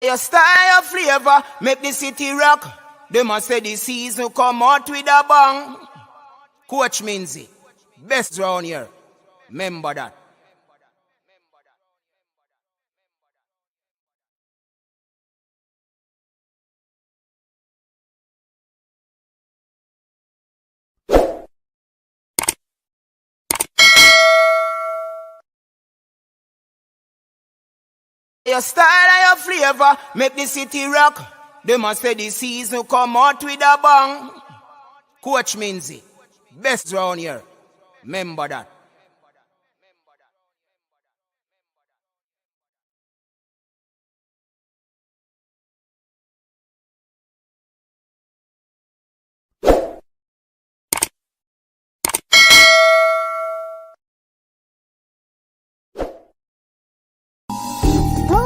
Your style, your flavor, make the city rock. They must say the season come out with a bang. Coach Minzy, best round here. Remember that. Your style and your flavor make the city rock. They must say the season come out with a bang. Coach Minzy, best round here. Remember that.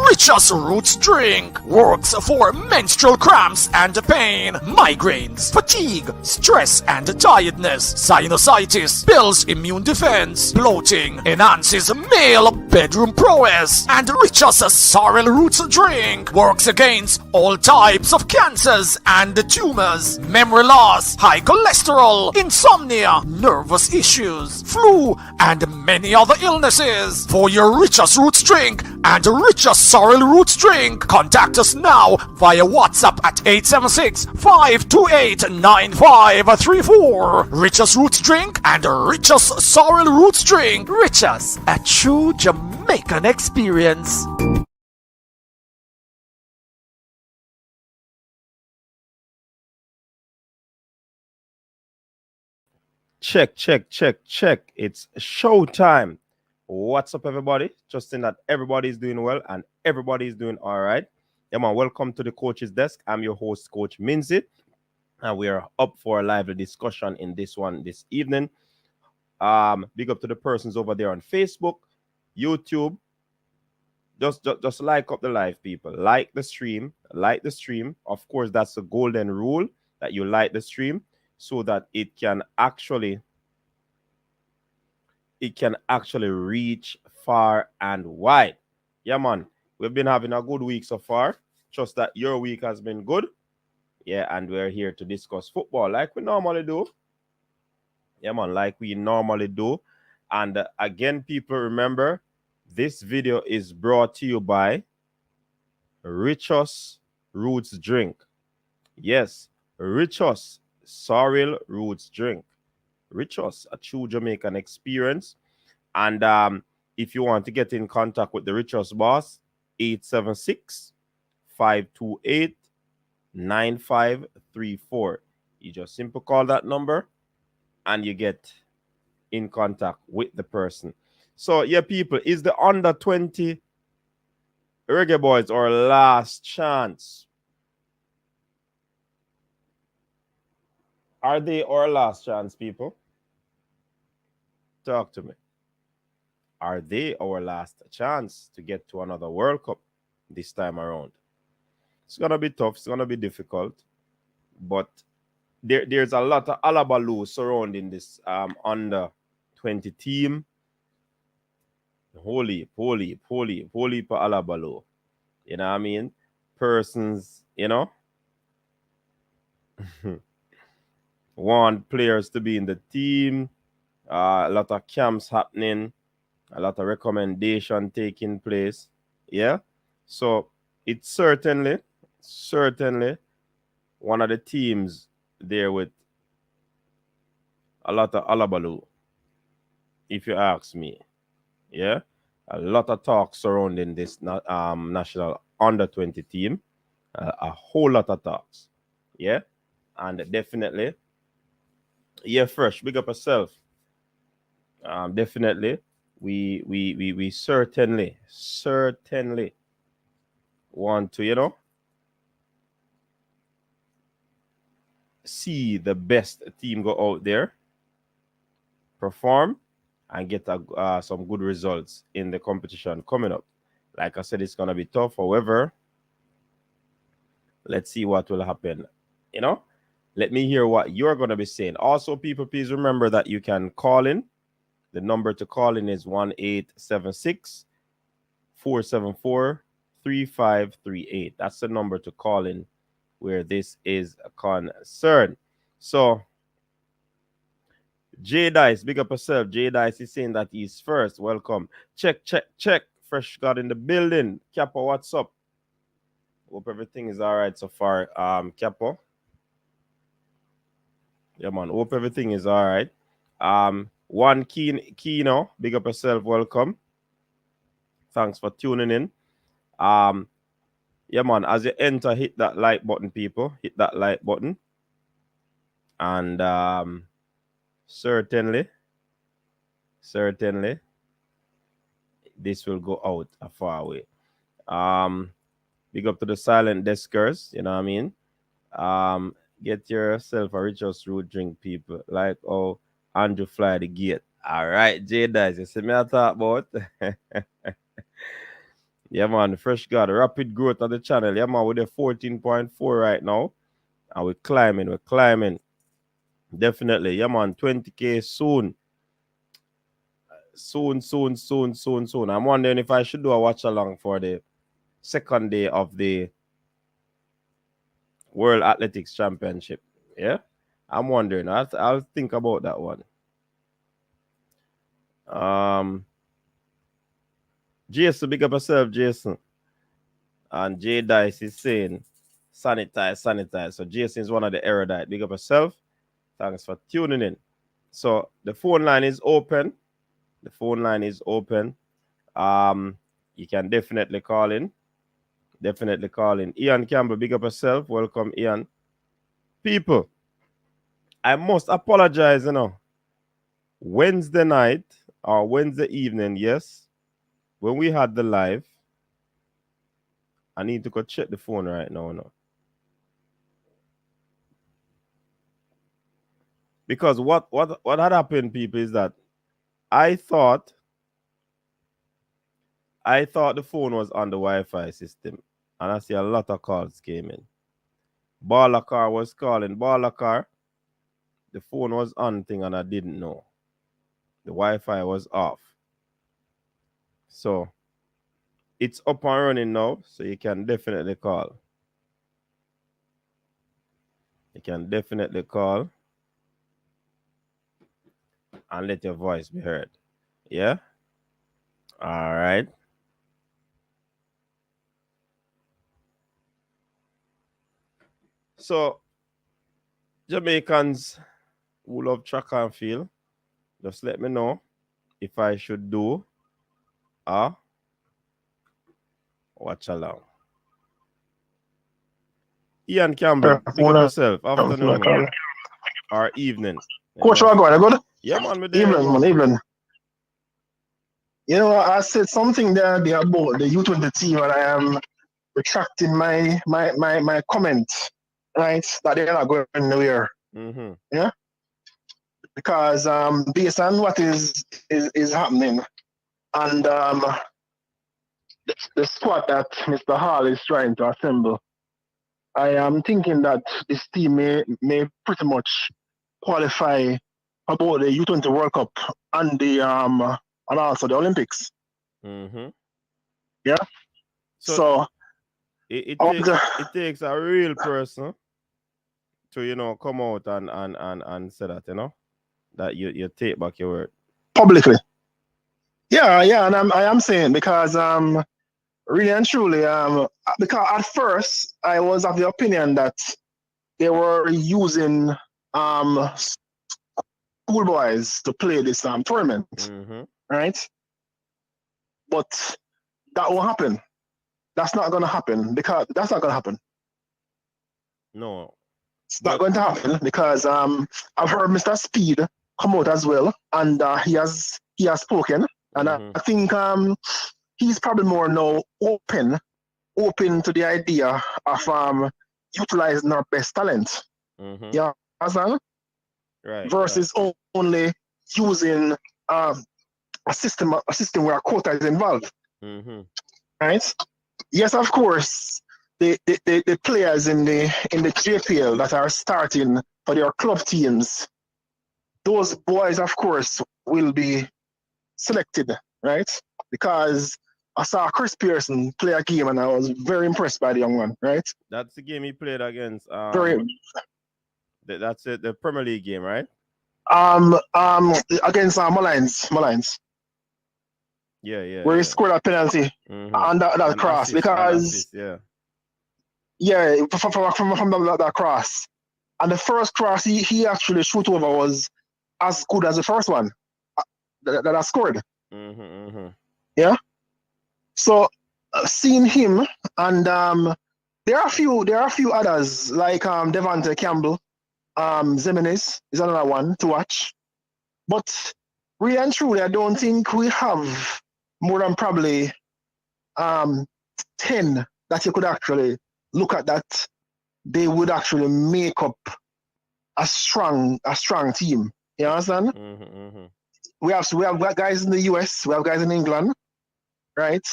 Rich's Roots drink works for menstrual cramps and pain, migraines, fatigue, stress and tiredness, sinusitis, builds immune defense, bloating, enhances male bedroom prowess, and Rich's sorrel roots drink works against all types of cancers and tumors, memory loss, high cholesterol, insomnia, nervous issues, flu, and many other illnesses. For your Rich's Roots drink and Rich's sorrel roots drink, contact us now via WhatsApp at 876-528-9534. Rich's Roots drink and Rich's sorrel roots drink. Rich's, a true Jamaican experience. Check. It's showtime. What's up, everybody? Trusting that everybody is doing well and everybody is doing all right. Yeah, man, welcome to the coach's desk. I'm your host, Coach Minzy, and we are up for a lively discussion in this one this evening. Big up to the persons over there on Facebook, YouTube. Just like up the live, people. Like the stream. Of course, that's the golden rule, that you like the stream so that it can actually reach far and wide. Yeah, man. We've been having a good week so far. Trust that your week has been good. Yeah, and we're here to discuss football like we normally do. Yeah, man, like we normally do. And again, people, remember, this video is brought to you by Rich's Roots Drink. Yes, Rich's Sorrel Roots Drink. Rich's, a true Jamaican experience. And if you want to get in contact with the Rich's boss, 876-528-9534. You just simply call that number and you get in contact with the person. So, yeah, people, is the under 20 Reggae Boyz our last chance? Are they our last chance, people? Talk to me. Are they our last chance to get to another World Cup this time around? It's going to be tough. It's going to be difficult. But there's a lot of alabaloo surrounding this under 20 team. Holy for alabaloo. You know what I mean? Persons, you know, want players to be in the team. A lot of camps happening. A lot of recommendation taking place. Yeah. So it's certainly one of the teams there with a lot of alabaloo, if you ask me. Yeah. A lot of talk surrounding this national under 20 team. A whole lot of talks. Yeah. And definitely, yeah, fresh. Big up yourself. Definitely. We certainly want to, you know, see the best team go out there, perform, and get some good results in the competition coming up. Like I said, it's going to be tough. However, let's see what will happen. You know, let me hear what you're going to be saying. Also, people, please remember that you can call in. The number to call in is 1-876-474-3000. 3538. That's the number to call in where this is concerned. So, J Dice, big up yourself. J Dice is saying that he's first. Welcome. Check, check, check. Fresh God in the building. Capo, what's up? Hope everything is all right so far. Capo. Yeah, man. Hope everything is all right. One Kino, big up yourself. Welcome. Thanks for tuning in. Yeah, man. As you enter, hit that like button, people. Hit that like button. And certainly, this will go out a far way. Big up to the silent deskers, you know what I mean? Get yourself a Richard's Root drink, people. Like Andrew fly the gate. All right, J Dice, you see me I talk about? Yeah, man, Fresh God, rapid growth of the channel. Yeah, man, we're the 14.4 right now. And we're climbing. Definitely. Yeah, man, 20K soon. Soon. I'm wondering if I should do a watch along for the second day of the World Athletics Championship. Yeah, I'm wondering. I'll think about that one. Jason, big up yourself, Jason. And J Dice is saying sanitize. So Jason is one of the erudite. Big up yourself. Thanks for tuning in. So the phone line is open. You can definitely call in. Ian Campbell, big up yourself. Welcome, Ian. People, I must apologize, Wednesday night or Wednesday evening, yes, when we had the live, I need to go check the phone right now. Because what had happened, people, is that I thought the phone was on the Wi-Fi system. And I see a lot of calls came in. Balakar was calling. Balakar, the phone was on thing and I didn't know. The Wi-Fi was off. So, it's up and running now, so you can definitely call. And let your voice be heard. Yeah? All right. So, Jamaicans who love track and field, just let me know if I should do a watch along. Ian Campbell, pick up yourself. Afternoon or evening. Coach, how are you? Good? Yeah, man. Evening. You know, I said something there about the U20 team, and I am retracting my comment, right? That they're not going anywhere. Mm-hmm. Yeah? Because based on what is happening, and the squad that Mr. Hall is trying to assemble, I am thinking that this team may pretty much qualify about the U20 World Cup and the and also the Olympics. Mm-hmm. Yeah. So it takes a real person to come out and say that that you take back your word publicly. Yeah, and I am saying because really and truly because at first I was of the opinion that they were using schoolboys to play this tournament, right? But that won't happen. That's not going to happen because that's not going to happen. No, it's not going to happen because I've heard Mr. Speed come out as well, and he has spoken, and I think he's probably more now open to the idea of utilizing our best talent. Yeah, right. Versus only using a system where a quota is involved. Right? Yes, of course, the players in the JPL that are starting for their club teams, those boys, of course, will be selected, right? Because I saw Chris Pearson play a game, and I was very impressed by the young man. Right? That's the game he played against. Very. That's it. The Premier League game, right? Against Mullins. Yeah. Where he scored a penalty and that cross assist, because from that cross, and the first cross he actually shoot over was as good as the first one that I scored. Yeah. So seeing him and there are a few others like Devontae Campbell, Zimenez is another one to watch, but really and truly I don't think we have more than probably 10 that you could actually look at that they would actually make up a strong team. You understand? We have guys in the US, we have guys in England, right?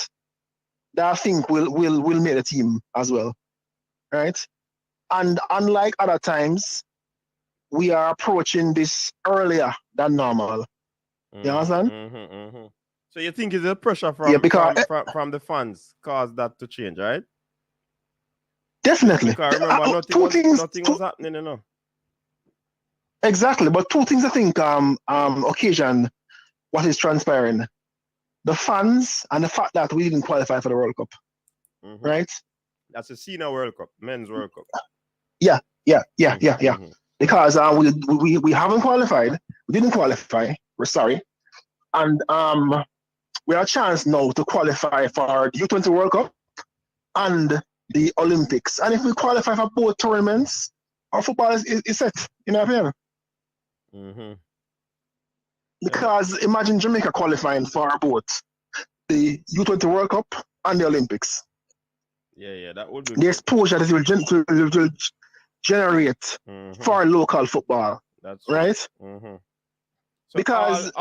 That I think will make the team as well, right? And unlike other times, we are approaching this earlier than normal. You understand? So you think it's the pressure from the fans caused that to change, right? Definitely. Because remember, nothing was happening, you know. Exactly, but two things I think occasion what is transpiring: the fans and the fact that we didn't qualify for the World Cup, right? That's a senior World Cup, men's World Cup. Yeah. Because we haven't qualified, we didn't qualify. We're sorry, and we have a chance now to qualify for the U20 World Cup and the Olympics. And if we qualify for both tournaments, our football is set, in my opinion. Because imagine Jamaica qualifying for both the U20 World Cup and the Olympics. Yeah, that would be the exposure that it will generate for local football. That's right. So because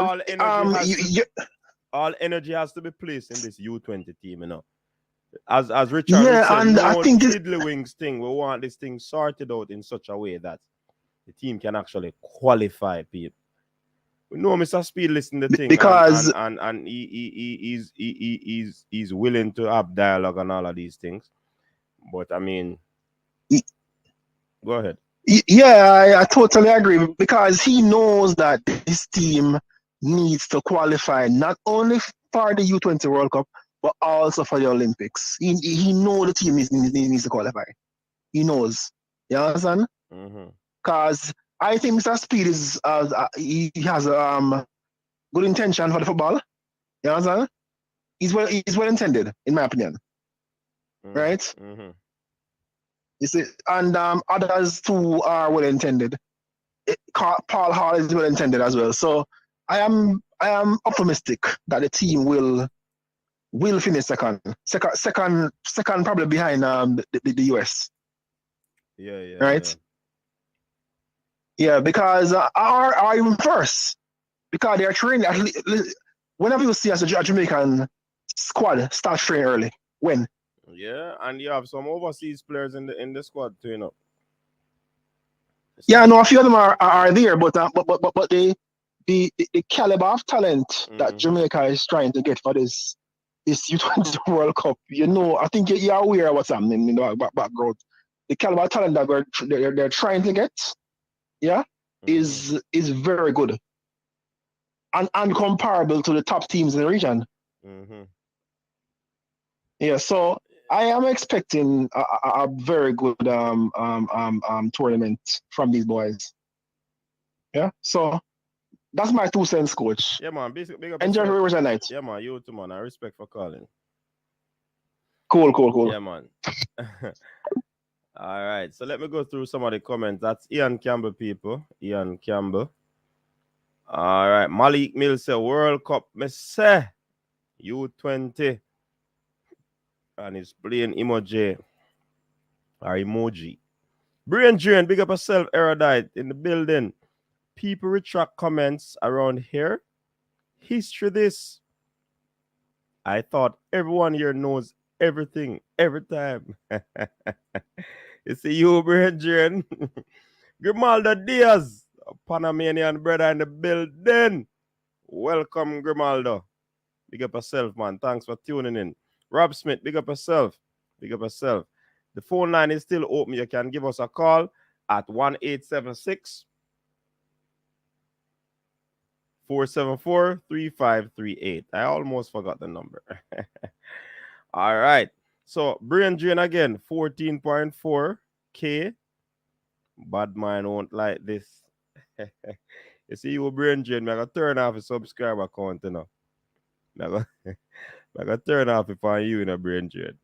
all energy has to be placed in this U20 team, you know. As Richard said, and I think tiddlywinks thing. We want this thing sorted out in such a way that the team can actually qualify people. We know Mr. Speed listen to the thing because and he's willing to have dialogue and all of these things. But I mean, go ahead. Yeah, I totally agree because he knows that his team needs to qualify not only for the U20 World Cup but also for the Olympics. He knows the team needs to qualify. He knows. You understand? Because I think Mr. Speed is he has good intention for the football. You understand? He's well intended, in my opinion. Right? You see, and others too are well intended. Paul Hall is well intended as well. So I am optimistic that the team will finish second, probably behind the US. Yeah. Right. Yeah, because are even first because they are training. Whenever you see a Jamaican squad start training early, when? Yeah, and you have some overseas players in the squad too, you know. Yeah, no, a few of them are there, but the caliber of talent that Jamaica is trying to get for this U20 World Cup, you know, I think you're aware of what's happening in the background. The caliber of talent that they're trying to get, is very good and comparable to the top teams in the region. Yeah, so I am expecting a very good tournament from these boys. Yeah, so that's my 2 cents, coach. Yeah, man. Big up enjoy the rest of the night. Yeah, man. You too, man. I respect for calling. Cool. Yeah, man. All right, so let me go through some of the comments. That's Ian Campbell, people. Ian Campbell. All right, Malik Mills say World Cup, me say U20, and he's playing emoji. Brain drain, big up yourself, erudite in the building. People retract comments around here. History this. I thought everyone here knows everything every time. It's a you, Brethren. Grimaldo Diaz, a Panamanian brother in the building. Welcome, Grimaldo. Big up yourself, man. Thanks for tuning in. Rob Smith, big up yourself. Big up yourself. The phone line is still open. You can give us a call at 1876 474-3538. I almost forgot the number. All right. So, brain drain again, 14.4K. Bad man won't like this. You see, you brain drain, I'm going to turn off a subscriber count, you know. I'm going to turn off it on you in a brain drain.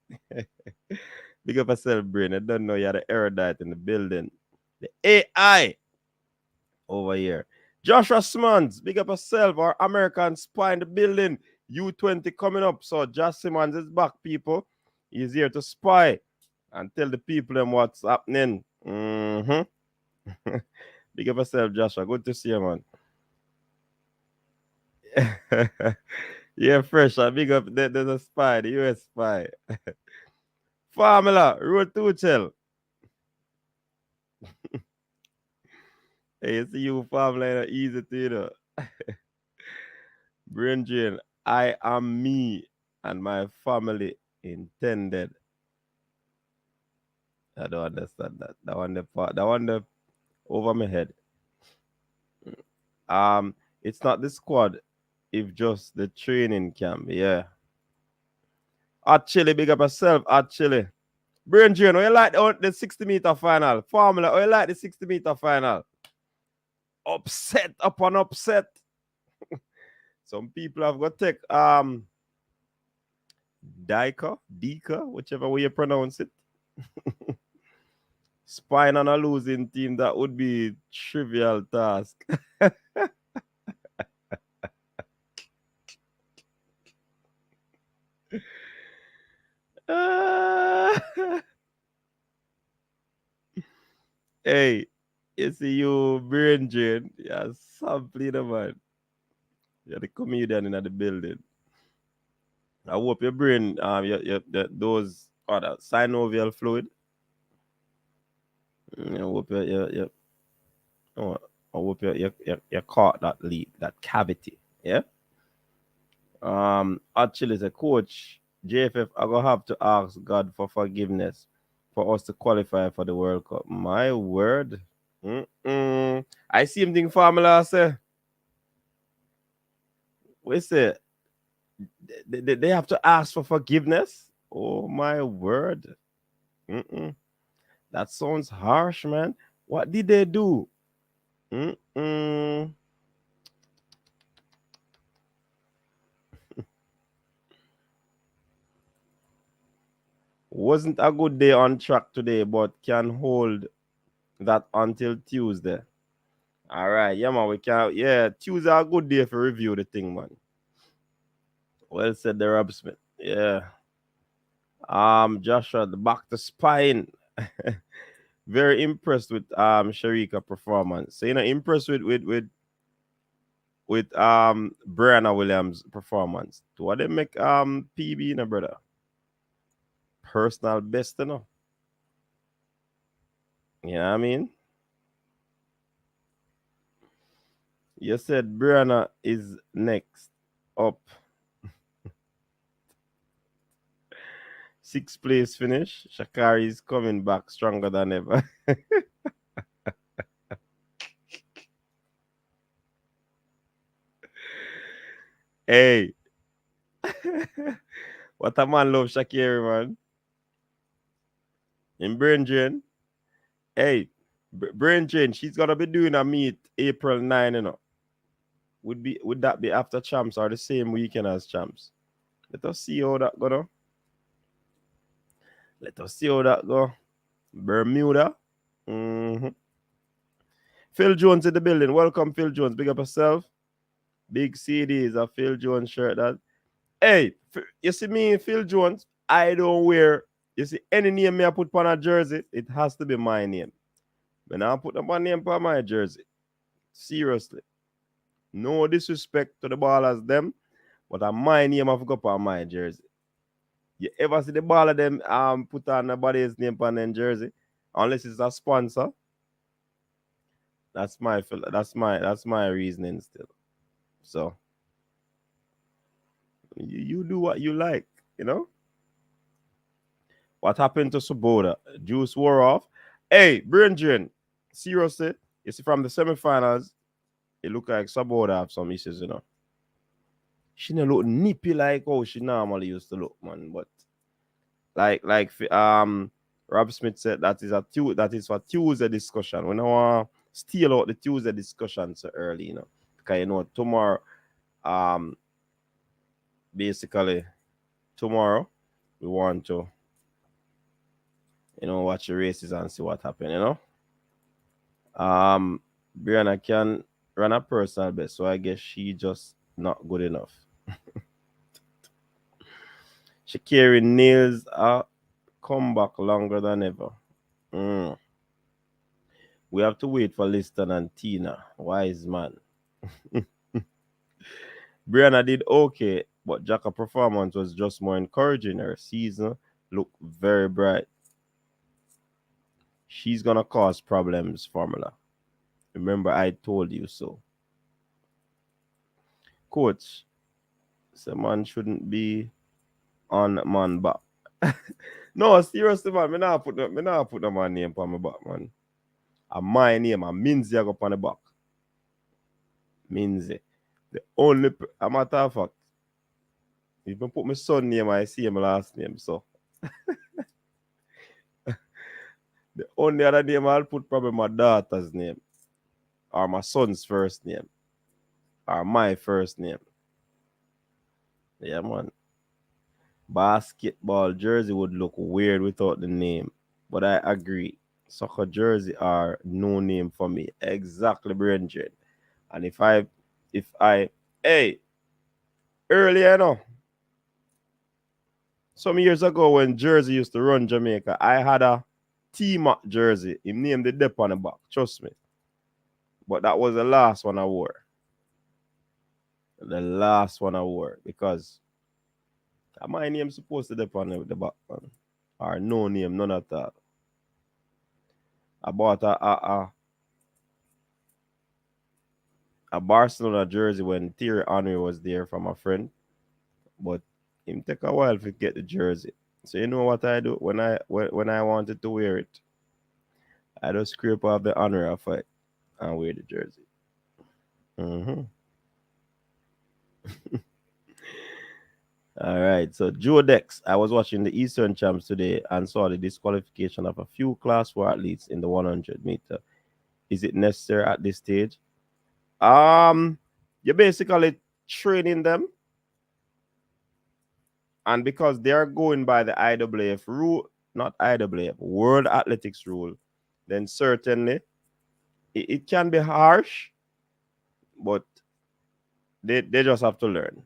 Big up yourself, brain. I don't know you're the erudite in the building. The AI over here. Joshua Simmons, big up yourself, our American spy in the building. U20 coming up. So Josh Simmons is back, people. He's here to spy and tell the people them what's happening. Big up yourself, Joshua. Good to see you, man. Yeah, fresh. I big up. There's a spy, the US spy. Formula, road to tell. Hey, you see you formula easy to, you know. Brain drain, I am me and my family intended. I don't understand that. That one the over my head. It's not the squad, if just the training camp. Yeah. Actually, big up yourself, actually. Brain drain, how you like the 60-meter final? Formula, how you like the 60-meter final? Upset upon upset. Some people have got to take Dika, whichever way you pronounce it. Spine on a losing team, that would be trivial task. Hey, you see you brain drain. Yeah, sampling the man. You're the comedian in the building. I hope your brain, those other synovial fluid. I hope I hope you caught that leak, that cavity. Yeah. Actually, as a coach, JFF, I gonna have to ask God for forgiveness for us to qualify for the World Cup. My word. I see him think formula say. We say they have to ask for forgiveness. Oh my word. That sounds harsh, man. What did they do? Wasn't a good day on track today, but can hold that until Tuesday. All right, yeah, man. We can. Yeah, Tuesday a good day for review the thing, man. Well said, the Rob Smith. Yeah. Joshua, the back to spine. Very impressed with Sharika performance. So impressed with Brianna Williams performance. Do what they make PB, brother? Personal best, You know what I mean? You said Brianna is next up. 6th place finish. Shakari is coming back stronger than ever. Hey. What a man love Shakiri, man. In Brain Drain. Hey, Brain Drain, she's gonna be doing a meet April 9, you know. Would that be after champs or the same weekend as champs? Let us see how that go now. Let us see how that go. Bermuda. Phil Jones in the building. Welcome, Phil Jones. Big up yourself. Big CD is a Phil Jones shirt. That. Hey, you see me, Phil Jones, I don't wear, you see, any name I put on a jersey, it has to be my name. When I put my name on my jersey, seriously. No disrespect to the ballers them, but my name have got on my jersey. You ever see the baller them put on nobody's name on their jersey? Unless it's a sponsor. That's my reasoning still. So You do what you like, you know? What happened to Swoboda? Juice wore off. Hey, brain drain. Seriously, you see from the semifinals, it looked like Swoboda have some issues, you know. She didn't look nippy like how she normally used to look, man. But like Rob Smith said, that is for Tuesday discussion. We don't want to steal out the Tuesday discussion so early, you know. Because you know tomorrow, um basically tomorrow we want to, you know, watch the races and see what happened, you know. Brianna can run a personal best, so I guess she just not good enough. She carry nails come back longer than ever. Mm. We have to wait for Liston and Tina. Wise man. Brianna did okay, but Jacka's performance was just more encouraging. Her season looked very bright. She's gonna cause problems, Formula. Remember, I told you so. Coach, so man shouldn't be on man back. No, seriously, man. Me not put no man name on my back, man. And my name, and Minzy I go on the back. Minzy. The only a matter of fact, if I put my son name, I see my last name. So the only other name I'll put probably my daughter's name. Or my son's first name. Or my first name. Yeah, man. Basketball jersey would look weird without the name. But I agree. Soccer jersey are no name for me. Exactly, Bridget. And if I hey, earlier, you know, some years ago when Jersey used to run Jamaica, I had a T-Mac jersey. Him named the dep on the back. Trust me. But that was the last one I wore. The last one I wore. Because my name supposed to dep on the back, man. Or no name, none of that. I bought a Barcelona jersey when Thierry Henry was there from a friend. But him take a while to get the jersey. So you know what I do when I wanted to wear it? I just scrape off the honor of it and wear the jersey. Mm-hmm. All right. So Joe Dex, I was watching the Eastern Champs today and saw the disqualification of a few Class 4 athletes in the 100 meter. Is it necessary at this stage? You're basically training them, and because they are going by the IAAF rule, not IAAF, World Athletics rule, then certainly it can be harsh, but they just have to learn.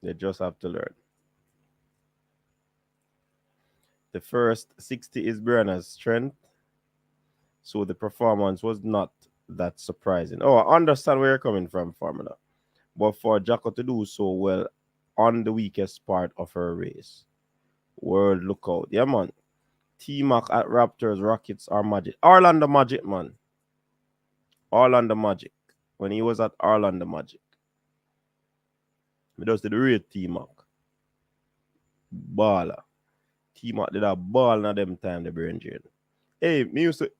They just have to learn. The first 60 is Brianna's strength, so the performance was not that surprising. Oh, I understand where you're coming from, Formula. But for Jacko to do so well on the weakest part of her race, world lookout. Yeah, man. T-Mac at Raptors, Rockets, or Magic. Orlando Magic, man. Orlando Magic. When he was at Orlando Magic. He just did the real T-Mac. Baller. T-Mac did a ball in them time, the brain drain. Hey, me used to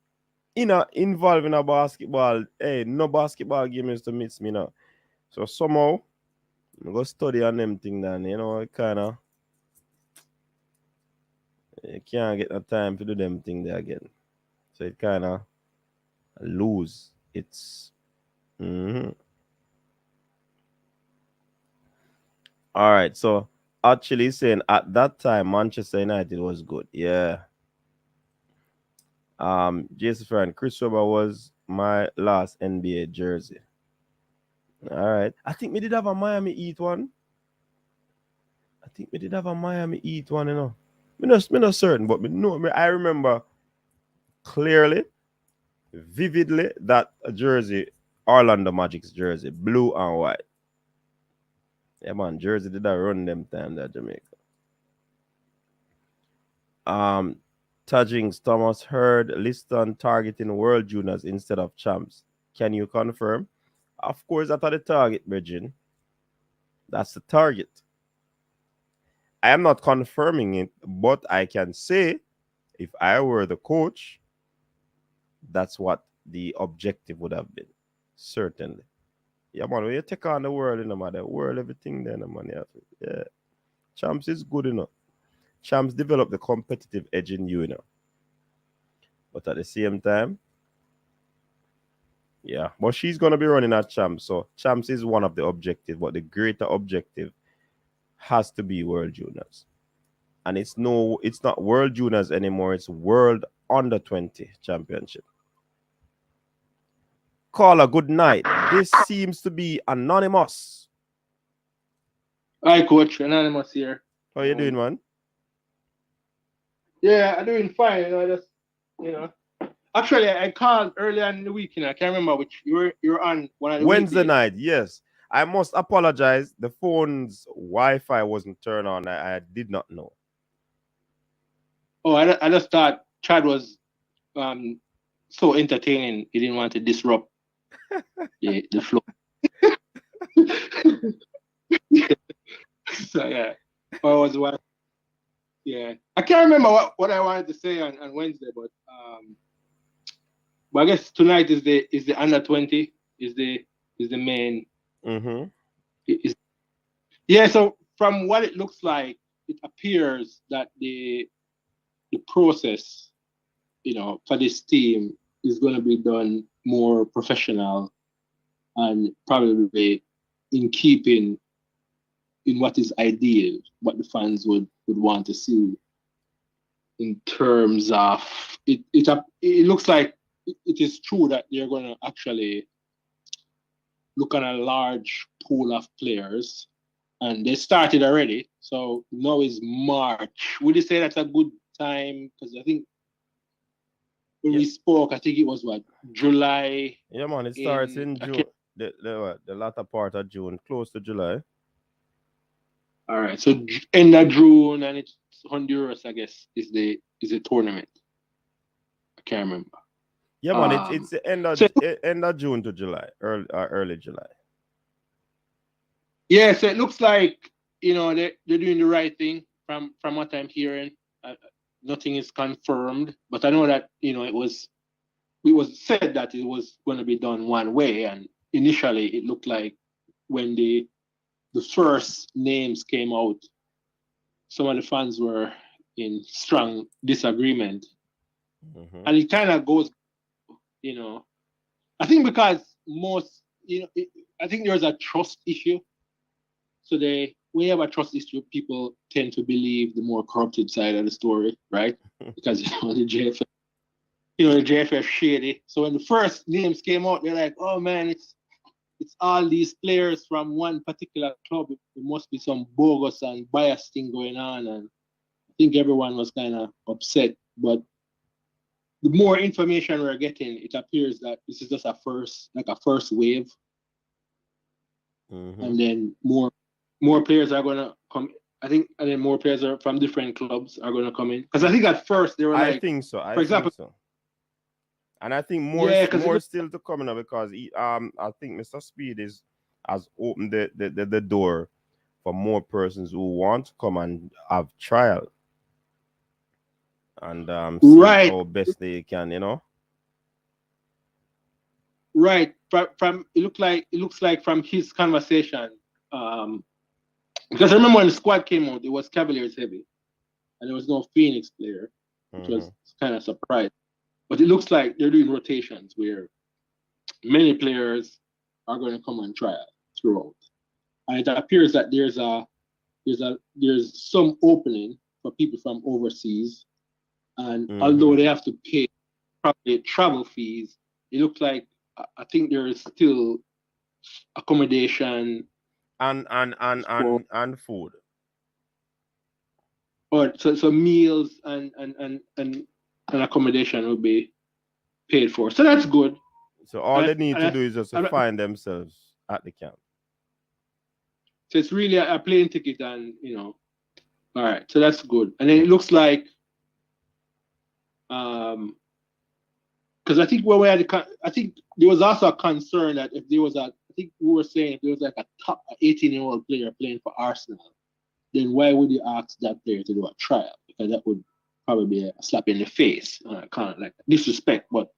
involve in a basketball. Hey, no basketball game used to miss me now. So somehow, I go study on them thing then, you know, kind of, you can't get the time to do them thing there again. So it kind of lose its. Mm-hmm. All right, so actually saying at that time Manchester United was good. Yeah. Jason Ferran, Chris Webber was my last NBA jersey. All right. I think we did have a Miami Heat one. You know. Me not certain, but I remember clearly, vividly that jersey, Orlando Magic's jersey, blue and white. Yeah, man, jersey did I run them time that Jamaica. Tajings Thomas Heard Liston targeting World Juniors instead of champs. Can you confirm? Of course, that's the target, Virgin. That's the target. I am not confirming it, but I can say if I were the coach, that's what the objective would have been. Certainly. Yeah, man, when you take on the world, man, the world, everything there, man, yeah. Champs is good enough. Champs develop the competitive edge in you, But at the same time, yeah. But she's gonna be running at Champs. So Champs is one of the objectives, but the greater objective has to be World Juniors. And it's not World Juniors anymore, it's World Under 20 Championship. Caller, good night. This seems to be anonymous. Hi, Coach. Anonymous here. How you doing, man? Yeah, I'm doing fine. Actually, I called earlier in the week. I can't remember which you're on one of the Wednesday weekdays. night. Yes, I must apologize. The phone's Wi-Fi wasn't turned on. I did not know. Oh, I just thought Chad was so entertaining. He didn't want to disrupt the flow. So yeah, I can't remember what I wanted to say on Wednesday, but I guess tonight is the under 20 is the main. Yeah. So from what it looks like, it appears that the process, for this team is going to be done more professional and probably in keeping in what is ideal, what the fans would want to see in terms of it. It looks like it is true that they're going to actually look at a large pool of players, and they started already. So now is March. Would you say that's a good time? Because I think when we spoke, I think it was July. Yeah, man. It starts in June. The latter part of June, close to July. All right, so end of June, and it's Honduras, I guess, is the tournament. I can't remember. Yeah, man. It's the end of June to July, early July. Yeah, so it looks like they're doing the right thing from what I'm hearing. Nothing is confirmed, but I know that it was said that it was going to be done one way, and initially it looked like when the first names came out, some of the fans were in strong disagreement. And it kind of goes, I think because most, I think there's a trust issue. So when you have a trust issue, people tend to believe the more corrupted side of the story, right? Because the JFF shady. So when the first names came out, they're like, oh man, it's all these players from one particular club. There must be some bogus and biased thing going on. And I think everyone was kind of upset. But the more information we're getting, it appears that this is just a first wave. And then more players are going to come. I think, and then more players from different clubs are going to come in. Because I think at first they were I think so. For example, think so. And I think more still to come now, because I think Mr. Speed has opened the door for more persons who want to come and have trial and see how best they can, Right. From it looks like from his conversation, because I remember when the squad came out, it was Cavaliers heavy, and there was no Phoenix player, which was kind of surprised. But it looks like they're doing rotations where many players are going to come on trial throughout, and it appears that there's some opening for people from overseas, and although they have to pay probably travel fees, it looks like I think there is still accommodation and food. Or so meals and accommodation will be paid for. So that's good. So all they need to do is just to find themselves at the camp. So it's really a plane ticket, and all right. So that's good. And then it looks like because I think I think there was also a concern that if there was I think we were saying if there was like a top 18-year-old player playing for Arsenal, then why would you ask that player to do a trial? Because that would probably be a slap in the face, kind of like disrespect. But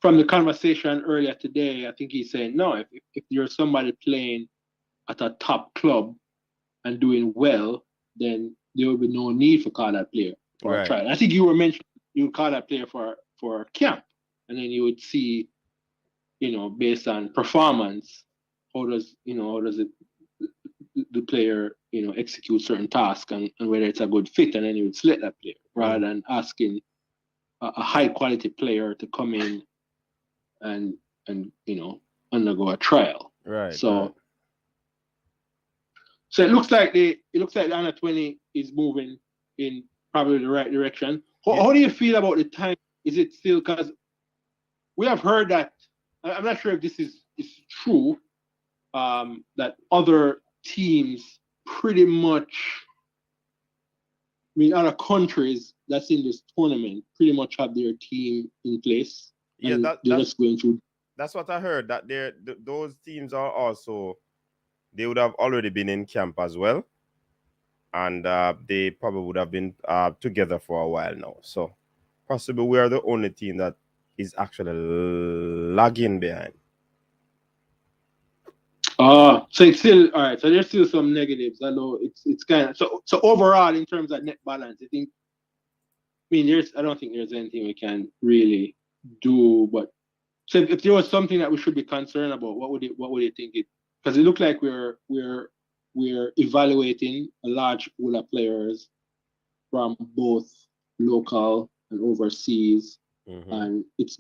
from the conversation earlier today, I think he's saying, no, if you're somebody playing at a top club and doing well, then there will be no need for call that player for a trial. I think you were mentioning you would call that player for camp, and then you would see, based on performance, how does the player, execute certain tasks and whether it's a good fit, and then you would select that player rather than asking a high quality player to come in and undergo a trial. Right. So it looks like the under 20 is moving in probably the right direction. How do you feel about the time? Is it still, because we have heard that, I'm not sure if this is true, that other teams pretty much, other countries that's in this tournament pretty much have their team in place. Yeah, they're just going through. That's what I heard, that those teams are also, they would have already been in camp as well. And they probably would have been together for a while now. So possibly we are the only team that is actually lagging behind. So it's still all right. So there's still some negatives. I know it's kind of so overall in terms of net balance, I don't think there's anything we can really do. But so if there was something that we should be concerned about, what would you think it? Because it looked like we're evaluating a large pool of players from both local and overseas, and it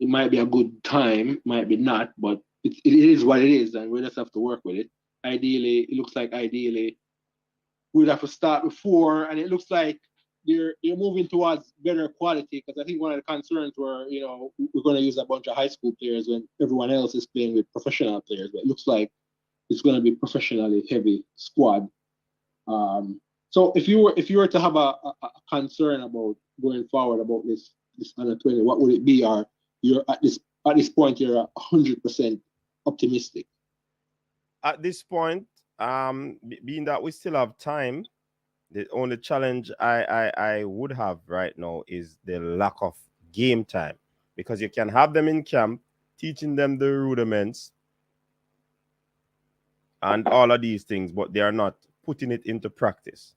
might be a good time, might be not, but it is what it is, and we just have to work with it. It looks like we'd have to start before, and it looks like you're moving towards better quality, because I think one of the concerns were, we're going to use a bunch of high school players when everyone else is playing with professional players, but it looks like it's going to be professionally heavy squad. So if you were to have a concern about going forward about this under 20, what would it be? Or you're at this point you're 100% optimistic? At this point, being that we still have time, the only challenge I would have right now is the lack of game time, because you can have them in camp teaching them the rudiments and all of these things, but they are not putting it into practice.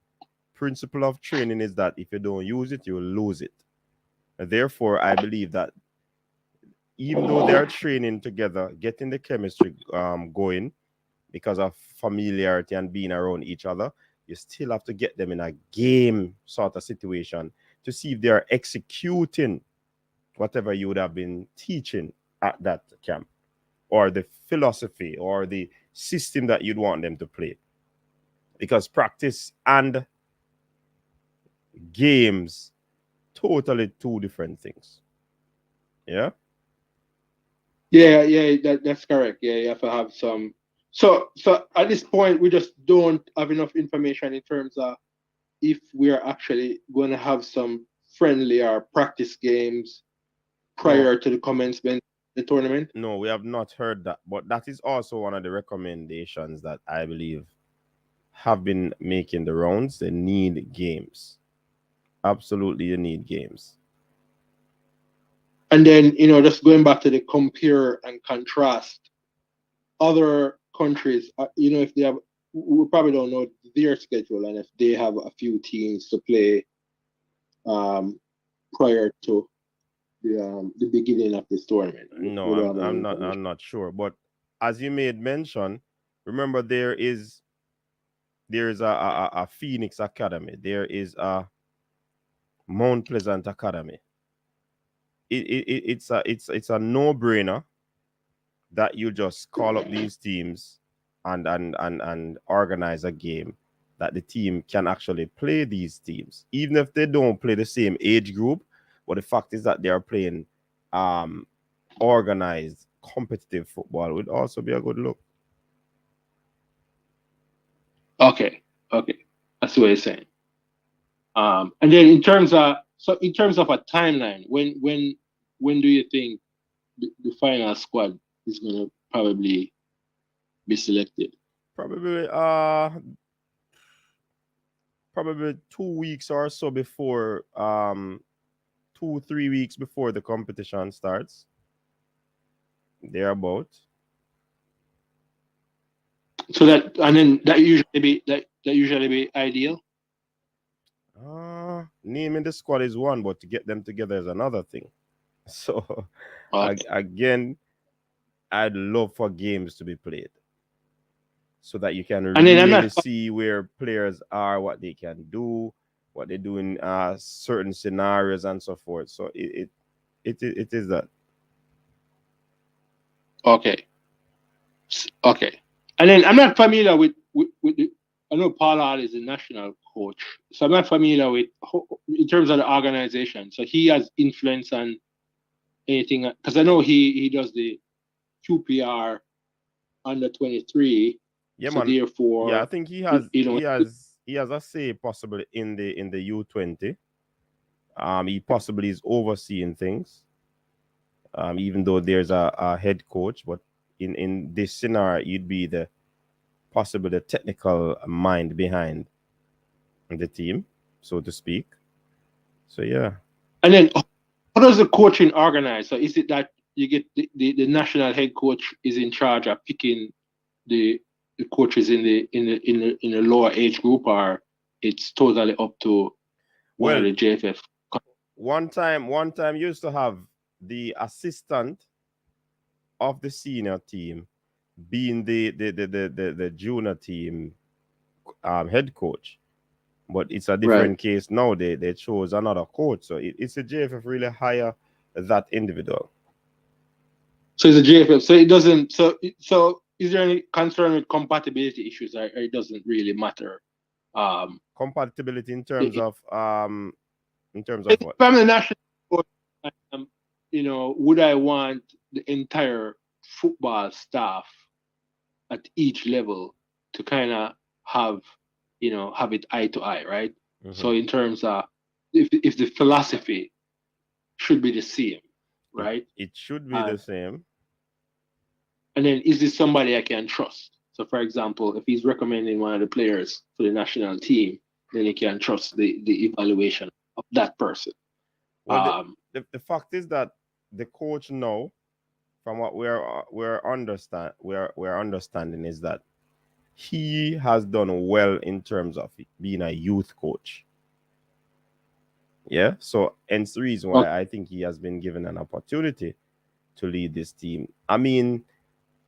Principle of training is that if you don't use it, you will lose it. Therefore, I believe that even though they are training together, getting the chemistry going because of familiarity and being around each other, you still have to get them in a game sort of situation to see if they are executing whatever you would have been teaching at that camp, or the philosophy or the system that you'd want them to play. Because practice and games, totally two different things. Yeah? Yeah, that's correct. Yeah, you have to have some. So at this point, we just don't have enough information in terms of if we are actually going to have some friendly or practice games prior to the commencement of the tournament. No, we have not heard that. But that is also one of the recommendations that I believe have been making the rounds. They need games. Absolutely, you need games. And then, just going back to the compare and contrast, other countries, if they have, we probably don't know their schedule, and if they have a few teams to play prior to the beginning of this tournament. No, I'm not sure. But as you made mention, remember there is a Phoenix Academy. There is a Mount Pleasant Academy. It's a no-brainer that you just call up these teams and organize a game that the team can actually play these teams, even if they don't play the same age group. But the fact is that they are playing organized, competitive football would also be a good look. Okay, that's what you're saying. And then in terms of a timeline, when do you think the final squad is going to probably be selected? Probably probably 2 weeks or so before 2-3 weeks before the competition starts. Thereabout. So that usually be ideal. Naming the squad is one, but to get them together is another thing. So Okay. again, I'd love for games to be played so that you can And then I'm really not see where players are, what they can do, what they do in certain scenarios and so forth. So it is that. okay. Okay. And then I'm not familiar with the, I know Paul is the national coach, so I'm not familiar with in terms of the organization. So he has influence on anything because I know he does the QPR under 23. Yeah, So man. Yeah, I therefore, think he you has know, he has a say possibly in the U20. He possibly is overseeing things. Even though there's a head coach, but in this scenario, you'd be possibly the technical mind behind the team, so to speak. So yeah. and then how does the coaching organize? So is it that you get the national head coach is in charge of picking the coaches in the lower age group, or it's totally up to one of Well, the JFF? one time you used to have the assistant of the senior team being the junior team head coach. But it's a Right. different case now. They chose another coach. So it's a JFF really hire that individual. So it's a JFF. So it doesn't. So is there any concern with compatibility issues, or it doesn't really matter? Compatibility If in terms of what? I'm the national coach, would I want the entire football staff at each level to kind of have it eye to eye, right? So in terms of if the philosophy should be the same, right? It should be the And same. and then is this somebody I can trust? So for example, if he's recommending one of the players for the national team, then he can trust the evaluation of that person. Well, the fact is that the coach now, from what we're understanding, is that he has done well in terms of being a youth coach. Yeah. So hence the reason why I think he has been given an opportunity to lead this team. I mean,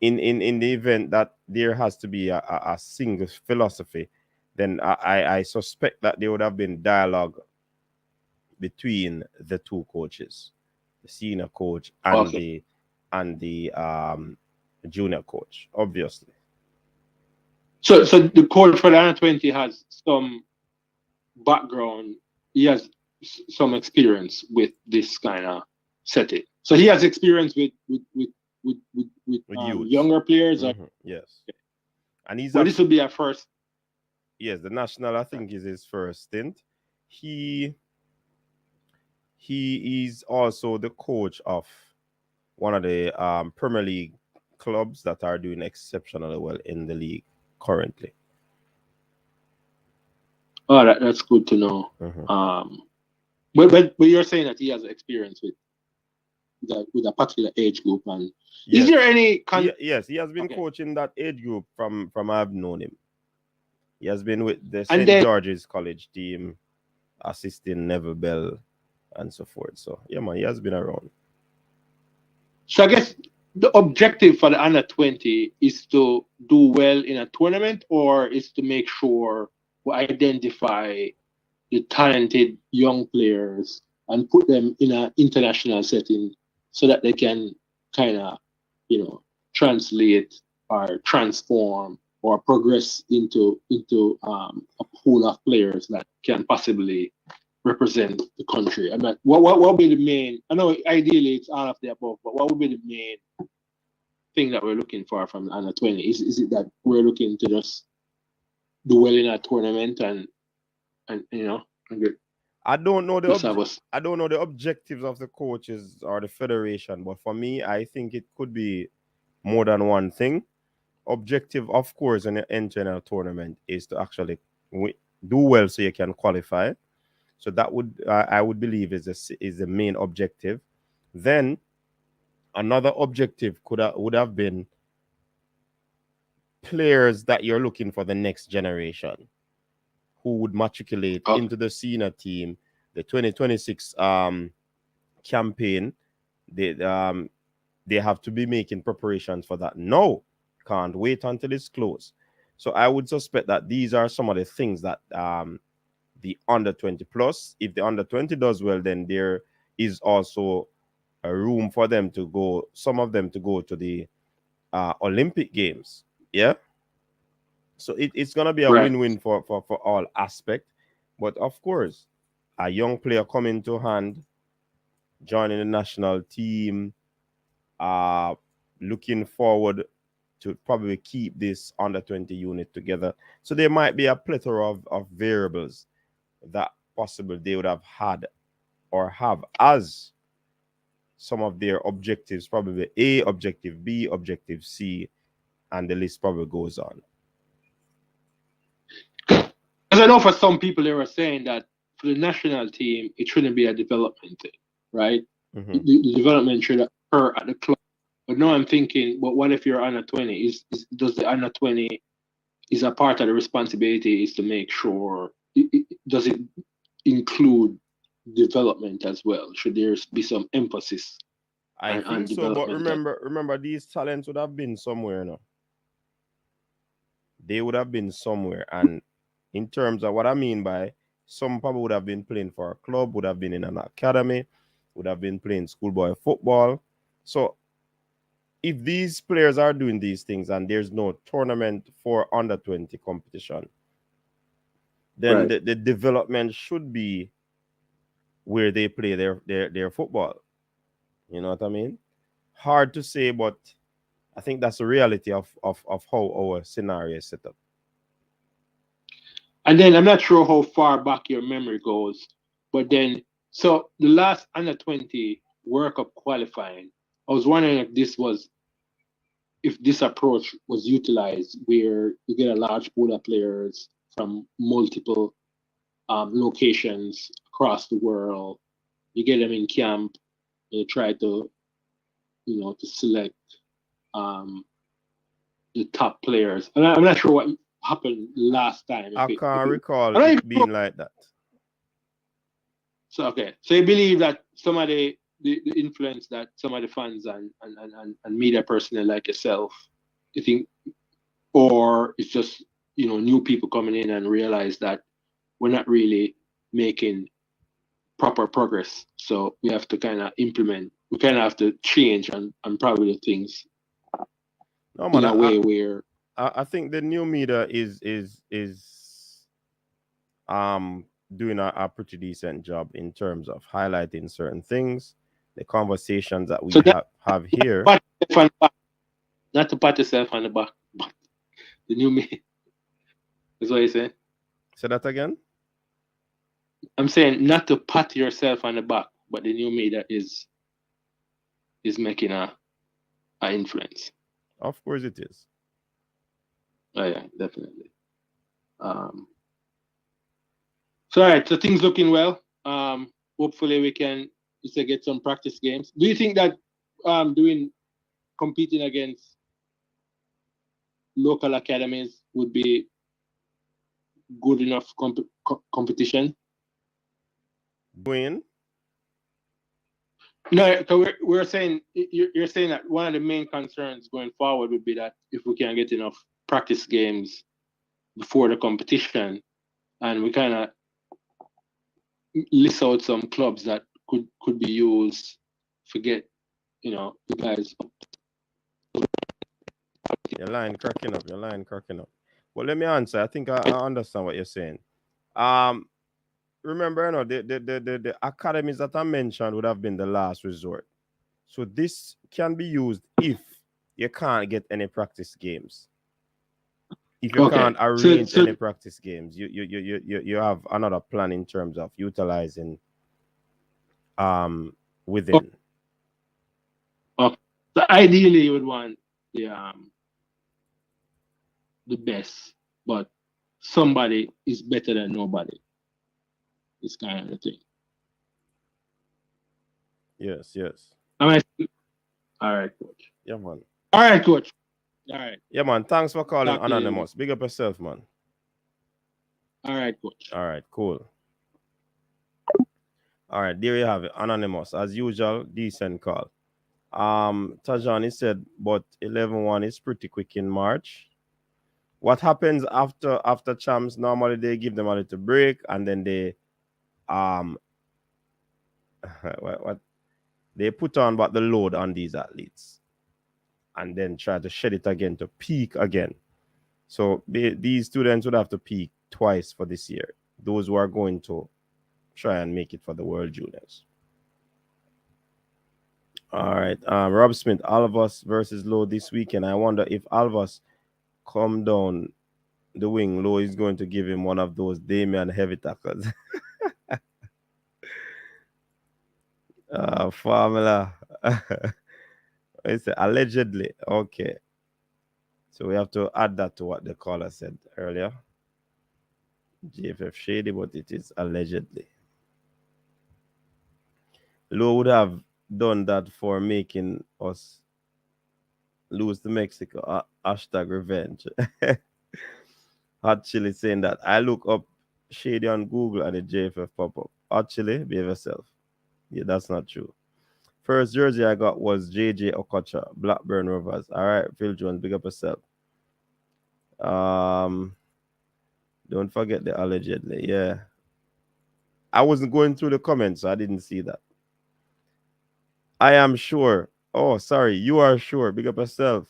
in the event that there has to be a single philosophy, then I suspect that there would have been dialogue between the two coaches, the senior coach and Okay. the junior coach, obviously. So the coach for the under 20 has some background. He has some experience with this kind of setting. So he has experience with With youths. younger players. Yes. And he's Well, this would be our first. yes, the national I think is his first stint. He is also the coach of one of the Premier League clubs that are doing exceptionally well in the league currently. Oh, that's good to know. But you're saying that he has experience with a particular age group, and Yes. is there any? Yes, he has been coaching that age group from I've known him. He has been with the And St. then- George's College team, assisting Neville Bell and so forth. So yeah, man, he has been around. So I guess the objective for the under 20 is to do well in a tournament, or is to make sure we identify the talented young players and put them in an international setting so that they can kind of, translate or transform or progress into a pool of players that can possibly represent the country. I mean, what would be the main? I know ideally it's all of the above, but what would be the main thing that we're looking for from the under 20? Is it that we're looking to just do well in a tournament and get I don't know I don't know the objectives of the coaches or the federation, but for me, I think it could be more than one thing. Objective, of course, in entering a tournament is to actually do well so you can qualify. So that would I would believe is the main objective. Then another objective would have been players that you're looking for the next generation who would matriculate into the senior team, the 2026 campaign. They have to be making preparations for that. No, can't wait until it's close. So I would suspect that these are some of the things that the under 20 plus, if the under 20 does well, then there is also a room for them to go, some of them to go to the Olympic Games. Yeah. So it's going to be a win-win for all aspects. But of course, a young player coming to hand, joining the national team, looking forward to probably keep this under 20 unit together. So there might be a plethora of variables that possibly they would have had or have as some of their objectives, probably A, objective B, objective C, and the list probably goes on. Because I know for some people they were saying that for the national team, it shouldn't be a development thing, right? Mm-hmm. The development should occur at the club. But now I'm thinking, but what if you're under 20? Does the under 20 is a part of the responsibility is to make sure does it include development as well? Should there be some emphasis? I think so, but remember these talents would have been somewhere, no? They would have been somewhere, and in terms of what I mean by some probably would have been playing for a club, would have been in an academy, would have been playing schoolboy football. So if these players are doing these things and there's no tournament for under 20 competition, then the development should be where they play their football. You know what I mean? Hard to say, but I think that's the reality of how our scenario is set up. And then I'm not sure how far back your memory goes, but then so the last under 20 World Cup qualifying, I was wondering if this approach was utilized where you get a large pool of players from multiple locations across the world, you get them in camp, you try to to select the top players. And I'm not sure what happened last time. I can't recall it being like that. So so you believe that some of the influence that some of the fans and media personnel like yourself, you think, or it's just new people coming in and realize that we're not really making proper progress, so we have to kind of implement. We kind of have to change and probably things in a way where I think the new media is doing a pretty decent job in terms of highlighting certain things, the conversations that we have here. Not to pat yourself on the back, but the new media. That's what you say. Say that again. I'm saying not to pat yourself on the back, but the new media is making a influence. Of course it is. Oh yeah, definitely. So all right, so things looking well. Hopefully we can get some practice games. Do you think that competing against local academies would be good enough competition? Doing? No, so we're saying you're saying that one of the main concerns going forward would be that if we can't get enough practice games before the competition, and we kind of list out some clubs that could be used. Forget, the guys. Your line cracking up. Well, let me answer. I think I understand what you're saying. Remember, the academies that I mentioned would have been the last resort. So this can be used if you can't get any practice games. If you can't arrange any practice games, you have another plan in terms of utilizing within. So ideally you would want the best, but somebody is better than nobody. It's kind of the thing. Yes. Am I? All right, coach. Yeah, man. All right, coach. All right. Yeah, man. Thanks for calling Talk to you. Anonymous. Big up yourself, man. All right, coach. All right, cool. All right, there you have it. Anonymous. As usual, decent call. Tajani said, but 11-1 is pretty quick in March. What happens after champs? Normally they give them a little break and then they what they put on but the load on these athletes and then try to shed it again to peak again. So these students would have to peak twice for this year. Those who are going to try and make it for the World Juniors. All right, Rob Smith, Alvas versus Lowe this weekend. I wonder if Alvas come down the wing, Lowe is going to give him one of those Damian heavy tackles. Formula. It's allegedly. Okay. So we have to add that to what the caller said earlier. GFF shady, but it is allegedly. Lowe would have done that for making us lose to Mexico. Hashtag revenge. Hot Chili saying that. I look up shady on Google and the JFF pop up. Hot Chili, behave yourself. Yeah, that's not true. First jersey I got was JJ Okocha, Blackburn Rovers. All right, Phil Jones, big up yourself. Don't forget the allegedly. Yeah. I wasn't going through the comments, so I didn't see that. I am sure. Oh, sorry. You are sure. Big up yourself.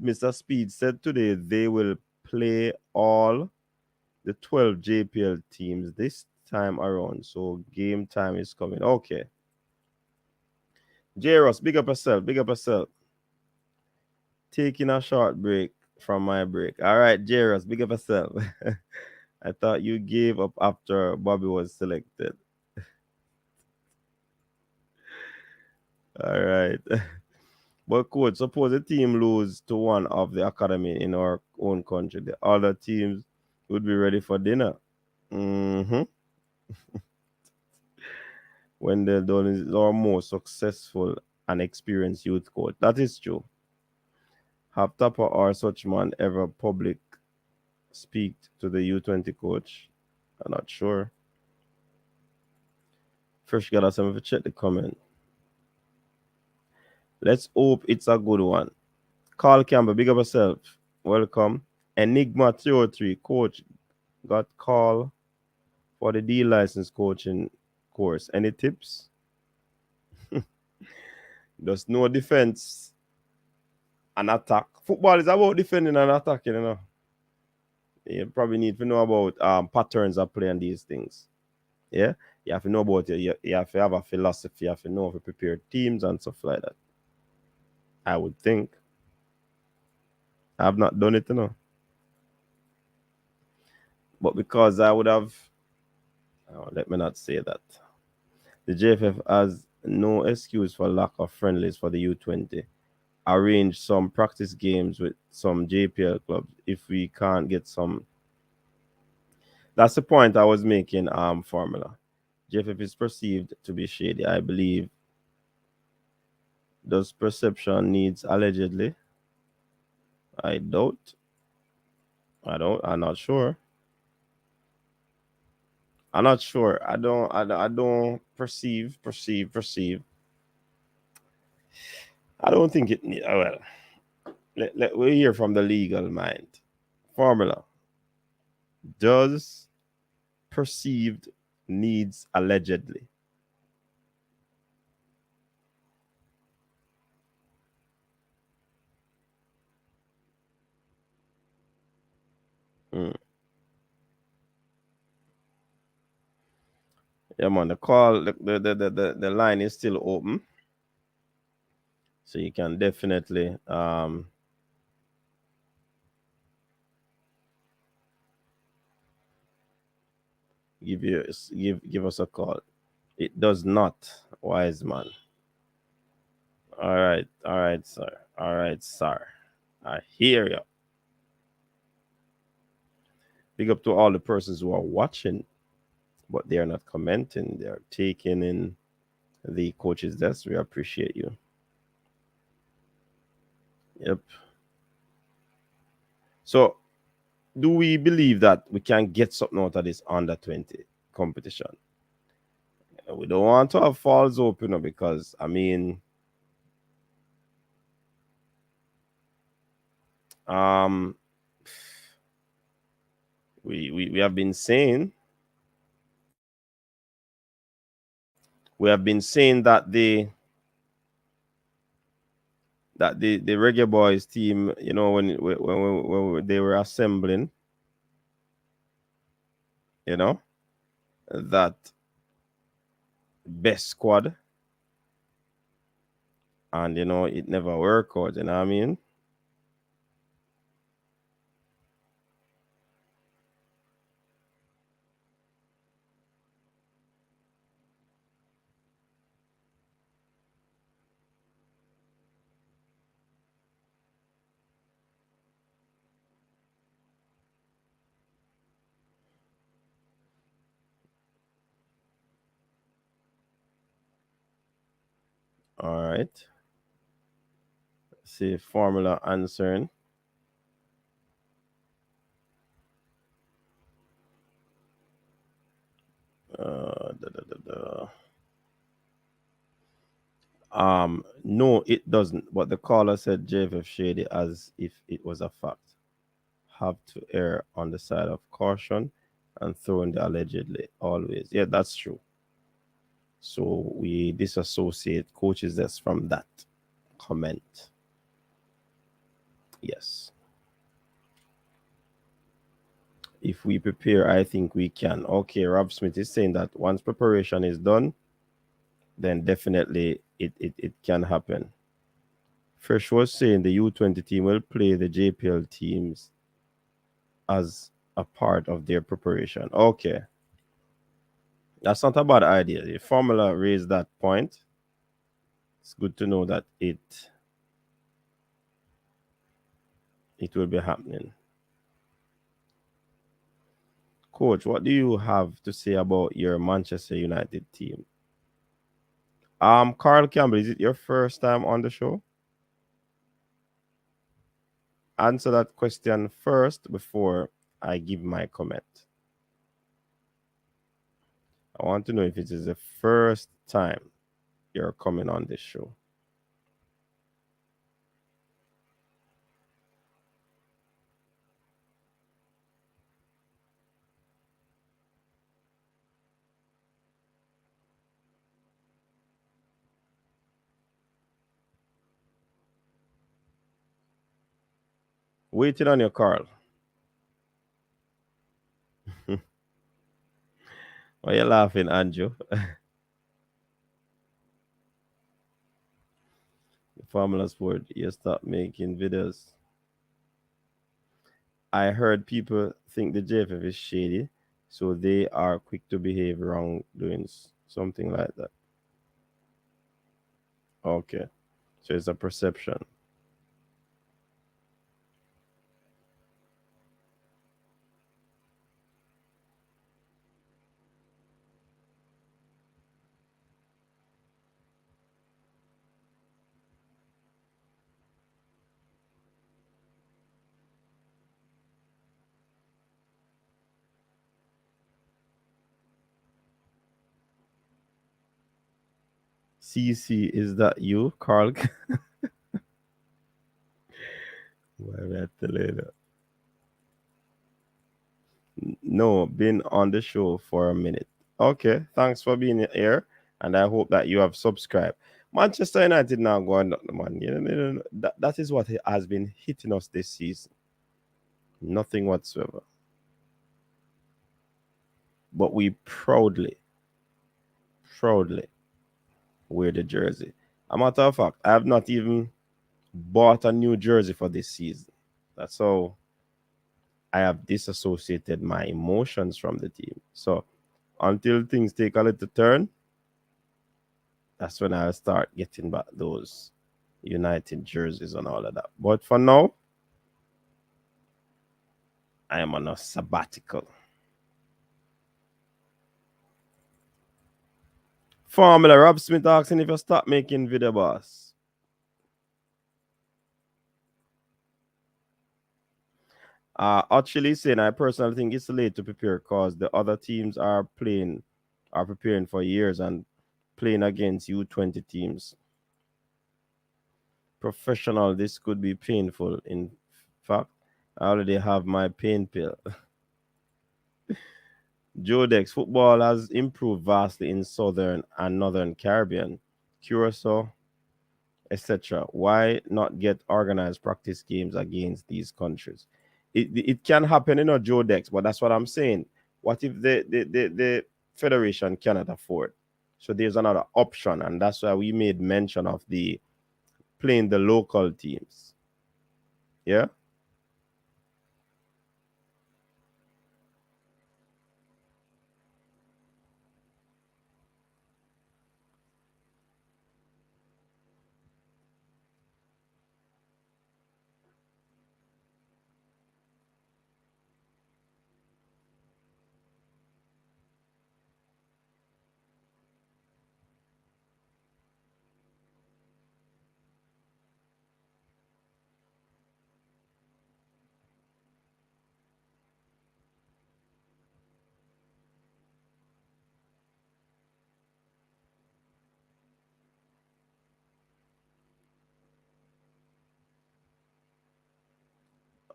Mr. Speed said today they will play all the 12 JPL teams this time around. So game time is coming. Okay. J. Ross, big up yourself. Big up yourself. Taking a short break from my break. All right, J. Ross, big up yourself. I thought you gave up after Bobby was selected. All right. But coach, suppose a team lose to one of the academy in our own country, the other teams would be ready for dinner. Mm-hmm. Wendell Dunn is our most successful and experienced youth coach. That is true. Have Tapa or such man ever public speak to the U20 coach? I'm not sure. First, you gotta have to check the comment. Let's hope it's a good one. Carl Campbell, big up yourself. Welcome. Enigma 303, coach got call for the D license coaching course. Any tips? There's no defense and attack. Football is about defending and attacking, you know. You probably need to know about patterns of play and these things. Yeah? You have to know about it. You have to have a philosophy. You have to know how to prepare teams and stuff like that. I would think. I have not done it, you know. But because I would have, let me not say that. The JFF has no excuse for lack of friendlies for the U20. Arrange some practice games with some JPL clubs if we can't get some. That's the point I was making, Formula. JFF is perceived to be shady, I believe. Does perception needs allegedly? I doubt. I'm not sure. I'm not sure. I don't perceive. I don't think it need. Well, we hear from the legal mind. Formula. Does perceived needs allegedly? Yeah, man. The call, the line is still open, so you can definitely give us a call. It does not. Wise man. All right, sir. All right, sir. I hear you. Big up to all the persons who are watching, but they are not commenting. They are taking in the coach's desk. We appreciate you. Yep. So, do we believe that we can get something out of this under 20 competition? We don't want to have falls open because, I mean, we have been saying that the Reggae Boyz team, you know, when they were assembling, you know, that best squad, and you know it never worked out. You know what I mean? All right. See formula answering. Da, da, da, da. No, it doesn't. But the caller said JFF shady as if it was a fact. Have to err on the side of caution and throw in the allegedly always. Yeah, that's true. So we disassociate coaches desk from that comment. Yes. If we prepare, I think we can. Okay, Rob Smith is saying that once preparation is done, then definitely it can happen. Fresh was saying the U20 team will play the JPL teams as a part of their preparation. Okay. That's not a bad idea. The formula raised that point. It's good to know that it will be happening. Coach, what do you have to say about your Manchester United team? Carl Campbell, is it your first time on the show? Answer that question first before I give my comment. I want to know if it is the first time you're coming on this show. Waiting on you, Carl. Why are you laughing, Andrew? Formula Sport, you stop making videos. I heard people think the JFF is shady, so they are quick to behave wrong, doing something like that. Okay, so it's a perception. CC, is that you, Carl? No, been on the show for a minute. Okay, thanks for being here, and I hope that you have subscribed. Manchester United now going up, man. That is what has been hitting us this season. Nothing whatsoever. But we proudly wear the jersey. A matter of fact, I have not even bought a new jersey for this season. That's how I have disassociated my emotions from the team. So until things take a little turn, That's when I'll start getting back those United jerseys and all of that. But for now, I am on a sabbatical. Formula Rob Smith asking if you stop making video, boss. Actually saying I personally think it's late to prepare because the other teams are preparing for years and playing against U20 teams. Professional, this could be painful. In fact, I already have my pain pill. Jodex, football has improved vastly in southern and northern Caribbean, Curacao, etc. Why not get organized practice games against these countries? It can happen, Jodex, but that's what I'm saying. What if the federation cannot afford? So there's another option, and that's why we made mention of the playing the local teams. Yeah.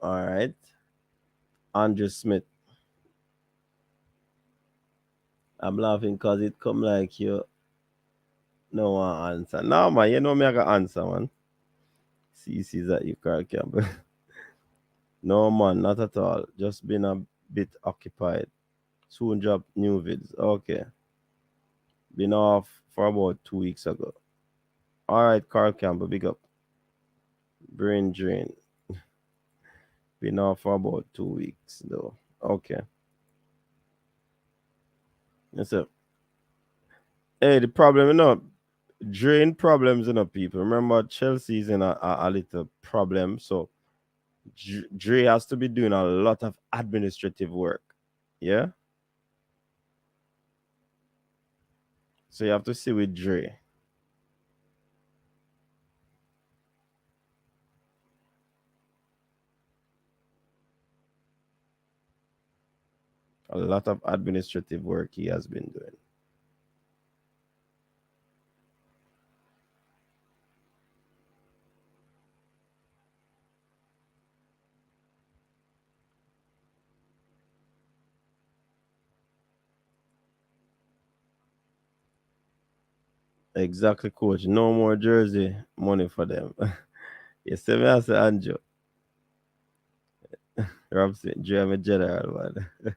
All right. Andrew Smith. I'm laughing because it come like you no one answer. No man, you know me I got answer, man. See that you Carl Campbell. No man, not at all. Just been a bit occupied. Soon drop new vids. Okay. Been off for about 2 weeks ago. Alright, Carl Campbell, big up. Brain drain. Been off for about 2 weeks though. Okay. Yes, sir. Hey, the problem, drain problems, people. Remember, Chelsea's in a little problem. So Dre has to be doing a lot of administrative work. Yeah. So you have to see with Dre. A lot of administrative work he has been doing. Exactly, coach. No more jersey money for them. You see me as Andrew. Rob Smith, Dre, I'm a general, man.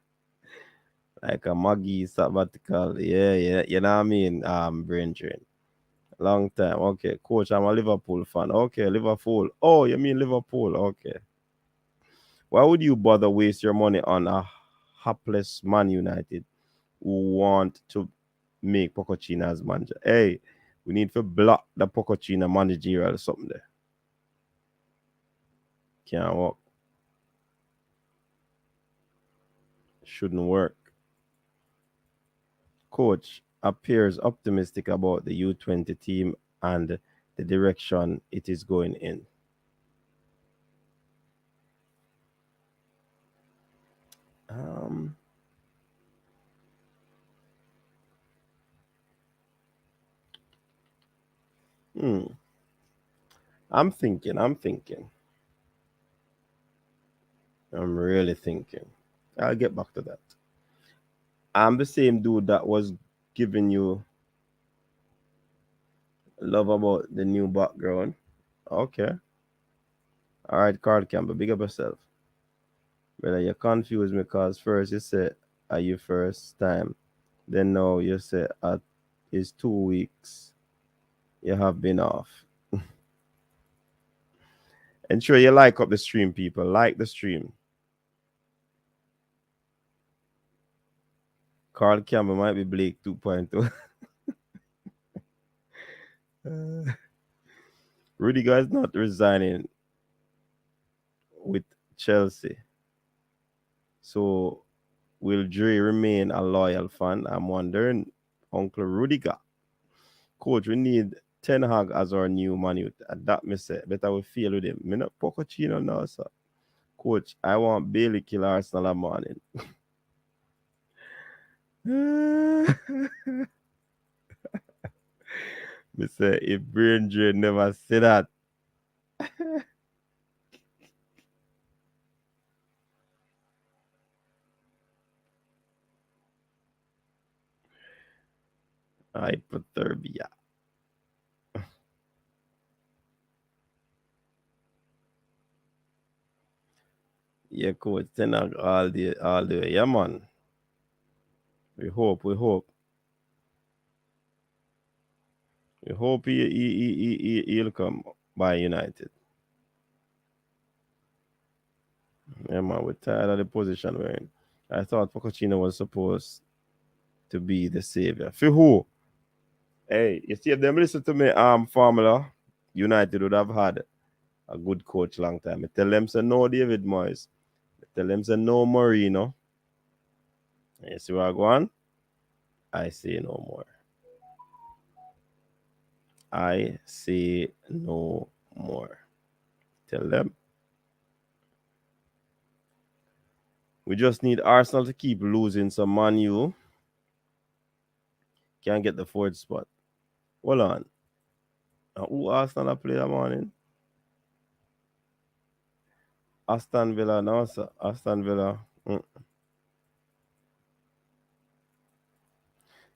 Like a Maggie sabbatical. Yeah. You know what I mean? Brain drain. Long time. Okay, coach, I'm a Liverpool fan. Okay, Liverpool. Oh, you mean Liverpool? Okay. Why would you bother waste your money on a hapless Man United who want to make Pochettino as manager? Hey, we need to block the Pochettino managerial or something there. Can't work. Shouldn't work. Coach appears optimistic about the U20 team and the direction it is going in. Um, hmm. I'm thinking. I'm really thinking. I'll get back to that. I'm the same dude that was giving you love about the new background. Okay. All right, Carl Campbell, big up yourself. Brother, you confuse me because first you said, are you first time? Then now you say, it's 2 weeks. You have been off. Ensure you like up the stream, people. Like the stream. Carl Campbell might be Blake 2.0. Rudiger is not resigning with Chelsea. So will Dre remain a loyal fan? I'm wondering, Uncle Rudiger. Coach, we need Ten Hag as our new man youth. That me say, better we feel with him. Me not Pochettino now, sir. Coach, I want Bailey kill Arsenal a morning. Me say, if Brain Drain never say that. Hypothermia. Yeah, coach, Ten Hag all the way. Yeah, man. We hope. We hope he'll come by United. Yeah, man, we're tired of the position we're in. I thought Pochettino was supposed to be the savior. For who? Hey, you see, if them listen to me, formula, United would have had a good coach long time. I tell them say no David Moyes. I tell them say no Mourinho. You see where I go on? I say no more. I say no more. Tell them. We just need Arsenal to keep losing, so Man U can't get the fourth spot. Hold on. Who Arsenal play that morning? Aston Villa, no, sir. Aston Villa.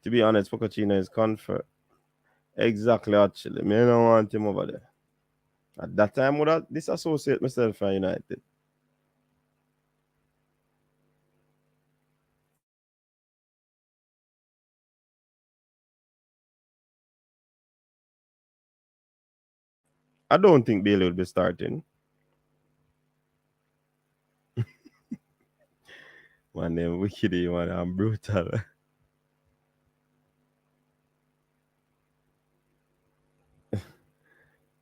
To be honest, Pochettino is confirmed. Exactly, actually. Me don't want him over there. At that time, would I disassociate myself from United? I don't think Bailey will be starting. Man, them wicked, man. I'm brutal.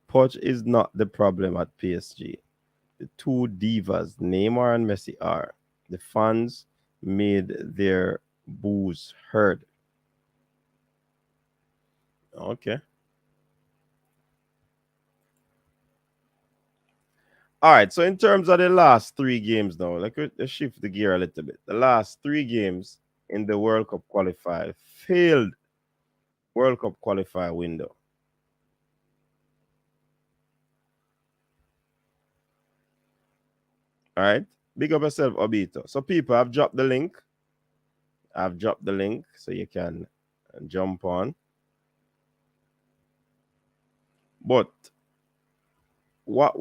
Poch is not the problem at PSG. The two divas, Neymar and Messi, are. The fans made their boos heard. Okay. All right. So in terms of the last three games now, let's shift the gear a little bit. The last three games in the World Cup qualifier failed World Cup qualifier window. All right. Big up yourself, Obito. So people, I've dropped the link. So you can jump on. But what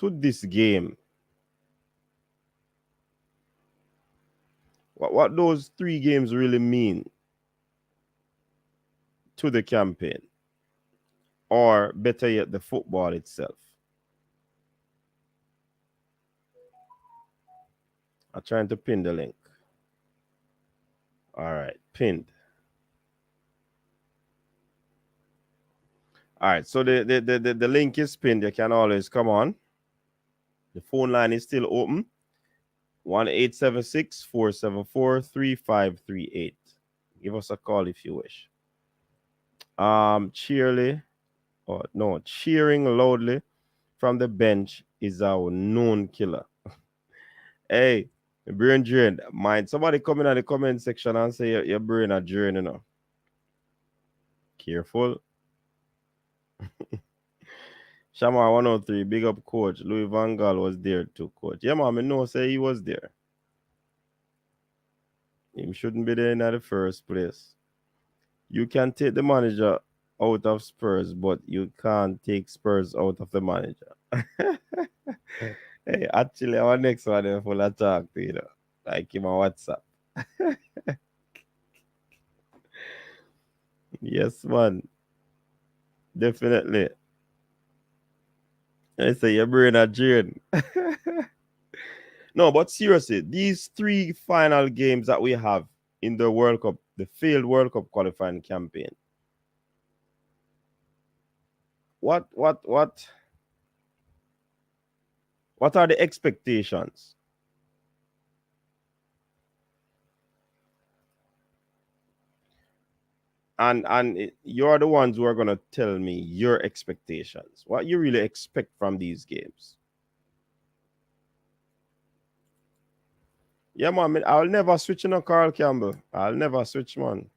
would this game, what those three games really mean to the campaign? Or better yet, the football itself? I'm trying to pin the link. All right, pinned. All right, so the link is pinned. You can always come on. The phone line is still open. 1-876-474-3538. Give us a call if you wish. Cheering loudly from the bench is our known killer. Hey, brain drain. Mind somebody come in the comment section and say your brain a drain, you know. Careful. Shama 103, big up coach. Louis Van Gaal was there too, coach. Yeah, man, I know say he was there. He shouldn't be there in the first place. You can take the manager out of Spurs, but you can't take Spurs out of the manager. Hey, actually, our next one is full of talk, you know, like him on WhatsApp. Yes, man. Definitely. I say your brain a drain. No, but seriously, these three final games that we have in the World Cup the failed World Cup qualifying campaign. What are the expectations? And you're the ones who are going to tell me your expectations. What you really expect from these games. Yeah, man, I'll never switch in a Carl Campbell. I'll never switch, man.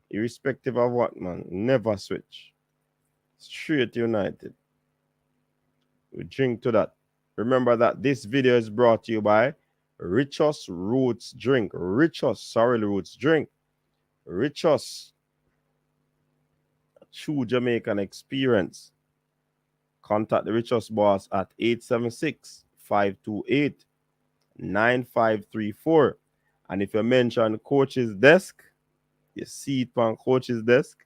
Irrespective of what, man. Never switch. Straight United. We drink to that. Remember that this video is brought to you by Richos Roots Drink. Richos Sorrel Roots Drink. Richos. True Jamaican experience. Contact the Richos boss at 876-528-9534. And if you mention Coach's Desk, you see it on Coach's Desk,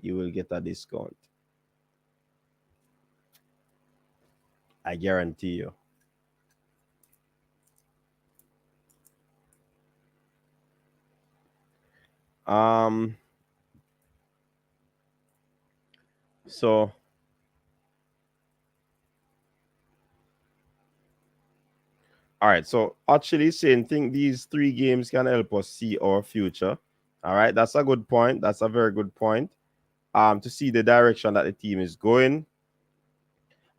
you will get a discount. I guarantee you. So all right, so actually saying think these 3 games can help us see our future. All right, that's a good point. That's a very good point. To see the direction that the team is going.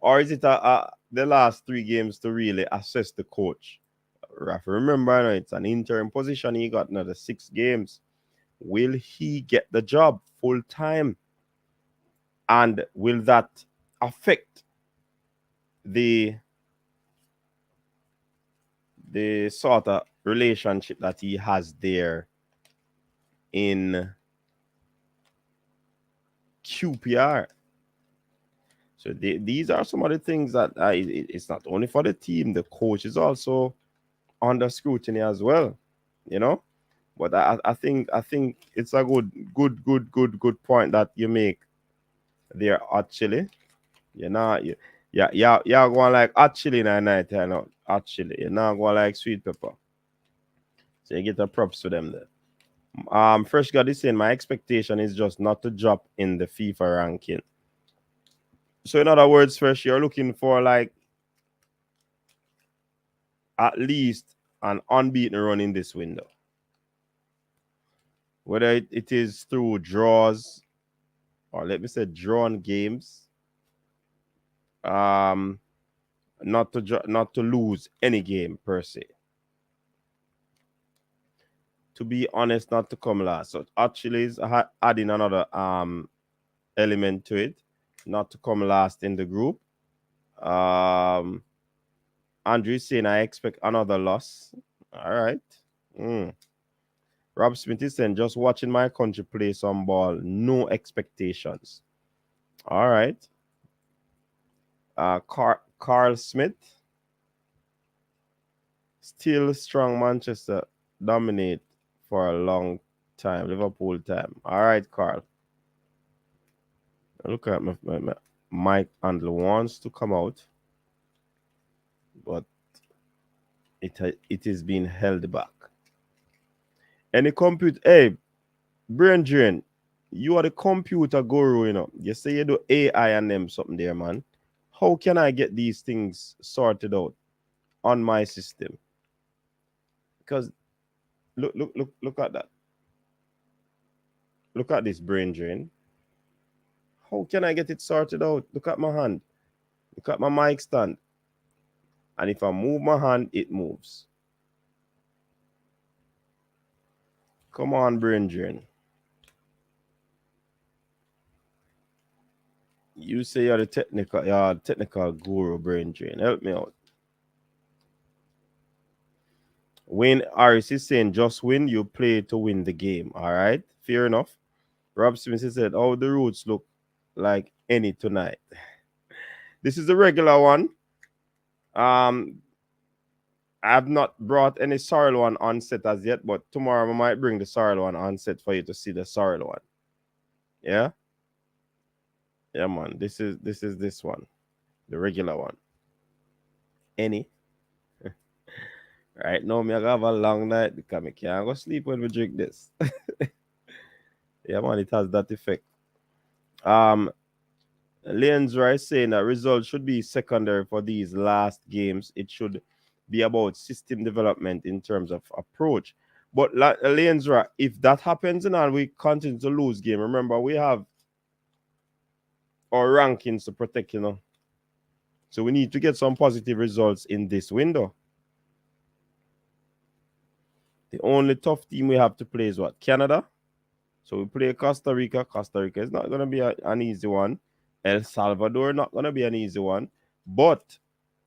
Or is it the last 3 games to really assess the coach? Raf, remember, it's an interim position. He got another 6 games. Will he get the job full time? And will that affect the sort of relationship that he has there in QPR? So these are some of the things that it's not only for the team, the coach is also under scrutiny as well, you know. But I think it's a good point that you make there. Actually, you're going like actually in a night, you know. Actually, you're not going like sweet pepper. So you get the props to them there. Fresh God is saying my expectation is just not to drop in the FIFA ranking. So in other words, Fresh, you're looking for like at least an unbeaten run in this window. Whether it is through draws or let me say drawn games. Not to lose any game per se. To be honest, not to come last. So actually is adding another element to it. Not to come last in the group. Andrew is saying I expect another loss. All right. Rob Smith is saying just watching my country play some ball, no expectations. All right. Carl Smith. Still strong Manchester dominate for a long time. Liverpool time. All right, Carl. Look at my Mike Handler wants to come out, but it is being held back. Any computer, hey, brain drain, you are the computer guru, you know. You say you do AI and them something there, man. How can I get these things sorted out on my system? Because look at that. Look at this brain drain. How can I get it sorted out? Look at my hand. Look at my mic stand. And if I move my hand, it moves. Come on, brain drain. You say you're the technical guru, brain drain. Help me out. Wayne Harris is saying just win, you play to win the game. All right, fair enough. Rob Smith said, oh, the roots look like any tonight. This is the regular one. I have not brought any sorrel one on set as yet, but tomorrow I might bring the sorrel one on set for you to see the sorrel one. Yeah? Yeah, man. This is this one. The regular one. Any. Right now, me I have a long night because I can't go sleep when we drink this. Yeah, man, it has that effect. Um, Lane's right saying that results should be secondary for these last games. It should be about system development in terms of approach. But Lane's right, if that happens and we continue to lose game, remember we have our rankings to protect, you know. So we need to get some positive results in this window. The only tough team we have to play is what? Canada. So we play Costa Rica. Costa Rica is not going to be an easy one. El Salvador, not going to be an easy one. But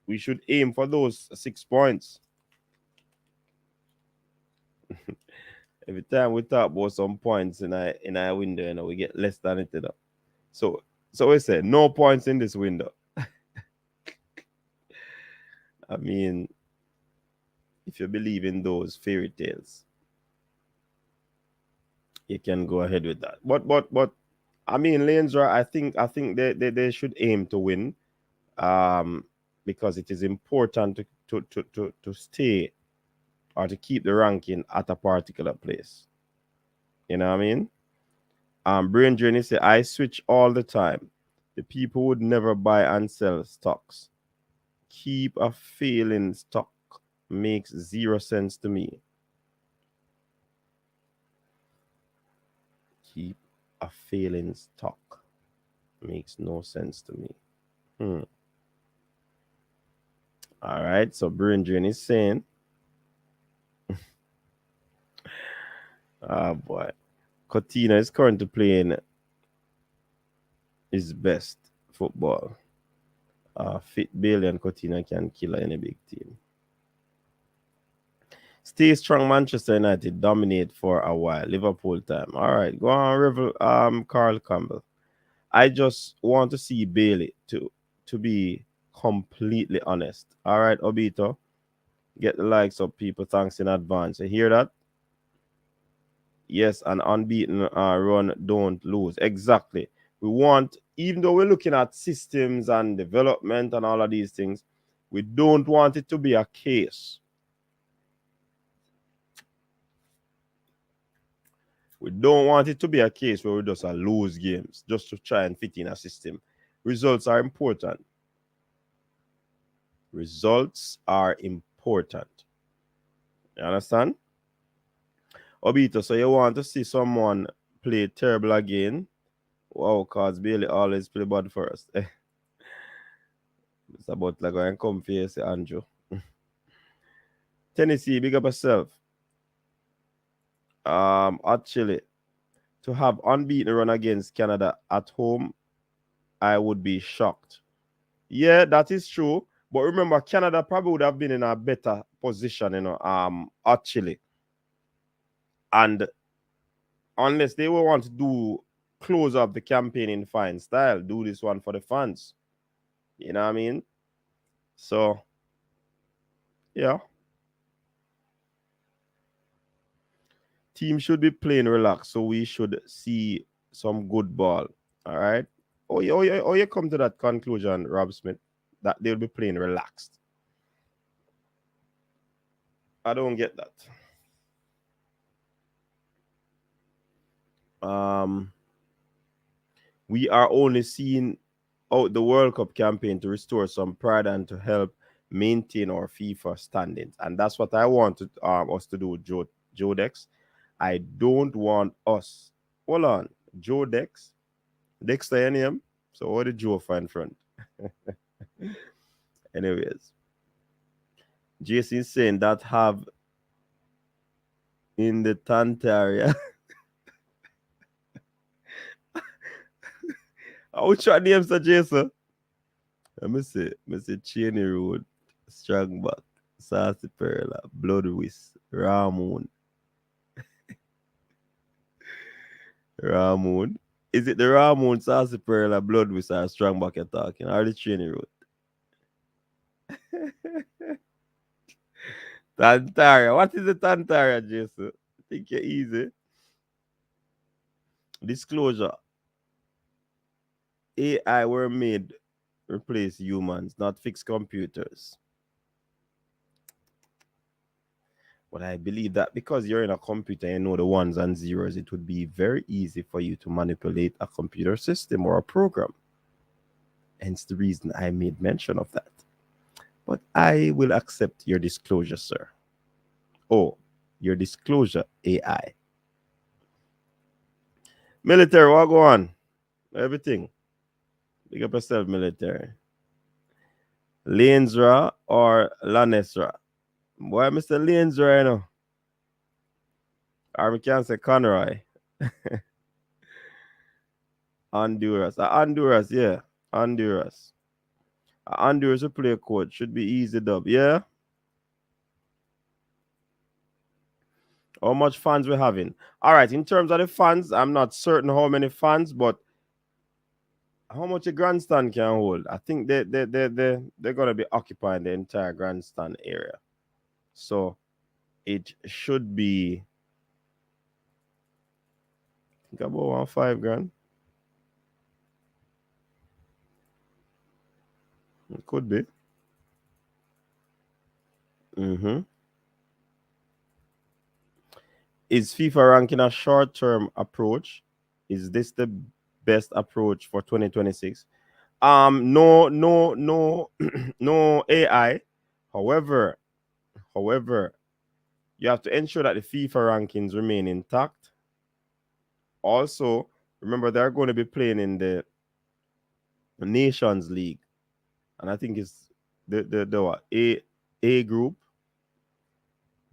we should aim for those 6 points. Every time we talk about some points in our window, you know, we get less than it, you know. So we say no points in this window. I mean, if you believe in those fairy tales, you can go ahead with that. But I mean, Lanesra, I think they should aim to win, because it is important to stay or to keep the ranking at a particular place. You know what I mean? Brain Journey say I switch all the time. The people would never buy and sell stocks. Keep a failing stock makes 0 sense to me. Keep a failing stock makes no sense to me. All right, so Brain Journey is saying, oh boy, Coutinho is currently playing his best football. Fit Bailey and Coutinho can kill any big team. Stay strong, Manchester United dominate for a while. Liverpool time. All right, go on, Carl Campbell. I just want to see Bailey to be completely honest. All right, Obito, get the likes of people. Thanks in advance. You hear that? Yes, an unbeaten run, don't lose. Exactly. We want, even though we're looking at systems and development and all of these things, we don't want it to be a case. We don't want it to be a case where we just lose games just to try and fit in a system. Results are important. Results are important. You understand? Obito, so you want to see someone play terrible again? Wow, cause Bailey always play bad for us. It's about like going come face, Andrew. Tennessee, big up yourself. Actually, to have unbeaten run against Canada at home, I would be shocked. Yeah, that is true. But remember, Canada probably would have been in a better position, you know, actually. And unless they will want to do close up the campaign in fine style, do this one for the fans. You know what I mean? So, yeah. Team should be playing relaxed, so we should see some good ball. All right. You come to that conclusion, Rob Smith, that they'll be playing relaxed. I don't get that. We are only seeing out the World Cup campaign to restore some pride and to help maintain our FIFA standings. And that's what I want us to do, Joe Dex. I don't want us. Hold on. Joe Dex. Dexter your name. So what did Joe find front? Anyways. Jason saying that have in the Tantaria. Which one names are Jason? Let me see Cheney Road, Strongback, Sassy Perla, Blood Whist, Ramon. Ramon. Is it the Ramon, Sassy Perla, Blood Whist, or Strongback you're talking? Or the Cheney Road? Tantaria. What is the Tantaria, Jason? I think you're easy. Disclosure. AI were made replace humans, not fix computers. But I believe that because you're in a computer, you know the ones and zeros, it would be very easy for you to manipulate a computer system or a program. Hence the reason I made mention of that. But I will accept your disclosure, sir. Oh, your disclosure, AI. Military, what go on? Everything. Big up yourself, military. Lanesra or Lanesra? Why Mr. Lanesra, you know? Or we can say Conroy. Honduras. Honduras, yeah. Honduras. Honduras will play coach. Should be easy dub. Yeah. How much fans we're having? All right. In terms of the fans, I'm not certain how many fans, but how much a grandstand can hold? I think they're gonna be occupying the entire grandstand area. So it should be I think about 1 5 grand. It could be. Mm-hmm. Is FIFA ranking a short-term approach? Is this the best approach for 2026? No, no, no, no AI. However, you have to ensure that the FIFA rankings remain intact. Also, remember they're going to be playing in the Nations League, and I think it's the what, A group.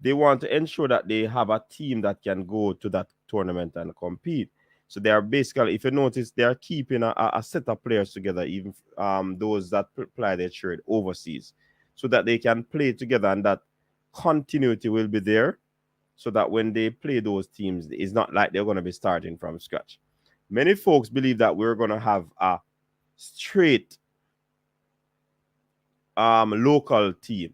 They want to ensure that they have a team that can go to that tournament and compete. So they are basically, if you notice, they are keeping a set of players together, even those that play their trade overseas, so that they can play together and that continuity will be there, so that when they play those teams, it's not like they're going to be starting from scratch. Many folks believe that we're going to have a straight local team,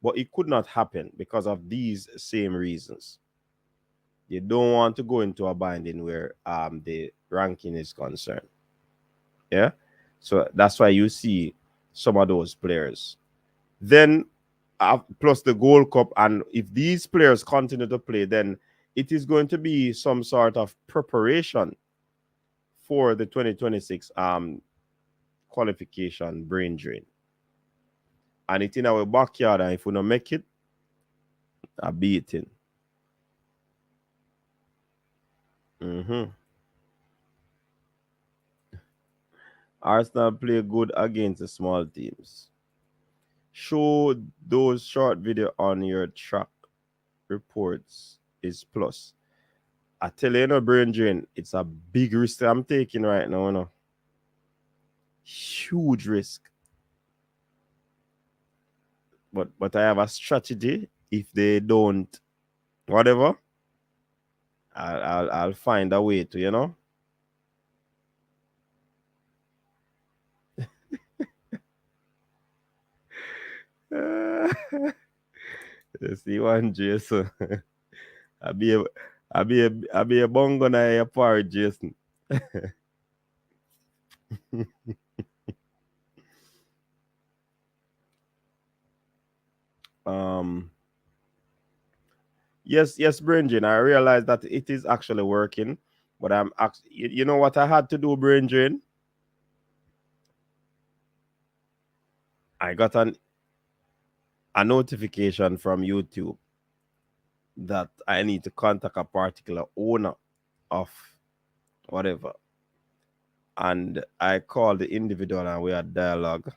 but it could not happen because of these same reasons. You don't want to go into a binding where the ranking is concerned. Yeah. So that's why you see some of those players. Then plus the Gold Cup, and if these players continue to play, then it is going to be some sort of preparation for the 2026 qualification brain drain. And it's in our backyard, and if we don't make it, a beating. Mm-hmm. Arsenal play good against the small teams. Show those short video on your track reports is plus. I tell you, brain drain, it's a big risk I'm taking right now. Huge risk. But I have a strategy. If they don't, whatever, I'll find a way to, You see one Jason. I be a bongo na your part, Jason. Yes, Brain, I realize that it is actually working, but I'm actually, you know what I had to do, Brain? I got a notification from YouTube that I need to contact a particular owner of whatever. And I called the individual and we had dialogue.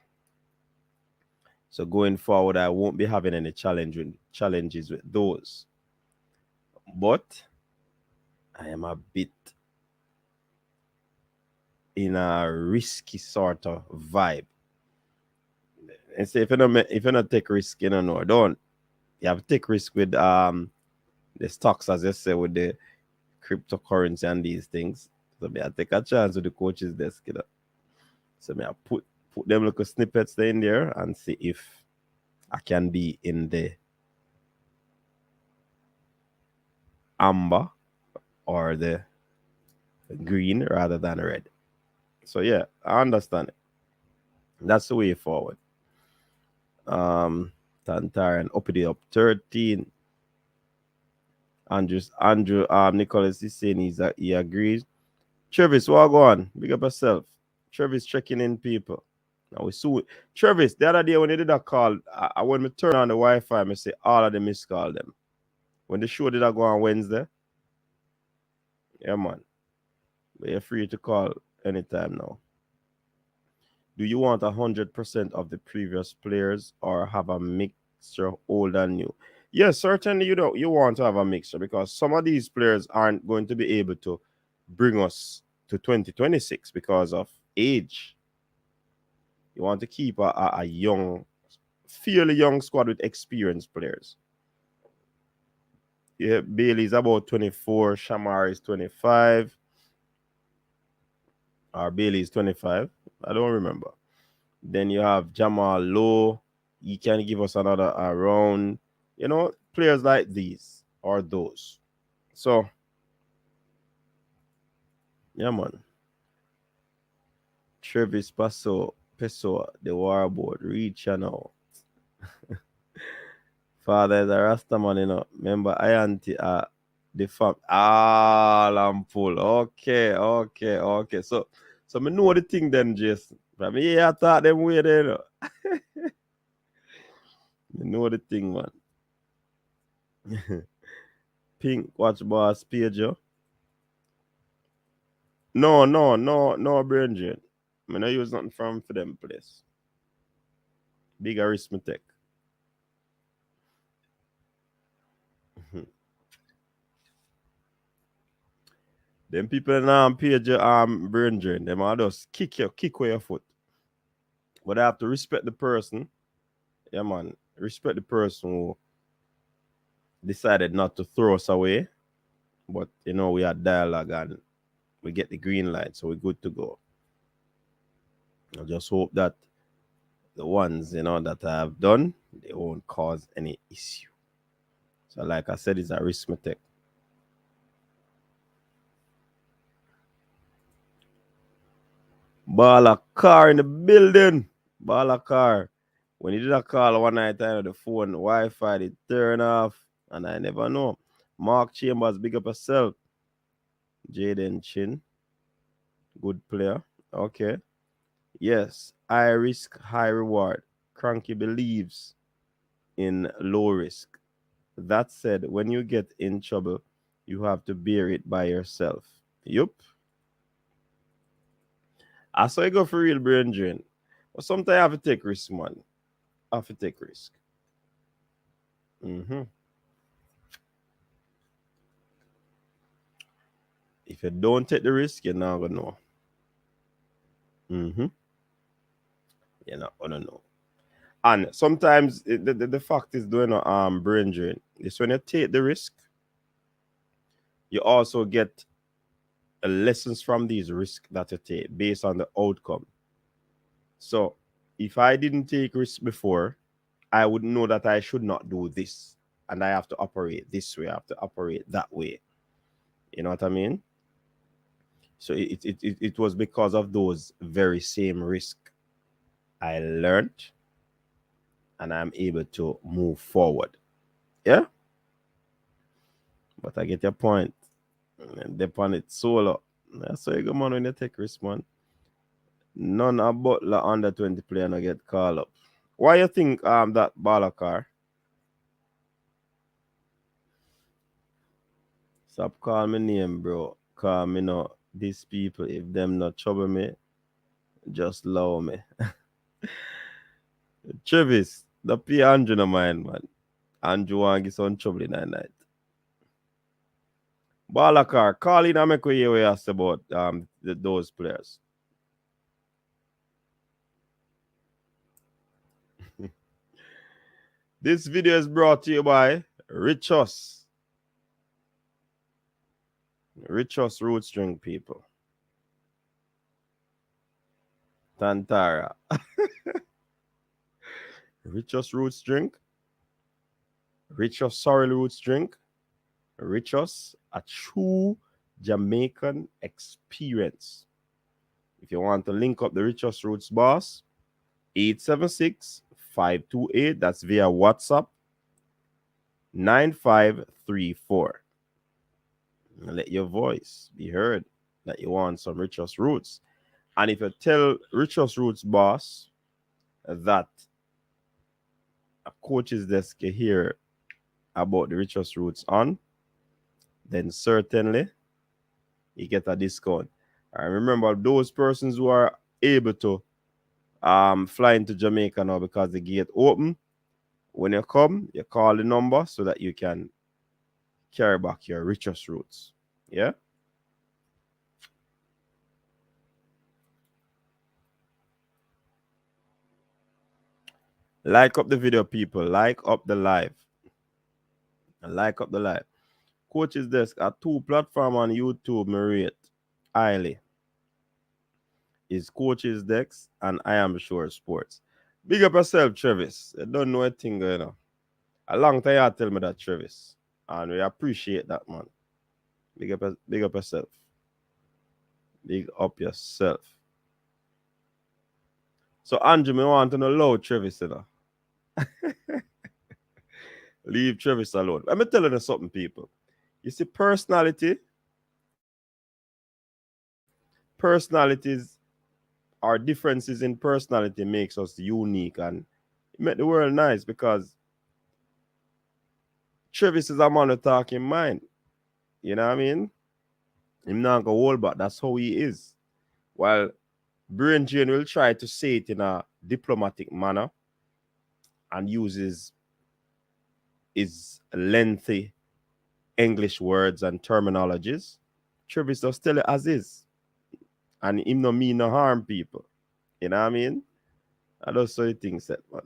So going forward, I won't be having any challenges with those. But I am a bit in a risky sort of vibe. And say if you not take risk, don't. You have to take risk with the stocks, as I say, with the cryptocurrency and these things. So I take a chance with the coach's desk, So I put them little snippets in there and see if I can be in the amber or the green rather than red. So yeah, I understand it. That's the way forward. Tantarian uppity up 13. Andrew Nicholas is saying he agrees. Travis, what go on? Big up yourself. Travis checking in people. Now we soon. Travis, the other day when they did that call, when we turn on the Wi-Fi, I say all of them missed call them. When the show did that go on Wednesday, yeah man. But you're free to call anytime now. Do you want 100% of the previous players or have a mixture old and new? Yes, certainly you want to have a mixture because some of these players aren't going to be able to bring us to 2026 because of age. You want to keep a young, fairly young squad with experienced players. Yeah, Bailey's about 24, Shamar is 25. Or Bailey's 25. I don't remember. Then you have Jamal Lowe. He can give us another round. You know, players like these or those. So, yeah, man. Travis Pessoa, the warboard, reach now. Father is a Rastaman, you know. Remember, I auntie the fam. I'm full. Okay. So me know the thing then, Jason. But me I thought them way there, you know. Me know the thing, man. Pink watch boss page, yo. No, brain drain. I no use nothing from for them place. Bigger risk me take. Them people in page brain drain. Them are just kick away your foot. But I have to respect the person. Yeah, man. Respect the person who decided not to throw us away. But you know, we had dialogue and we get the green light, so we're good to go. I just hope that the ones, you know, that I have done, they won't cause any issue. So like I said, it's a risk me take. Bala car in the building. Bala car. When you did a call one night, I know the phone, Wi-Fi, it turn off, and I never know. Mark Chambers, big up yourself. Jaden Chin, good player. Okay. Yes, high risk, high reward. Cranky believes in low risk. That said, when you get in trouble, you have to bear it by yourself. Yup. I saw you go for real brain drain. But sometimes I have to take risk, man. I have to take risk. If you don't take the risk, you're not gonna know. You're not gonna know. And sometimes the fact is doing a brain drain. It's when you take the risk, you also get lessons from these risks that you take based on the outcome. So if I didn't take risk before, I would know that I should not do this. And I have to operate this way. I have to operate that way. You know what I mean? So it was because of those very same risks I learned and I'm able to move forward. Yeah? But I get your point. And depend it solo. That's how you go, man, when you take risk, man. None of Butler under 20 player no get called up. Why you think that Balakar? Stop calling me name, bro. Call me no these people. If them not trouble me, just love me. Travis, the P Andrew no mind, man. Andrew want get some trouble in that night. Balakar, call in and make we hear what you ask about those players. This video is brought to you by Richos. Richos root string people. Tantara. Richos root string. Richos sorrel root string. Richos, a true Jamaican experience. If you want to link up the Richos Roots boss, 876-528. That's via WhatsApp. 9534. Let your voice be heard that you want some Richest Roots. And if you tell Richest Roots boss that a coach's desk hear about the Richest Roots on, then certainly you get a discount. And remember, those persons who are able to fly into Jamaica now because the gate open, when you come, you call the number so that you can carry back your Richest Roots. Yeah? Like up the video, people. Like up the live. Like up the live. Coach's Desk are 2 platform on YouTube, me rate highly. Is Coach's Desk and I Am Sure Sports. Big up yourself, Travis. I don't know a thing going on. A long time you tell me that, Travis. And we appreciate that, man. Big up yourself. Big up yourself. So, Andrew, me want to know loud Travis, you know. Leave Travis alone. Let me tell you something, people. You see, personalities or differences in personality makes us unique and it make the world nice because Travis is a man who talk in mind. You know what I mean? Him not go hold back. That's how he is. While Brain Jane will try to say it in a diplomatic manner and uses his lengthy English words and terminologies. Travis just tell it as is. And him no mean no harm people. You know what I mean? I just so he thinks that, man.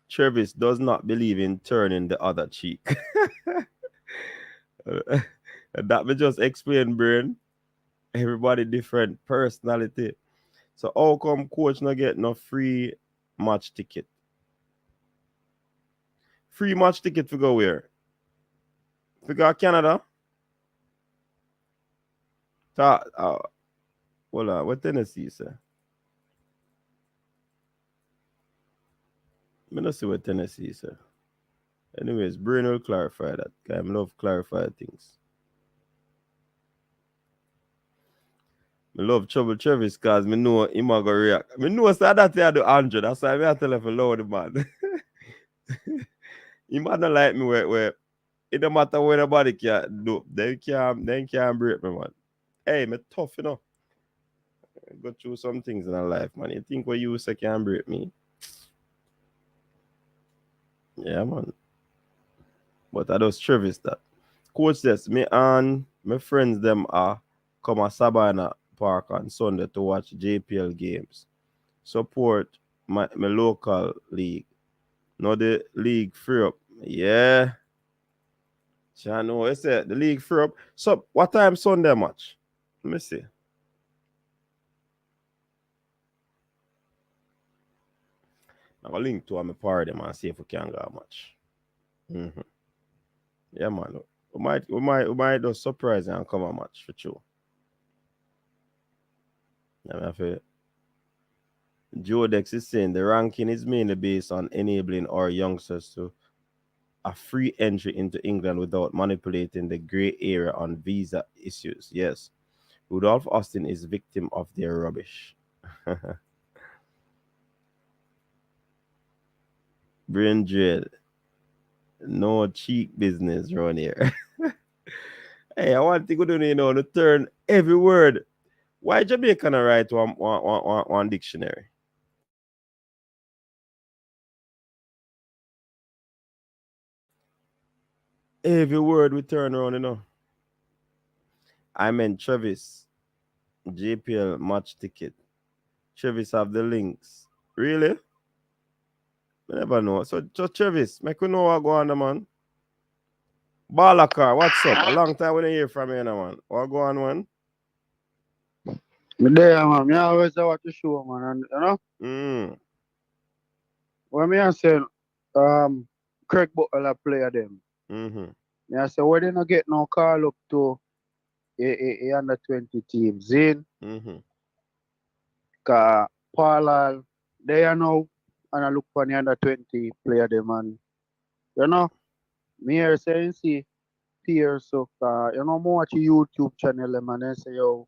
Travis does not believe in turning the other cheek. That me just explain, Brain. Everybody different personality. So how come coach not get no free match ticket? Free match ticket to go where? To go Canada? Well, what Tennessee, sir? I don't see what Tennessee, sir. Anyways, Brain will clarify that. I love clarify things. I love Trouble Travis because I know him going to react. I know that I do 100. That's why I tell him to load the man. He might not like me where it don't matter what nobody can do. They can't break me, man. Hey, me tough, you know. I go through some things in my life, man. You think what you say can break me? Yeah, man. But I just Travis that. Coach says, me and my friends them are come a Sabana Park on Sunday to watch JPL games. Support my local league. Now the league free up. Yeah. I know. I said the league free up. So what time Sunday match? Let me see. I'm gonna link to my party, man, see if we can go much. Mm-hmm. Yeah, man. We might do surprise and come a match for sure. I feel Joe Dex is saying the ranking is mainly based on enabling our youngsters to a free entry into England without manipulating the grey area on visa issues. Yes. Rudolph Austin is victim of their rubbish. Brain Drill. No cheek business around here. Hey, I want to go down, to turn every word. Why Jamaican write one dictionary? Every word we turn around, I meant Travis, JPL match ticket. Travis have the links. Really? I never know. So just Travis, make you know what go on, man. Balakar, what's up? A long time we don't hear from you, man. What go on, man? Me there, man. Me always watch the show, man. And, when me I say, Craig Butler play them. Me I say, why they not get no call up to a under 20 teams in? Cause Paul, they are now, and I look for the under 20 player them and you know, me here saying see peers so more watch YouTube channel them and then say yo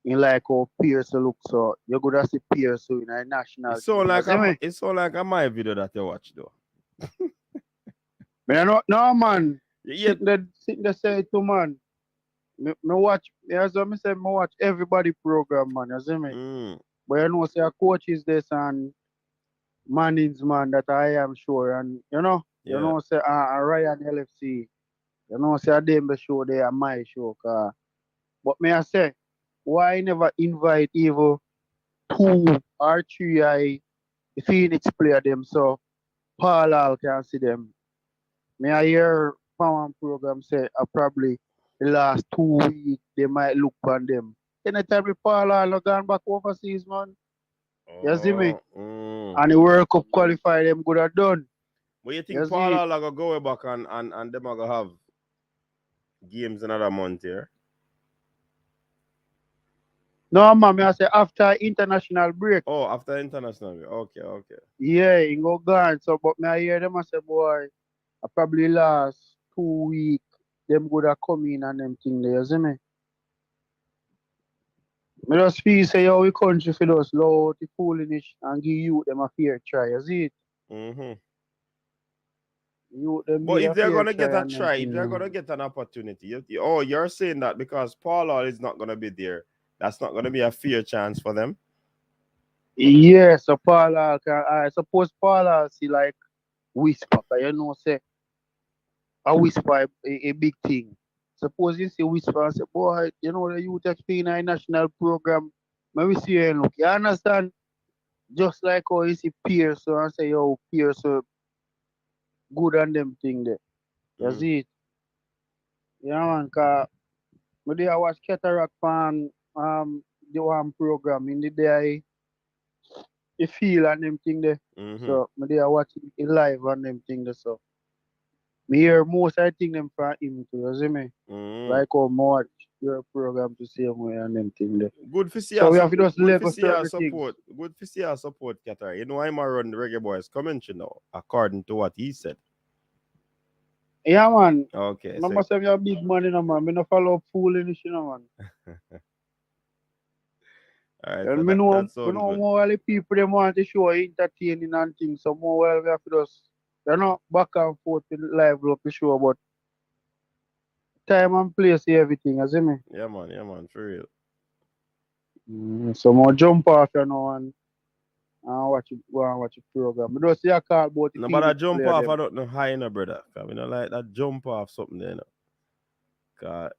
in like how peers look so you good to see peers so in a national It's so team. You like see me? it's so like a my video that you watch though. Me no man. Yeah. Sit there say to man. Me watch as I say me watch everybody program man, you see me? But you know say a coach is this and Mannings man that I am sure and you know say Ryan LFC, you know say them the show they are my show but me I say why never invite even 2 or 3 the Phoenix player them so Paul Hall can see them. Me I hear Power program say probably the last 2 weeks they might look on them. Anytime the Paul Hall gone back overseas man. You see me? And the World Cup qualify them good have done. But you think Paul Hall are gonna go back and them are gonna have games another month here? No man, I say after international break. Oh, after international break. Okay. Yeah, he go gone. So but me I hear them I say boy, I probably last 2 weeks them good have come in and them thing there, you see me? Me just feel say yo we country for us low the foolish and give you them a fair try, you see it? You them But if they're gonna get a and try, if they're gonna get an opportunity, you're saying that because Paul Hall is not gonna be there, that's not gonna be a fair chance for them. Yeah, so Paul Hall I suppose Paul Hall see like whisper, you know say a whisper a big thing. Suppose you see whisper and say, boy, you know the youth in a national program, maybe see you look. You understand? Just like how you see peers so and say, yo, peers so good on them thing there. You see it? You know, man, cause maybe I watch Cataract fan the one program in the day I feel and them thing there. So maybe I watch it live on them thing there. So me hear most I think them from him too, you see me? Like how much your program to same way and them thing there. Good for see so we have to just good level for see our certain support. things. Good for see our support, Qatar. You know I'm a run the Reggae Boyz commentary now, according to what he said. Yeah man. Okay. I must have your big money no man. Me no follow up foolishness, you know man. All right, And so me know good. more all the people they want to show entertaining and things. So more well we have to just back and forth in live up the show, but time and place everything, you see me? Yeah man, for real. So more jump off, and watch the program. But just see a call about the No, but I Phoenix jump player off, them. I don't know how, brother. Cause we don't like that jump off something there, God.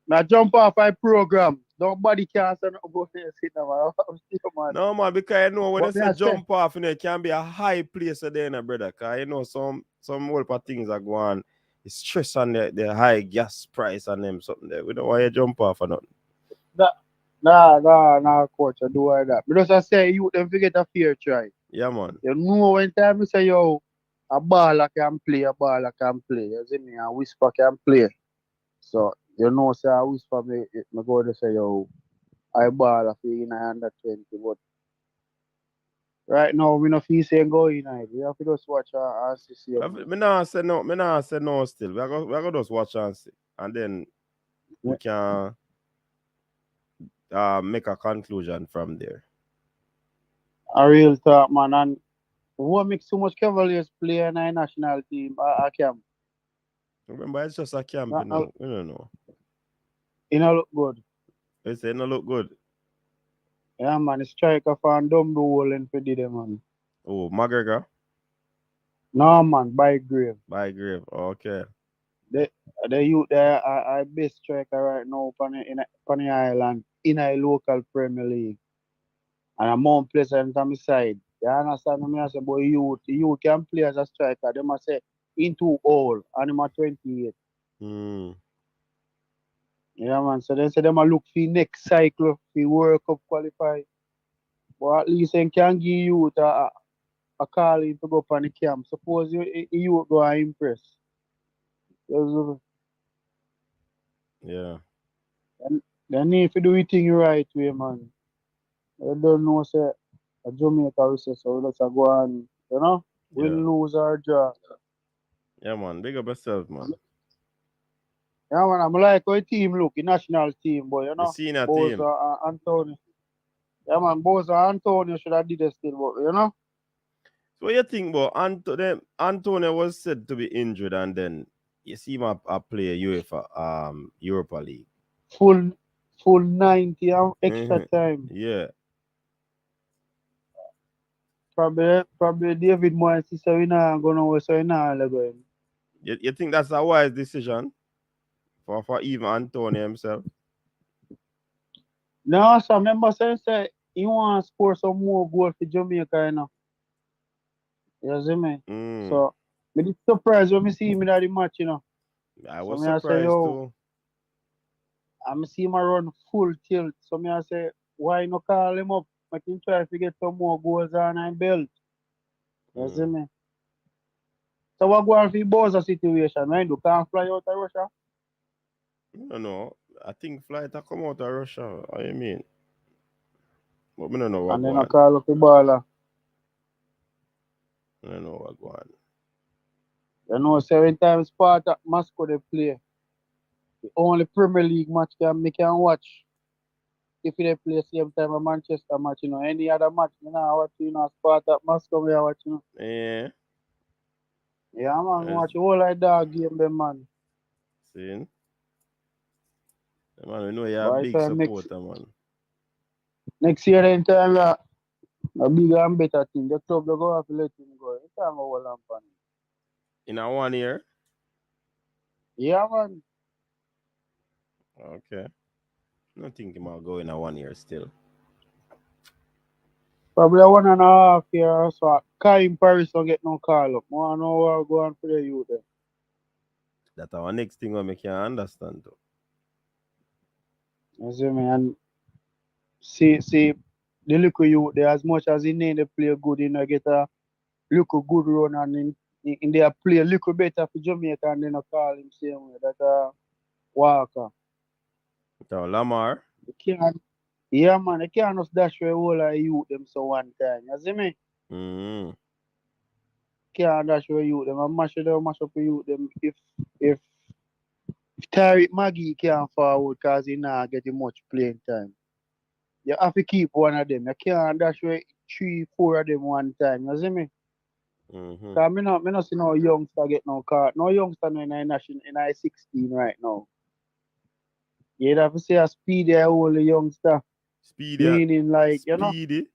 Now jump off my program. Nobody can say nothing about this, man. No, man, because when But you me say I say, jump off, it can be a high place there, brother. Cause some whole part things are going. It's stress on the high gas price and them something there. We don't want you jump off or nothing. nah, coach, I do like that. Because I say you them forget a fair try. Yeah, man. You know when time you say yo, a baller can play, You see me, a whisper can play. So you know say a whisper me go to say yo, I baller for in under 20, but right now we no feel saying go in. We have to just watch and see. Me nah say no still. We are gonna just watch and see. And then we can make a conclusion from there. A real talk, man. And what makes so much Cavaliers play in a national team? I can. Remember, it's just a camp, you know. We don't know. It don't look good. They say it don't look good. Yeah, man. The striker from Dumbo Wallen for did them, man. Oh, McGregor? No, man. By grave. Okay. The youth there are best striker right now on the island in a local Premier League. And I'm more pleasant on my side. You understand me? I say, boy, you can play as a striker. They must say into all, and I'm 28. Yeah, man. So they say them a look for next cycle, for World Cup qualify. But at least they can give you a call in to go up on the camp. Suppose you go and impress. Yeah. And they need to do it thing right way, man. I don't know, say, a Jamaica we say, so let's go and You know? Yeah. Win, lose, or draw. Yeah, man. Big up yourself, man. Yeah, man, I'm like how team look, the national team, boy, you The know? senior Boza team. and Antonio. Yeah, man, Boza and Antonio should have did this still, but, you know? So what you think about Antonio was said to be injured and then you see him play UEFA Europa League. Full 90 and extra Mhm. time. Yeah. Probably David Moyes said we not gonna win, so we not let go him. You think that's a wise decision for even Antonio himself? No, so remember saying say he want to score some more goals for Jamaica, you know. You see me? Mm. So me did surprised when me see him in the match, you know. I So was me I say, surprised yo, too. I see him run full tilt. So me I say, why no call him up? Make him try to get some more goals on and belt. You see me? So what go on for the Bowser situation? When you can't fly out of Russia? No. I think flight a come out of Russia. What you mean? But I don't know what And go then I on. call up the baller. I don't know what go on. You know, 7 times Spartak Moscow they play. The only Premier League match me can watch. If they play same time a Manchester match, you know, any other match, you know, I watch, you know, Spartak Moscow, I watch, you know. Yeah. Yeah, man, As watch the whole like dog game, them, man. seen. Man, we know you're a Right, big so next supporter, man. next year, then time, a bigger and better thing. The club, they go have to let him go. It's time I hold on, man. In a 1 year? Yeah, man. Okay. I don't think him will go in a 1 year still. Probably a 1.5 year or so. Kai in Paris don't get no call up. I want to know what go on for the youth there. That's our next thing we can understand though. You see me? And see, the little youth there, as much as he need to play good, you know, get a little good run and in there play a little better for Jamaica and then I call him same way. That Walker. So Lamar. You can't, yeah, man, you can't just dash away all of youth them so one time. You see me? Mm-hmm. Can't dash away youth them and mash up the youth them if Tariq Maggie can't forward because he not getting much playing time. You have to keep one of them. You can't dash away 3, 4 of them one time. You see me? Mm-hmm. Because me not see no youngster get no card. No youngster no in I 16 right now. You'd have to say a speedy old youngster. Speedy. Meaning like, you know, Speedy.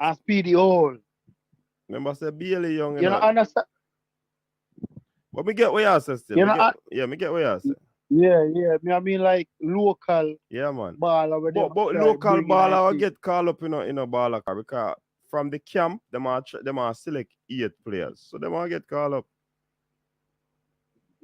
a speedy old. Remember I said Bailey young, you You know, know. understand? But me get what you say still. You know, Me get what you say. yeah. I mean like local Yeah, man. baller where them But try local bring in I baller will see. get called up in a baller car because from the camp, them are select 8 players. So them will get called up.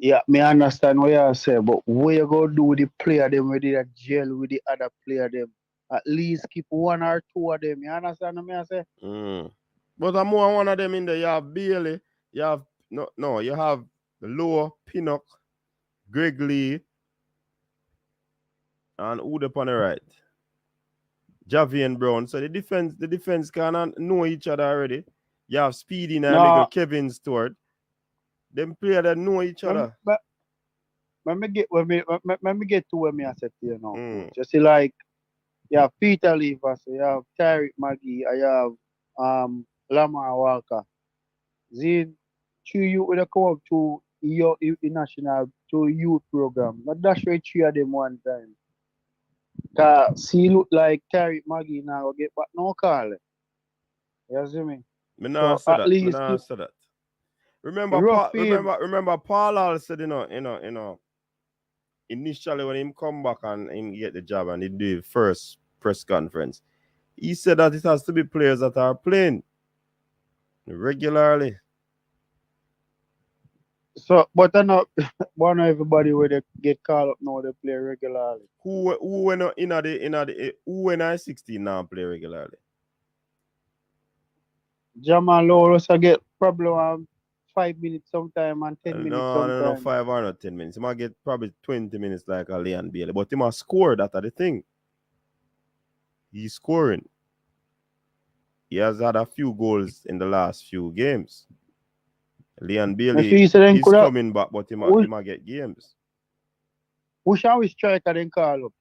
Yeah, me understand what you say, but what you go do with the player them with the gel with the other player them? At least keep 1 or 2 of them. You understand what I say? Mm. But I'm more one of them in there. You have Bailey, you have you have Low, Pinnock, Greg Lee, and who the on the right? Javian Brown. So the defense can know each other already. You have Speedy in the middle, No, Kevin Stewart. Them players that know each other. when me get to where me I said to you now, Mm. coach. You see like you have Peter Lever, so you have Tariq Maggie, I have Lamar Walker. Then 3 you will come up to your national to youth program. Not dash way 3 of them one time. See look like Tariq Maggie now get back no call. You see me? Me So not say at that. Me least not keep say that. Remember, rough him. remember, Paul Hall said, initially when him come back and him get the job and he do the first press conference, he said that it has to be players that are playing regularly. So but I know one everybody where they get called up now they play regularly. Who when who when I 16 now play regularly? Jamal Lawrence I get probably 5 minutes sometime and 10 minutes No, sometime. 5 or 10 minutes. He might get probably 20 minutes like a Leon Bailey, but he must score. That are the thing. He's scoring. He has had a few goals in the last few games. Leon Bailey is coming back, but he might get games. Who shall we striker then call up?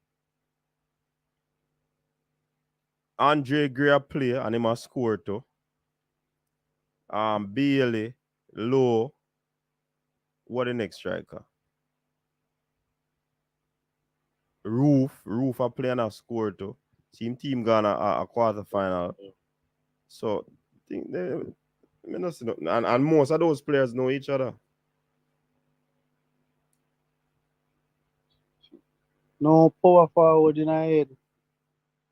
Andre Gray play and he must score too. Bailey, Low. What the next striker? Roof a play and a score too. Team gone a quarter final. So I think and most of those players know each other. No power forward in our head.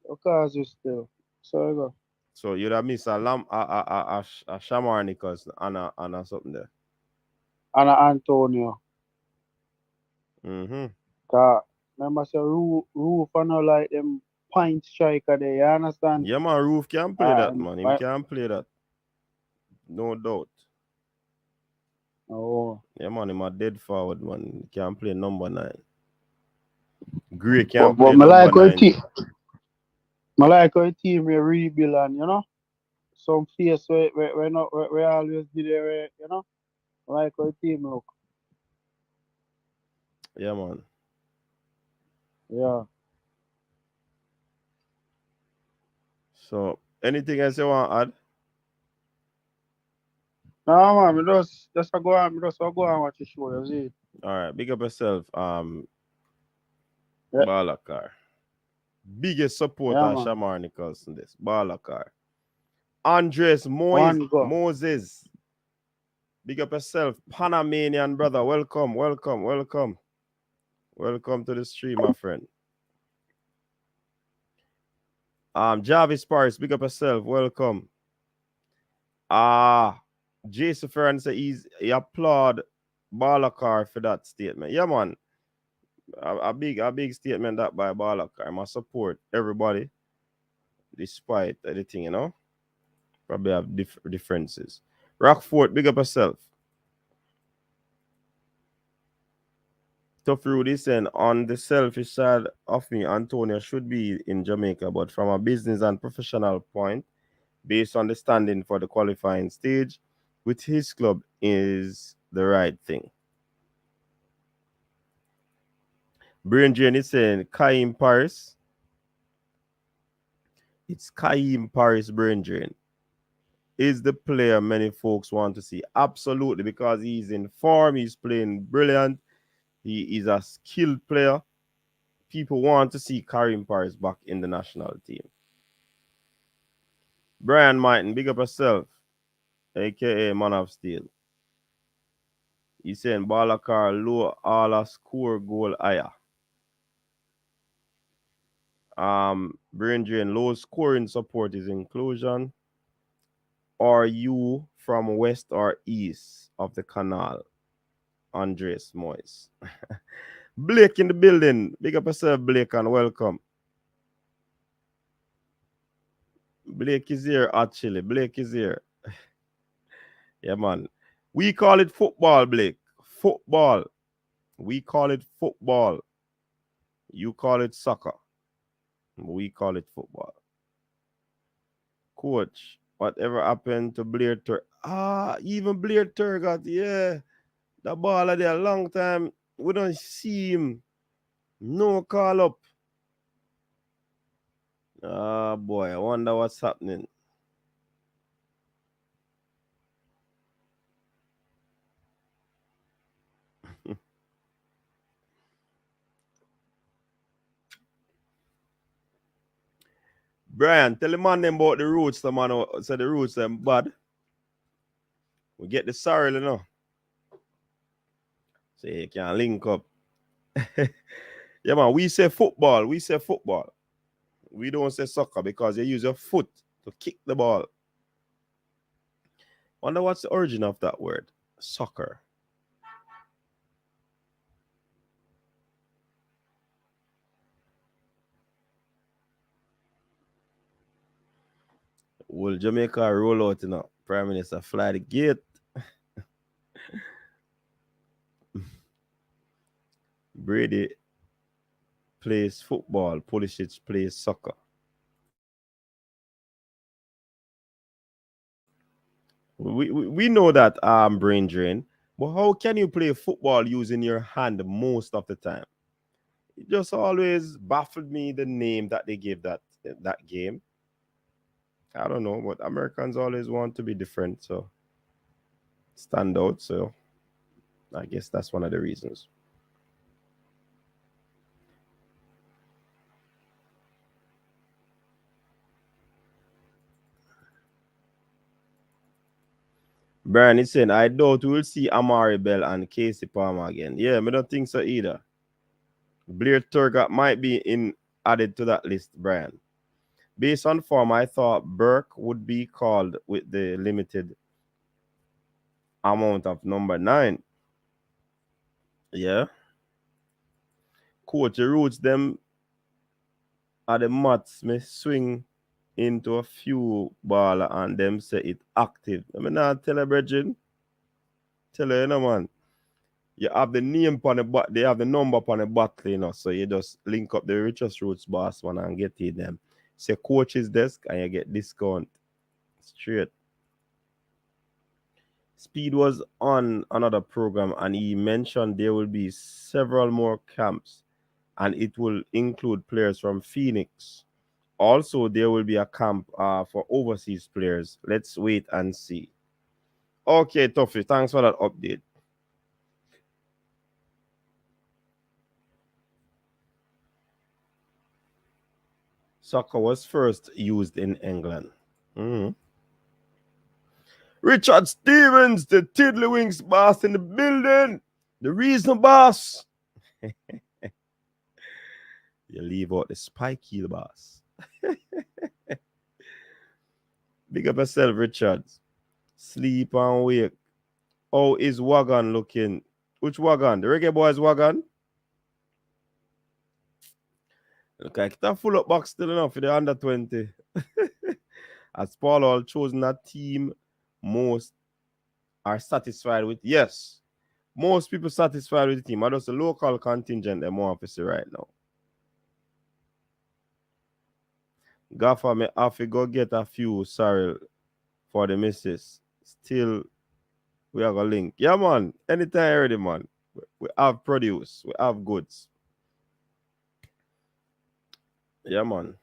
Because you still. So you go. So you'd have missed a Shamar Nichols and a something there. And Antonio. Mm-hmm. Remember say Roof and all like them point striker there, you understand? Yeah, man, Roof can play that, man. He can play that. No doubt. Oh. Yeah, man, he's a dead forward, man. He can play number 9. Gray can play number 9. I like how team we rebuild and, you know, some face we always be there, you know. I like how team look. Yeah, man. Yeah. So, anything else you want to add? No, man, we just go on watch the show, you see. All right, big up yourself, Yeah. Balakar. Biggest supporter of Shamar Nichols in this. Balakar. Andres Moses. Big up yourself, Panamanian brother. Welcome to the stream, my friend. Jarvis Paris, big up yourself. Welcome. Jason Ferran said he applaud Balakar for that statement. Yeah, man. A big statement that by Balakar. I must support everybody despite anything, you know. Probably have differences. Rockford, big up yourself. Tough Rudy is saying, on the selfish side of me, Antonio should be in Jamaica, but from a business and professional point, based on the standing for the qualifying stage, with his club is the right thing. Brain Jane is saying, Kaim Paris. It's Kaim Paris, Brain Jane. Is the player many folks want to see? Absolutely, because he's in form, he's playing brilliant, he is a skilled player. People want to see Karim Paris back in the national team. Brian Martin, big up yourself, aka Man of Steel. He's saying Balakar low all a score goal higher. Brain Drain, low scoring support is inclusion. Are you from west or east of the canal? Andres Moyes. Blake in the building. Big up yourself, Blake, and welcome. Blake is here, actually. Blake is here. Yeah, man. We call it football, Blake. Football. We call it football. You call it soccer. We call it football. Coach, whatever happened to Blair Turr? Even Blair Turr got, yeah. The ball there a long time. We don't see him. No call up. Boy, I wonder what's happening. Brian, tell the man them about the roots. The man said the roots them bad. We get the sorry, you know. So you can link up. Yeah, man, we say football. We say football. We don't say soccer because you use your foot to kick the ball. Wonder what's the origin of that word? Soccer. Will Jamaica roll out, you know? Prime Minister fly the gate. Brady plays football. Pulisic plays soccer. we know that brain drain, but how can you play football using your hand most of the time? It just always baffled me the name that they gave that game. I don't know, but Americans always want to be different, so stand out. So I guess that's one of the reasons. Brian is saying, I doubt we'll see Amari Bell and Casey Palmer again. Yeah, I don't think so either. Blair Turgot might be added to that list, Brian. Based on form, I thought Burke would be called with the limited amount of number 9. Yeah. Coach, the roots them are the mats may swing into a few ball and them say it active. I mean, not tell a brethren. Tell you, man. You have the name on the they have the number on the bottle, so you just link up the richest roots boss one and get in them. Say coach's desk and you get discount straight. Speed was on another program and he mentioned there will be several more camps and it will include players from Phoenix. Also, there will be a camp for overseas players. Let's wait and see. Okay, Tuffy, thanks for that update. Soccer was first used in England. Richard Stevens, the Tiddlywinks boss in the building. The reason boss. You leave out the spike heel boss. Big up yourself, Richard. Sleep and wake. How is Wagon looking? Which Wagon? The Reggae Boyz Wagon? Look like it's a full up box still enough for the under 20. As Paul all chosen a team most are satisfied with. Yes. Most people satisfied with the team. I just a local contingent them want to see right now. Gaffer me have to go get a few sorry for the missus. Still we have a link. Yeah, man. Anytime ready, man. We have produce. We have goods. Yeah, man.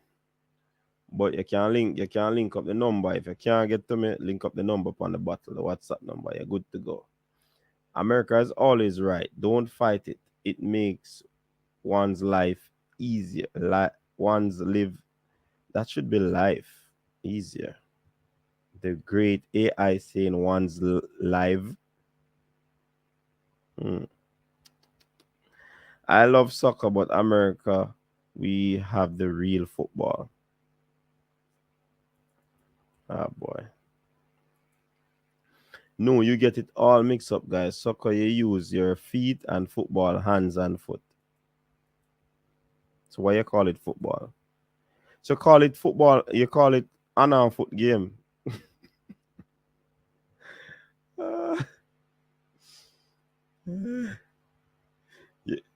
But you can link up the number. If you can't get to me, link up the number on the bottle, the WhatsApp number. You're good to go. America is always right. Don't fight it. It makes one's life easier. One's live. That should be life easier. The great AI saying one's live. I love soccer, but America, we have the real football. Ah, boy. No, you get it all mixed up, guys. Soccer, you use your feet, and football, hands and foot. So why you call it football? So call it football, you call it an and foot game.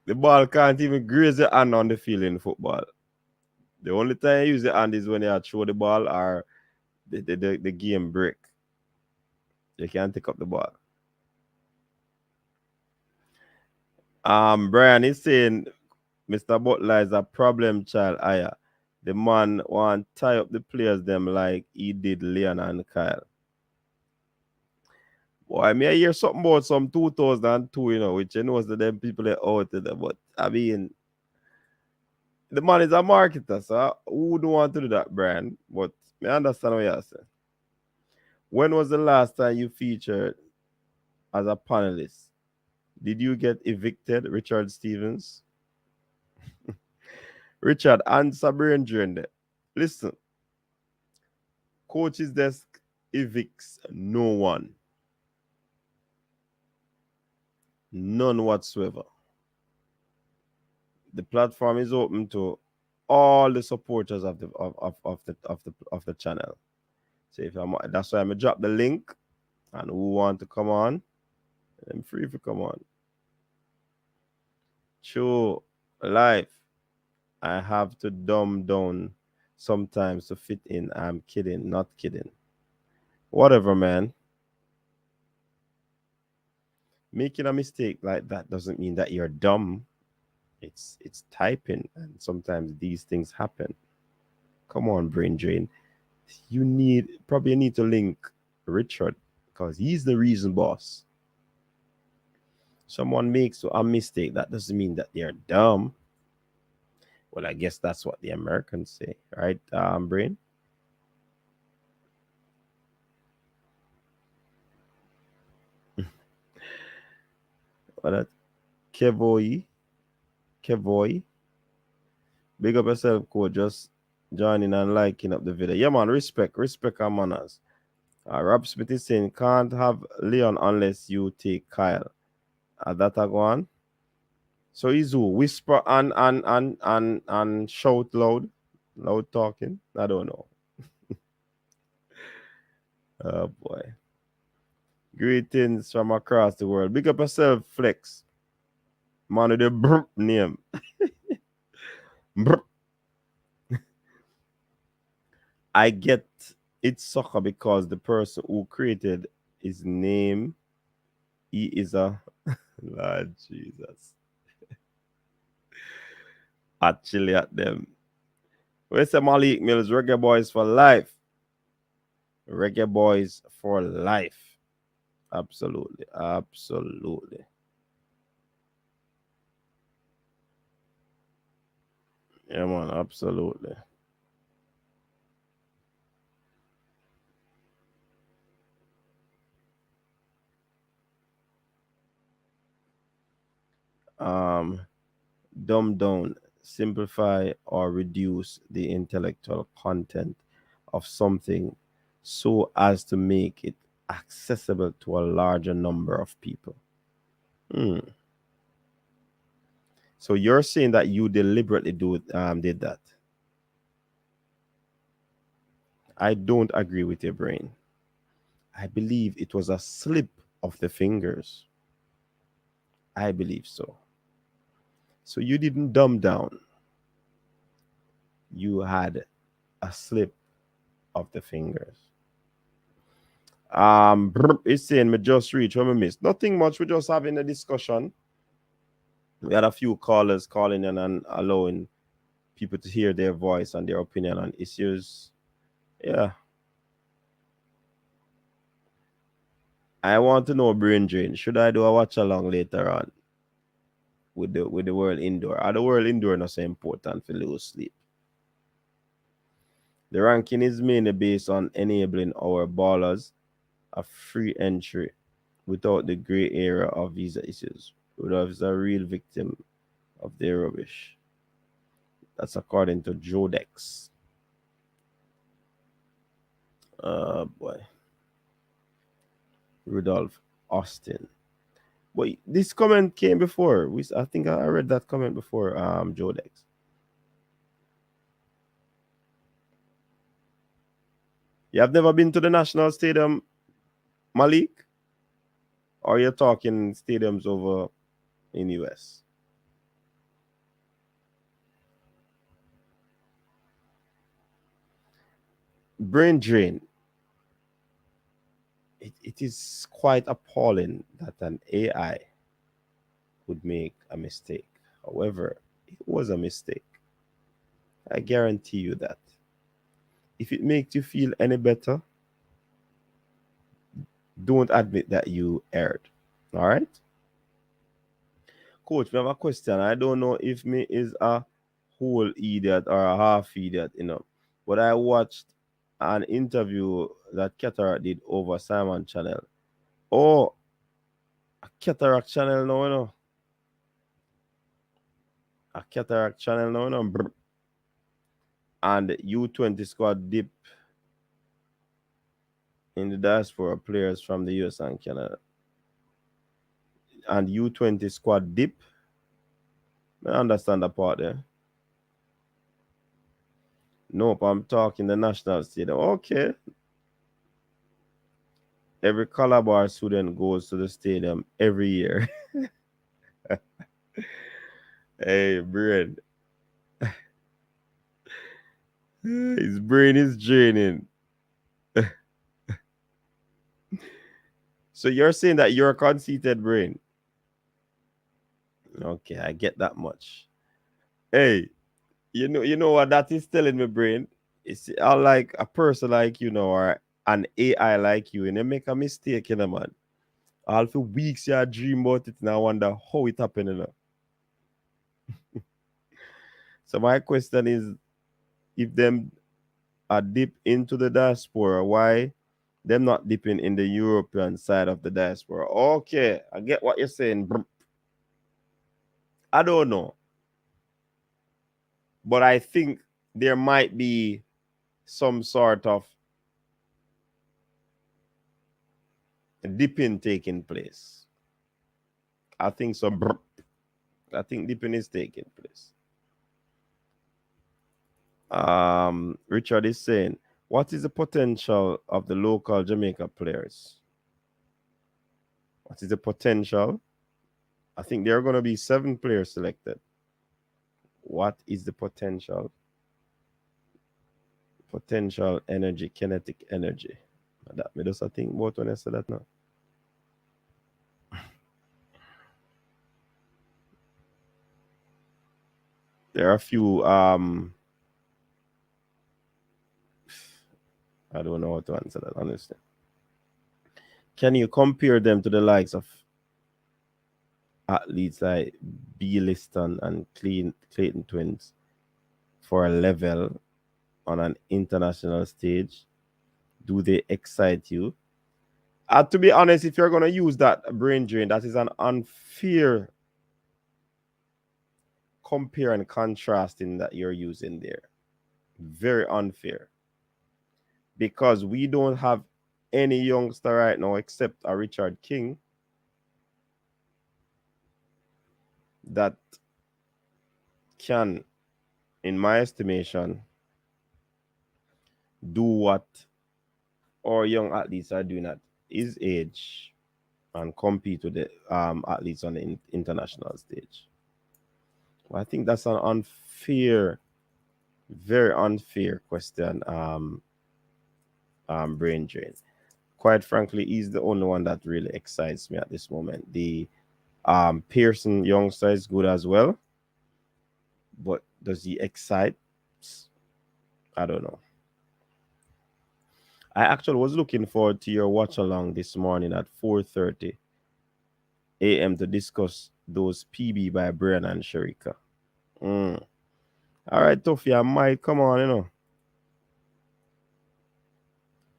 The ball can't even graze the hand on the field in football. The only time you use the hand is when you throw the ball or the game break. You can't take up the ball. Brian is saying Mr. Butler is a problem child. The man want to tie up the players them like he did Leon and Kyle. Boy, I mean, I hear something about some 2002, which you know is that them people are out there. But I mean, the man is a marketer, so who would want to do that, Brian? But I understand what you're saying. When was the last time you featured as a panelist? Did you get evicted, Richard Stevens? Richard, answer brain drain there. Listen, coach's desk evicts no one. None whatsoever. The platform is open to all the supporters of the channel. So that's why I'm gonna drop the link, and who want to come on, I'm free to come on. Show life. I have to dumb down sometimes to fit in. I'm kidding, not kidding. Whatever, man. making a mistake like that doesn't mean that you're dumb. It's typing, and sometimes these things happen. Come on, brain drain. You probably need to link Richard because he's the reason, boss. Someone makes a mistake, that doesn't mean that they're dumb. Well, I guess that's what the Americans say, right, brain? What that? Kevoy. Big up yourself, coach. Just joining and liking up the video. Yeah, man. Respect and manners. Rob Smith is saying can't have Leon unless you take Kyle. That a go on. So he's who? Whisper and shout loud. Loud talking. I don't know. Oh boy. Greetings from across the world. Big up yourself, Flex. Man with the brr name. Brr. I get it's soccer because the person who created his name, he is a Lord Jesus. Actually at them. Where's the Malik Mills? Reggae Boyz for life. Reggae Boyz for life. Absolutely. Yeah, man, absolutely. Dumb down, simplify, or reduce the intellectual content of something so as to make it accessible to a larger number of people. So you're saying that you deliberately did that? I don't agree with your brain. I believe it was a slip of the fingers. I believe so. So you didn't dumb down. You had a slip of the fingers. It's saying me just reach what we missed. Nothing much. We're just having a discussion. We had a few callers calling in and allowing people to hear their voice and their opinion on issues. Yeah. I want to know, brain drain. Should I do a watch along later on with the world indoor? Are the world indoor not so important for lose sleep? The ranking is mainly based on enabling our ballers a free entry without the gray area of visa issues. Rudolph is a real victim of their rubbish. That's according to Jodex. Boy. Rudolph Austin. But this comment came before. I think I read that comment before, Jodex. You have never been to the National Stadium, Malik? Or you're talking stadiums over in US? Brain drain. It is quite appalling that an AI would make a mistake. However, it was a mistake. I guarantee you that. If it makes you feel any better, don't admit that you erred. All right? Coach, we have a question. I don't know if me is a whole idiot or a half idiot, but I watched an interview that Cataract did over Simon Channel. Oh, a Cataract Channel now, A Cataract Channel now, And U20 squad dip in the diaspora players from the US and Canada. And U20 squad dip. I understand the part there. Nope, I'm talking the national stadium. Okay. Every Calabar student goes to the stadium every year. Hey, brain. His brain is draining. So you're saying that you're a conceited brain? Okay, I get that much. Hey, you know what that is telling my brain? It's like a person like you know, or an AI like you, and they make a mistake, you know, man. All for weeks you dream about it and I wonder how it happened, you know. So my question is, if them are deep into the diaspora, why them not dipping in the European side of the diaspora? Okay, I get what you're saying. I don't know. But I think there might be some sort of dipping taking place. I think so. I think dipping is taking place. Richard is saying, what is the potential of the local Jamaica players? What is the potential? I think there are going to be 7 players selected. What is the potential? Potential energy, kinetic energy. That me just I think about when I said that now. There are a few I don't know how to answer that honestly. Can you compare them to the likes of athletes like B. Liston and Clayton Twins for a level on an international stage? Do they excite you? To be honest, if you're going to use that brain drain, that is an unfair compare and contrasting that you're using there. Very unfair. Because we don't have any youngster right now except a Richard King that can, in my estimation, do what our young athletes are doing at his age and compete with the athletes on the international stage. Well, I think that's an unfair, very unfair question, brain drain. Quite frankly, he's the only one that really excites me at this moment. The Pearson youngster is good as well, but does he excite? I don't know. I actually was looking forward to your watch along this morning at 4:30 a.m. to discuss those PB by Brian and Sharika. All right, Tuffy and Mike, come on, you know.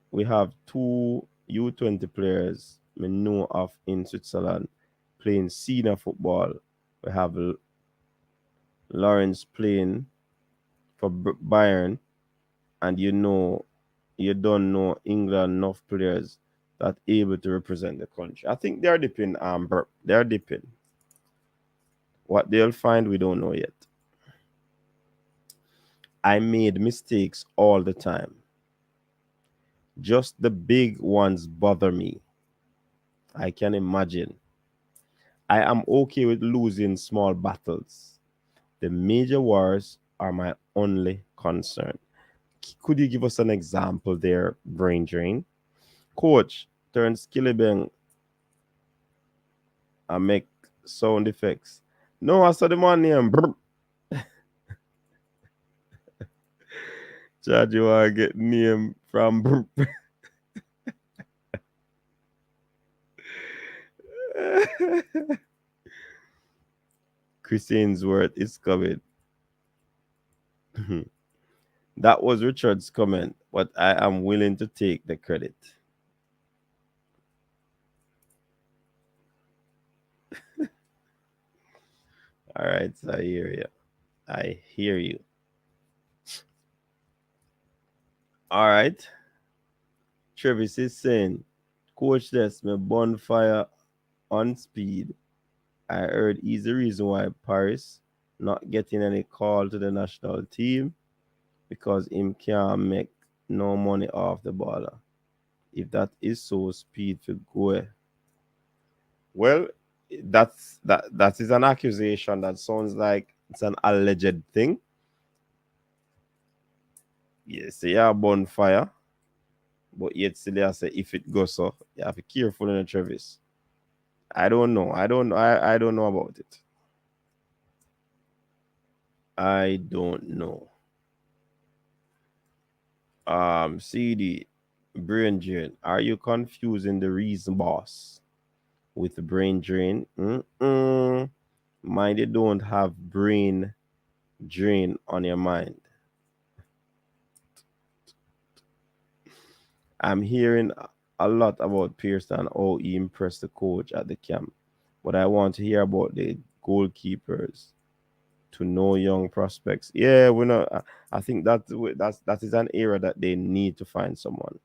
We have 2 U20 players we know of in Switzerland playing senior football. We have Lawrence playing for Bayern, and you don't know England enough players that able to represent the country. I think they're dipping, they're dipping. What they'll find, we don't know yet. I made mistakes all the time. Just the big ones bother me. I can imagine. I am okay with losing small battles. The major wars are my only concern. Could you give us an example there, brain drain? Coach, turn Skillibeng and make sound effects. No, I saw the man name. Charge you want to get name from Chris Ainsworth is coming. That was Richard's comment, but I am willing to take the credit. All right, so I hear you. I hear you. All right. Travis is saying, Coach, that's my bonfire on speed. I heard he's the reason why Paris not getting any call to the national team because him can't make no money off the baller. If that is so, speed to go. Well, that is an accusation that sounds like it's an alleged thing. Yes, yeah, bonfire. But yet still I say if it goes so, you have to be careful in the Travis. I don't know. I don't know about it. I don't know. CD, brain drain. Are you confusing the reason, boss, with the brain drain? Mind you don't have brain drain on your mind. I'm hearing a lot about Pearson and how he impressed the coach at the camp, but I want to hear about the goalkeepers to know young prospects. Yeah, we're not. I think that is an area that they need to find someone.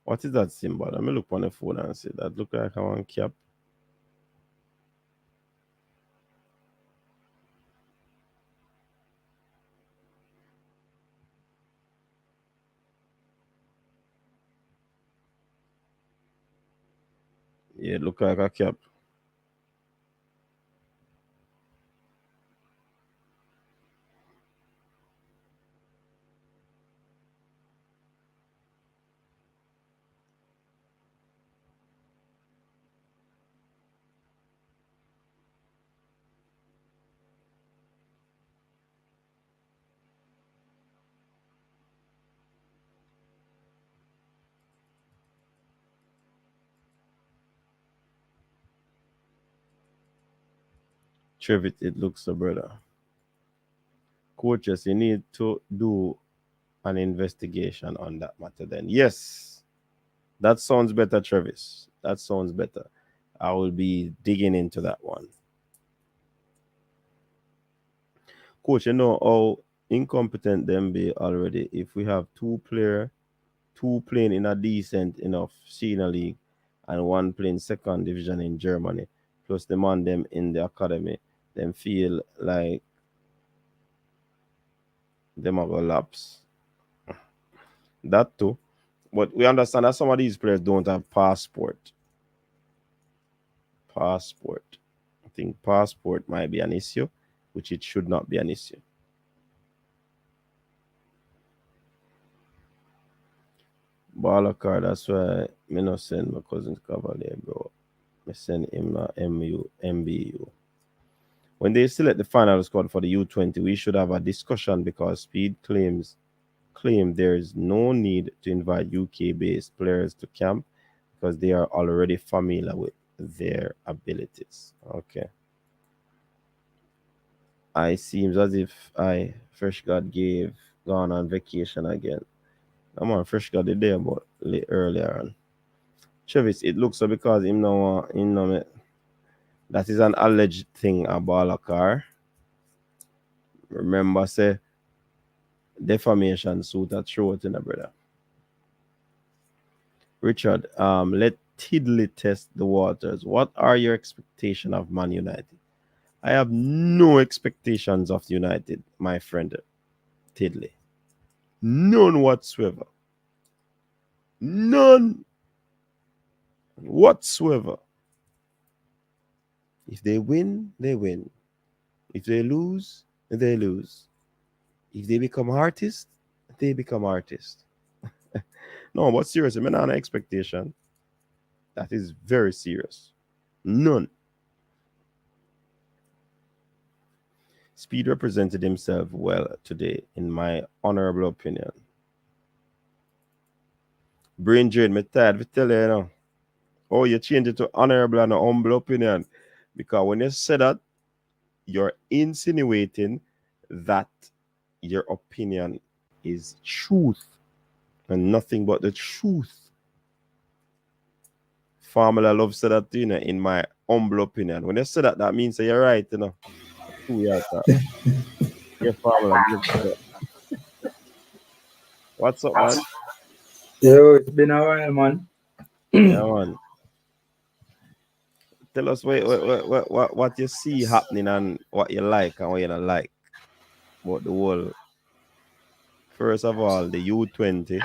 What is that symbol? Let me look on the phone and see. That look like a one cap. Yeah, it look like a cap. Trevit, it looks so, brother. Coaches, you need to do an investigation on that matter then. Yes, that sounds better, Travis. That sounds better. I will be digging into that one. Coach, you know how incompetent them be already. If we have two playing in a decent enough senior league and one playing second division in Germany, plus the man them in the academy, them feel like them are gonna lapse. That too. But we understand that some of these players don't have passport. Passport. I think passport might be an issue, which it should not be an issue. Baller card, that's why me not send my cousin Cavalier, bro. Me send him a MBU. When they select the final squad for the U20, we should have a discussion because Speed claim there is no need to invite UK-based players to camp because they are already familiar with their abilities. Okay. I seems as if I Fresh God gave gone on vacation again. I'm on Fresh God the day about earlier on. Travis, it looks so because him know that is an alleged thing about a car. Remember, say defamation suit at throat in a brother. Richard, let Tiddly test the waters. What are your expectations of Man United? I have no expectations of United, my friend Tiddly. None whatsoever. None whatsoever. If they win, they win. If they lose, they lose. If they become artists, they become artists. No, but seriously, man, an expectation. That is very serious. None. Speed represented himself well today, in my honorable opinion. Brain drain, me tired, we tell you, know. Oh, you change it to honorable and humble opinion. Because when you say that, you're insinuating that your opinion is truth and nothing but the truth. Formula love said that, you know, in my humble opinion. When you say that, that means that you're right, you know. Who you are, your formula. What's up, man? Yo, it's been a while, man. Yeah, man. Tell us what you see happening and what you like and what you don't like about the world. First of all, the U20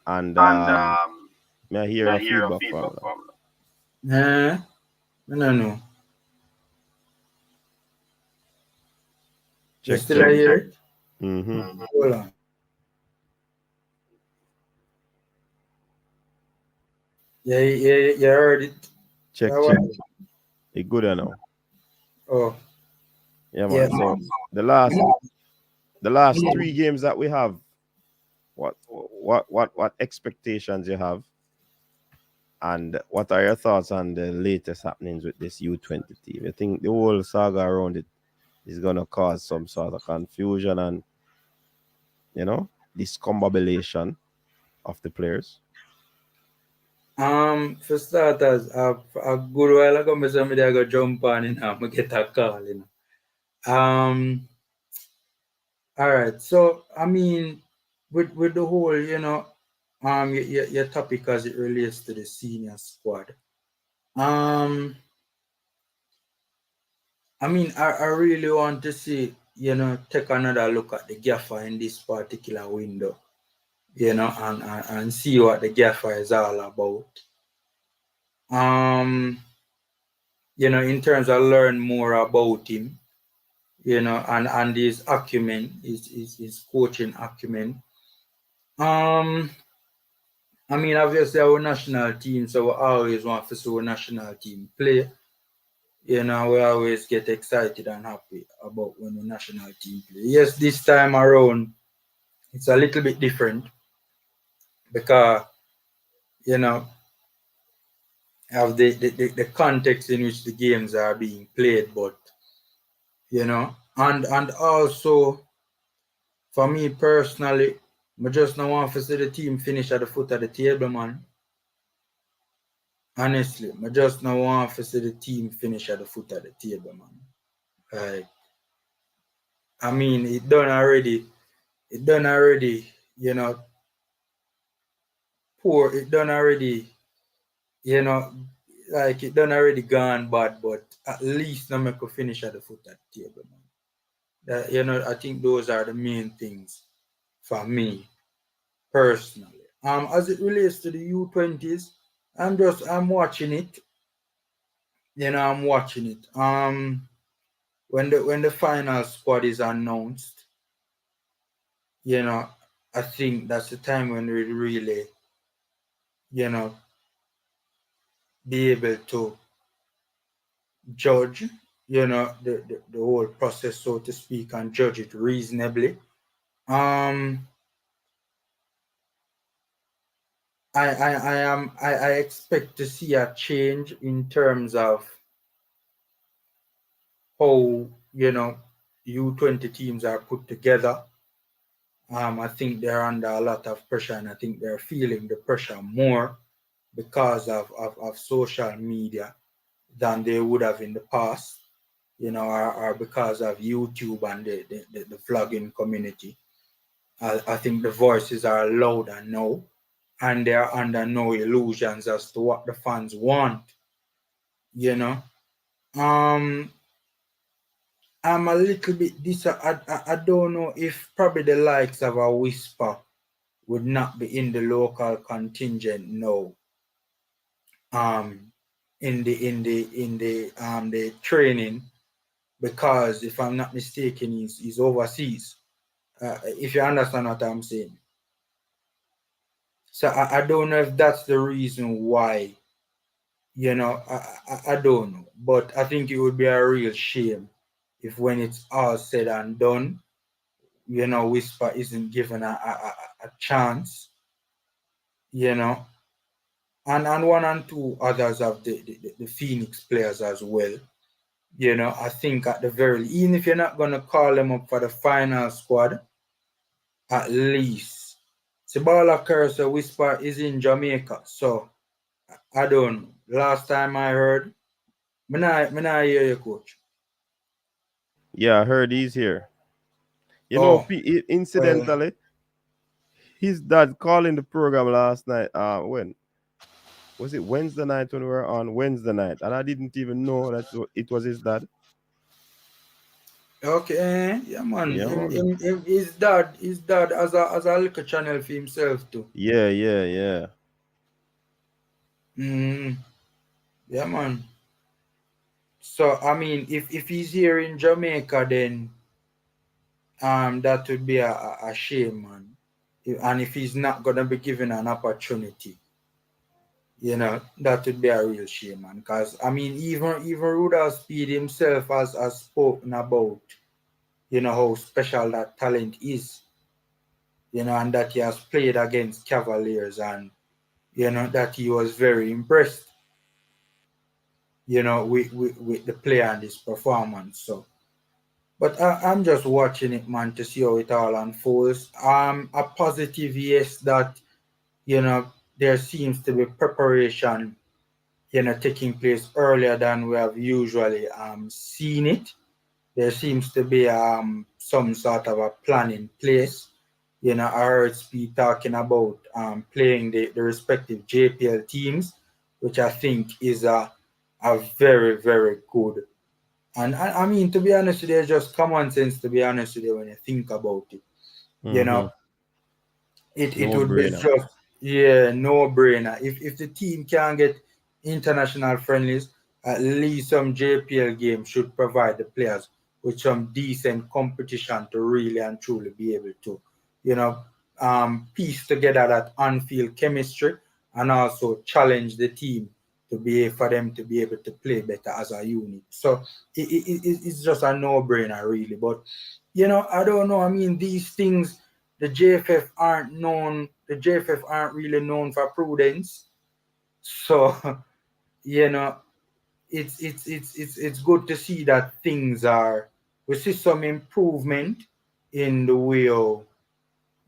and may I hear a feedback from you? Nah, I don't know. You Check, still check. here? Mm-hmm. Hold on. Yeah, you heard it. Check, Yeah, check. It good now. Oh, Yeah, yeah. man. So the last 3 games that we have, what expectations you have, and what are your thoughts on the latest happenings with this U20 team? You think the whole saga around it is gonna cause some sort of confusion and discombobulation of the players? For starters, a good while ago, somebody I go jump on and I get a call, All right. So I mean, with the whole, your topic as it relates to the senior squad. I mean, I really want to see, take another look at the gaffer in this particular window, and see what the gaffer is all about. In terms of learn more about him, and his acumen, his coaching acumen. I mean, obviously our national team, so we always want to see our national team play. We always get excited and happy about when the national team play. Yes, this time around, it's a little bit different because, of the context in which the games are being played, but, and also, for me personally, I just don't want to see the team finish at the foot of the table, man. Honestly, I just don't want to see the team finish at the foot of the table, man. Like, I mean, it done already, you know, poor, it done already, you know, like it done already gone bad, but at least now I could finish at the foot of the table, man. I think those are the main things for me personally. As it relates to the U20s, I'm watching it. I'm watching it. When the final squad is announced, I think that's the time when we really, you know, be able to judge, the whole process, so to speak, and judge it reasonably. Um, I expect to see a change in terms of how, U20 teams are put together. I think they're under a lot of pressure, and I think they're feeling the pressure more because of social media than they would have in the past, or because of YouTube and the vlogging community. I think the voices are louder now, and they're under no illusions as to what the fans want, you know. Um, I'm a little bit I don't know if probably the likes of a Whisper would not be in the local contingent now. In the training, because if I'm not mistaken, he's overseas. If you understand what I'm saying. So I don't know if that's the reason why. I don't know, but I think it would be a real shame if, when it's all said and done, Whisper isn't given a chance. And one and two others of the Phoenix players as well. I think at the very, even if you're not gonna call them up for the final squad, at least Sabala Curse Whisper is in Jamaica. So I don't know. Last time I heard, me not hear you, coach. Yeah, I heard he's here. Oh, well, Incidentally, his dad calling the program last night. When was it? Wednesday night, when we were on Wednesday night, and I didn't even know that it was his dad. okay, yeah, man. Yeah, man. His dad as a little channel for himself too. Yeah, yeah, yeah. Mm, yeah, man. So I mean, if he's here in Jamaica, then that would be a shame, man. And if he's not gonna be given an opportunity, that would be a real shame, man. Because I mean, even Rudolph Speed himself has spoken about, how special that talent is, and that he has played against Cavaliers, and that he was very impressed, with the player and his performance. So, but I'm just watching it, man, to see how it all unfolds. A positive, yes, that there seems to be preparation, taking place earlier than we have usually seen it. There seems to be some sort of a plan in place. I heard Speed talking about playing the respective JPL teams, which I think is a very, very good. And I mean, to be honest with you, it's just common sense, to be honest with you, when you think about it. You know, it No would be brainer. just no brainer. If the team can get international friendlies, at least some JPL games should provide the players with some decent competition to really and truly be able to, you know, piece together that on-field chemistry and also challenge the team to be for them to be able to play better as a unit. So it's just a no-brainer, really. But I don't know. I mean, these things, the JFF aren't known. The JFF aren't really known for prudence. So you know, it's good to see that things are. We see some improvement in the way of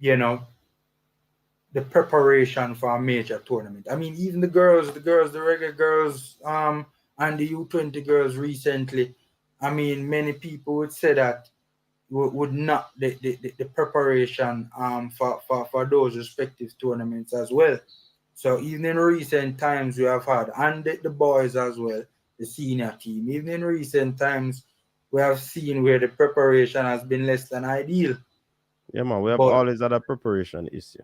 you know the preparation for a major tournament. I mean, even the Reggae girls, and the U20 girls recently. I mean, many people would say that would not the preparation for those respective tournaments as well. So even in recent times we have had, and the boys as well, the senior team, even in recent times we have seen where the preparation has been less than ideal. Yeah, man, we have But always had a preparation issue.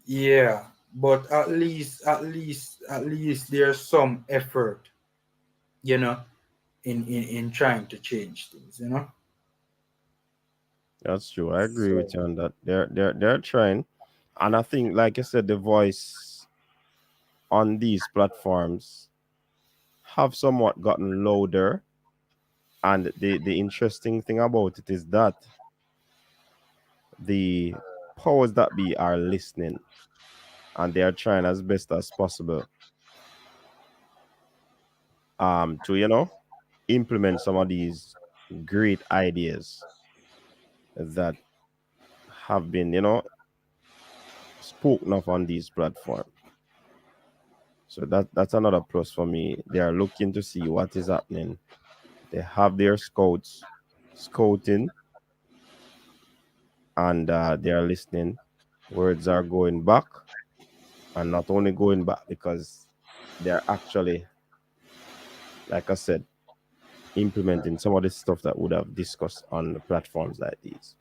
yeah, but at least there's some effort, you know, in trying to change things. That's true. I agree So with you on that. They're trying, and I think, like I said, the voice on these platforms have somewhat gotten louder. And the interesting thing about it is that the powers that be are listening, and they are trying as best as possible to implement some of these great ideas that have been spoken of on these platforms. So that's another plus for me. They are looking to see what is happening. They have their scouts scouting, and they are listening. Words are going back, and not only going back because they're actually, like I said, implementing some of the stuff that would have discussed on the platforms like these.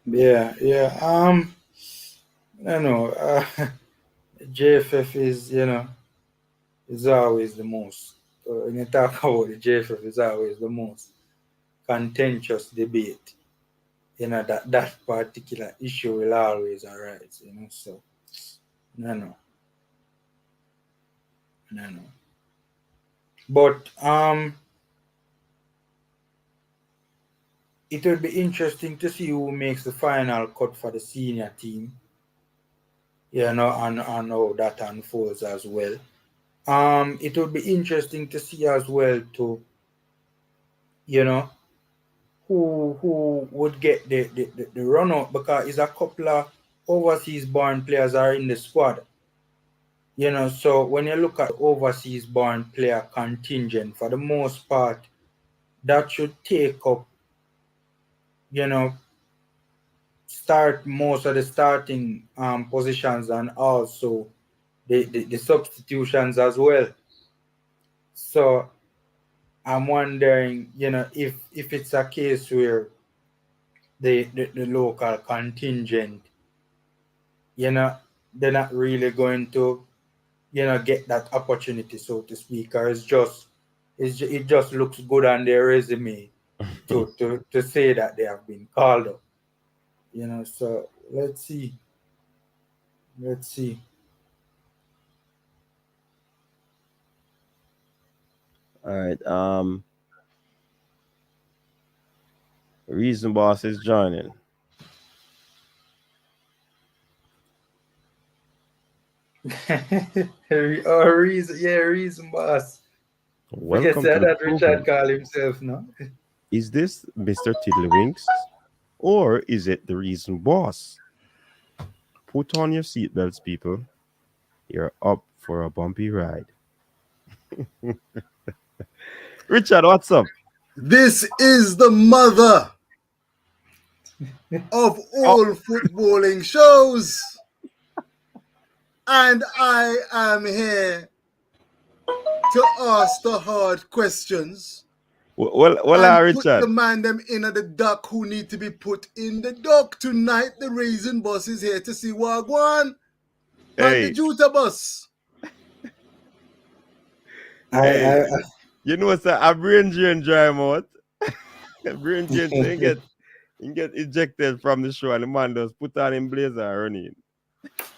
yeah. I know. JFF is always the most. When you talk about the JFF, is always the most contentious debate. That particular issue will always arise. So no, no, no. But it will be interesting to see who makes the final cut for the senior team. And how that unfolds as well. It will be interesting to see as well to you know who would get the run out, because it's a couple of overseas born players are in the squad. So when you look at overseas born player contingent, for the most part, that should take up, you know, start most of the starting positions, and also the substitutions as well. So I'm wondering, if it's a case where the local contingent, they're not really going to, get that opportunity, so to speak, or it just looks good on their resume to say that they have been called up. So let's see. All right. Reason Boss is joining. Reason boss. Forget Welcome to the that Richard program. call himself, no? Is this Mr. Tiddlywinks or is it the Reason Boss? Put on your seatbelts, people. You're up for a bumpy ride. Richard, what's up? This is the mother of Oh, all footballing shows. And I am here to ask the hard questions well, and put Richard. the man them in the dock who need to be put in the dock. Tonight, the Raisin Bus is here to see Wagwan. And the Hey, Juta Bus. hey, you know sir, a brain drain dry mouth. A brain drain thing get ejected from the show and the man just put on him blazer and run in.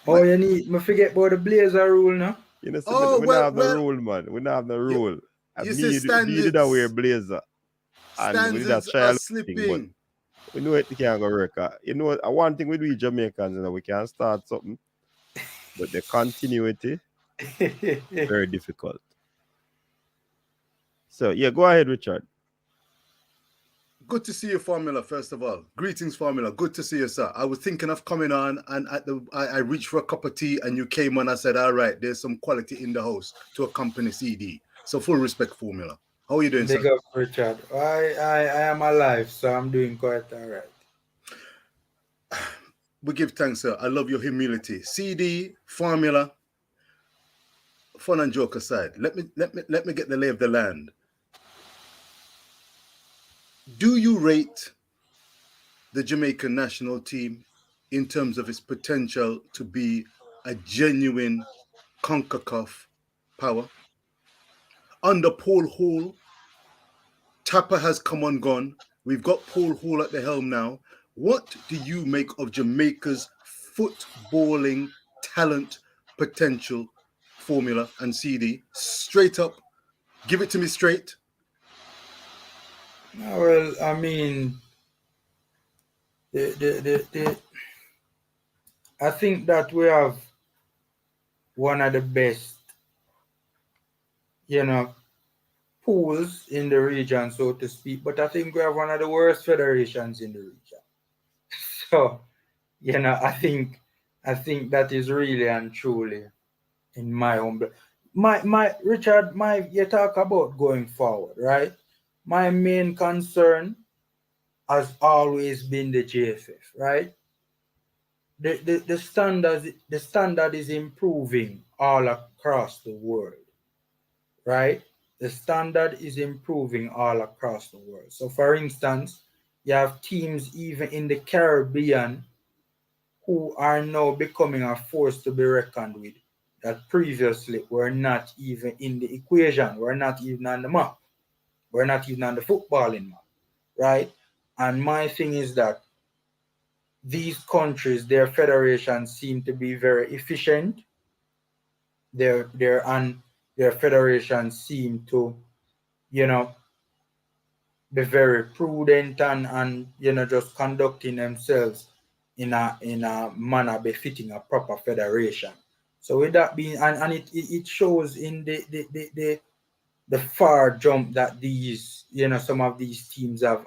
Oh, you need me forget about the Blazer rule, no? You know, so Oh, we well, don't have the well, rule, man. We don't have the rule. you And say me did I wear standards. blazer. And we did a Standards try are thing, but slipping. we know it can't go work. You know, one thing we do Jamaicans, you know, we can start something, but the continuity very difficult. So yeah, go ahead, Richard. Good to see you, Formula, first of all. Greetings, Formula. Good to see you, sir. I was thinking of coming on, and I reached for a cup of tea, and you came on. I said, all right, there's some quality in the house to accompany CD. So full respect, Formula. How are you doing, Big sir? up, Richard. I am alive, so I'm doing quite all right. We give thanks, sir. I love your humility. CD, Formula, fun and joke aside. Let me get the lay of the land. Do you rate the Jamaican national team in terms of its potential to be a genuine CONCACAF power? Under Paul Hall, Tapper has come and gone. We've got Paul Hall at the helm now. What do you make of Jamaica's footballing talent potential, Formula and CD? Straight up, give it to me straight. Well, I mean, I think that we have one of the best, pools in the region, so to speak. But I think we have one of the worst federations in the region. So, I think that is really and truly in my own. My Richard, you talk about going forward, right? My main concern has always been the JFF, right? The standard is improving all across the world, right? The standard is improving all across the world. So, for instance, you have teams even in the Caribbean who are now becoming a force to be reckoned with that previously were not even in the equation, were not even on the map, were not even on the footballing map, right? And my thing is that these countries, their federations seem to be very efficient. Their federations seem to, be very prudent and just conducting themselves in a manner befitting a proper federation. So with that being, and it shows in the far jump that these some of these teams have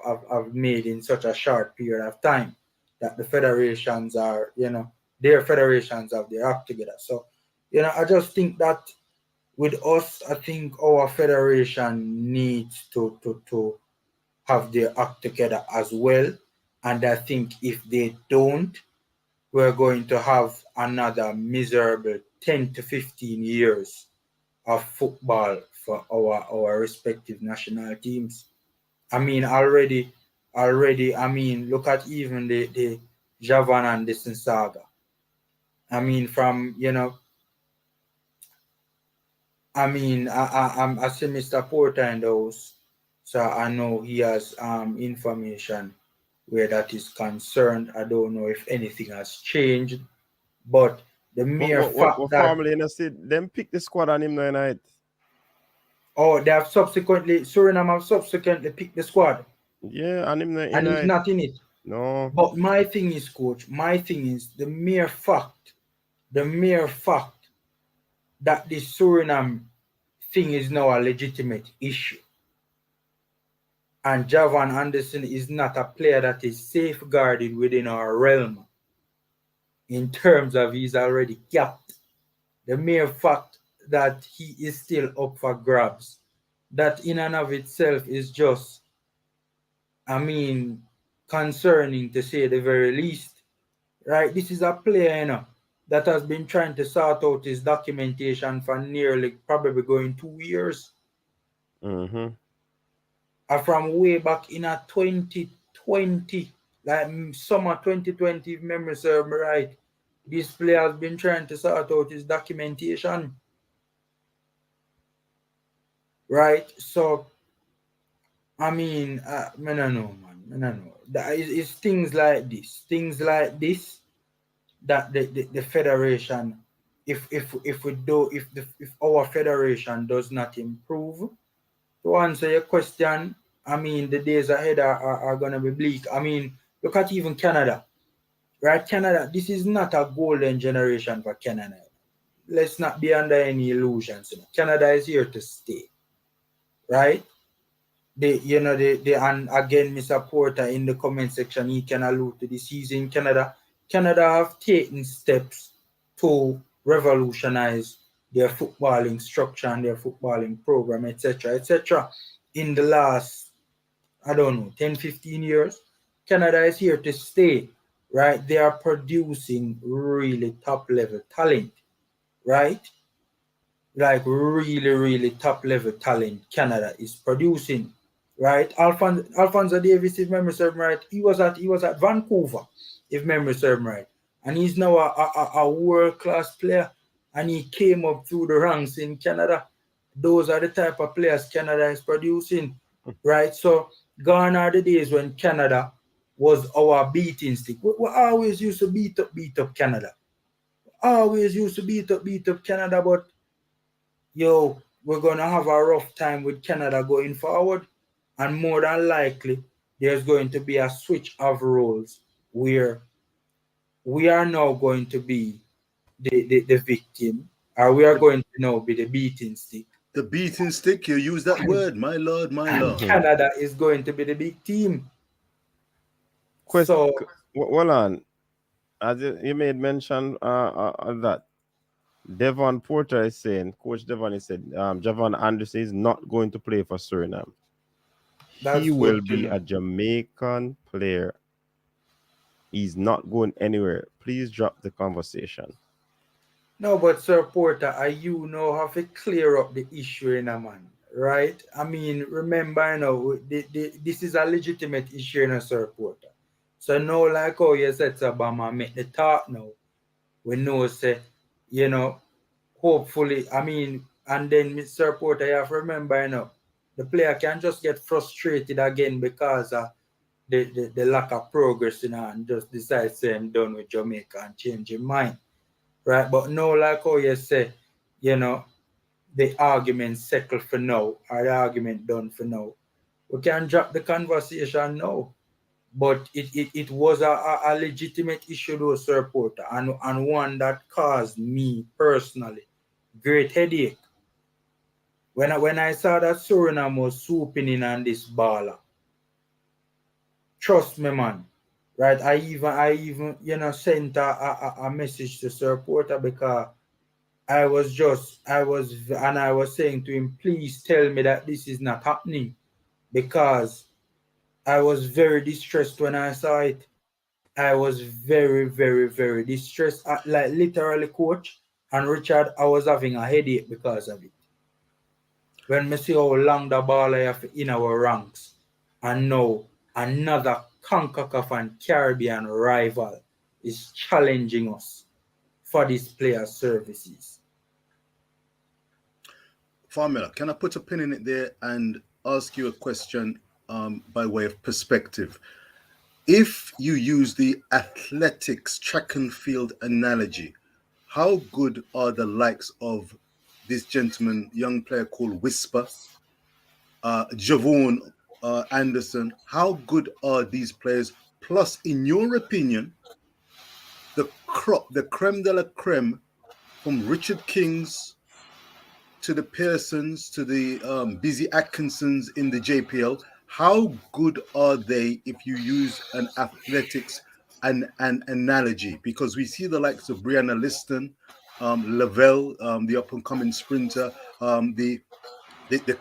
made in such a short period of time, that the federations are their federations have their act together. So I just think that with us, I think our federation needs to have their act together as well. And I think if they don't, we're going to have another miserable 10 to 15 years of football for our respective national teams. I mean, already, I mean, look at even the Javan and the Saga. I mean, from, I see Mr. Porter in the house, so I know he has information where that is concerned. I don't know if anything has changed, but the mere fact What that family, you know, see them pick the squad on him night. Oh, Suriname have subsequently picked the squad. Yeah, and him And he's not in it. No. But my thing is, coach, the mere fact that this Suriname thing is now a legitimate issue. And Javan Anderson is not a player that is safeguarded within our realm in terms of he's already capped. The mere fact that he is still up for grabs, that in and of itself is just, concerning to say the very least. Right? This is a player, that has been trying to sort out his documentation for nearly probably going 2 years. Mm-hmm. From way back in a 2020, like summer 2020, if memory serves me right, this player has been trying to sort out his documentation. Right? So, I don't know, man. I don't know. It's things like this that the federation, if our federation does not improve, to answer your question, the days ahead are gonna be bleak. Look at even Canada, right? Canada, this is not a golden generation for Canada. Let's not be under any illusions. Canada is here to stay, right? And again, Mr. Porter in the comment section, he can allude to the season in Canada. Canada have taken steps to revolutionize their footballing structure and their footballing program, etc., in the last, 10, 15 years. Canada is here to stay, right? They are producing really top level talent, right? Like really, really top level talent Canada is producing, right? Alfonso Davis, if memory serves right, he was at Vancouver, if memory serves right, and he's now a world class player, and he came up through the ranks in Canada. Those are the type of players Canada is producing, right? So gone are the days when Canada was our beating stick. We always used to beat up Canada. Always used to beat up Canada, but we're going to have a rough time with Canada going forward. And more than likely, there's going to be a switch of roles where we are now going to be the victim, or we are going to now be the beating stick. The beating stick, you use that word, my lord, my And lord. Canada is going to be the big team. Hold on. As you made mention of that, Devon Porter is saying, Coach Devon is said, Javon Anderson is not going to play for Suriname. He will be a Jamaican player. He's not going anywhere. Please drop the conversation. No, but Sir Porter, you now have to clear up the issue, man, right? Remember, this is a legitimate issue, Sir Porter. So now, like how you said, Obama make the talk now. We know, say, hopefully, and then Mr. Porter, you have to remember, the player can just get frustrated again because of the lack of progress, and just decide, say, I'm done with Jamaica and change your mind. Right, but no, like how you say, the argument settled for now, or the argument done for now. We can drop the conversation now. But it was a legitimate issue, though, Sir Porter, and one that caused me personally great headache. When I saw that Suriname was swooping in on this baller, trust me, man. Right, I even sent a message to Sir Porter because I was saying to him, please tell me that this is not happening, because I was very distressed when I saw it. I was very, very, very distressed. Like literally, Coach and Richard, I was having a headache because of it. When we see how long the ball I have in our ranks, and now another CONCACAF and Caribbean rival is challenging us for these player services. Formula, can I put a pin in it there and ask you a question by way of perspective? If you use the athletics track and field analogy, how good are the likes of this gentleman, young player called Whisper, Javon Anderson. How good are these players? Plus, in your opinion, the creme de la creme, from Richard Kings to the Pearsons to the Busy Atkinsons in the JPL. How good are they if you use an athletics and an analogy? Because we see the likes of Brianna Liston, Lavelle, the up and coming sprinter, the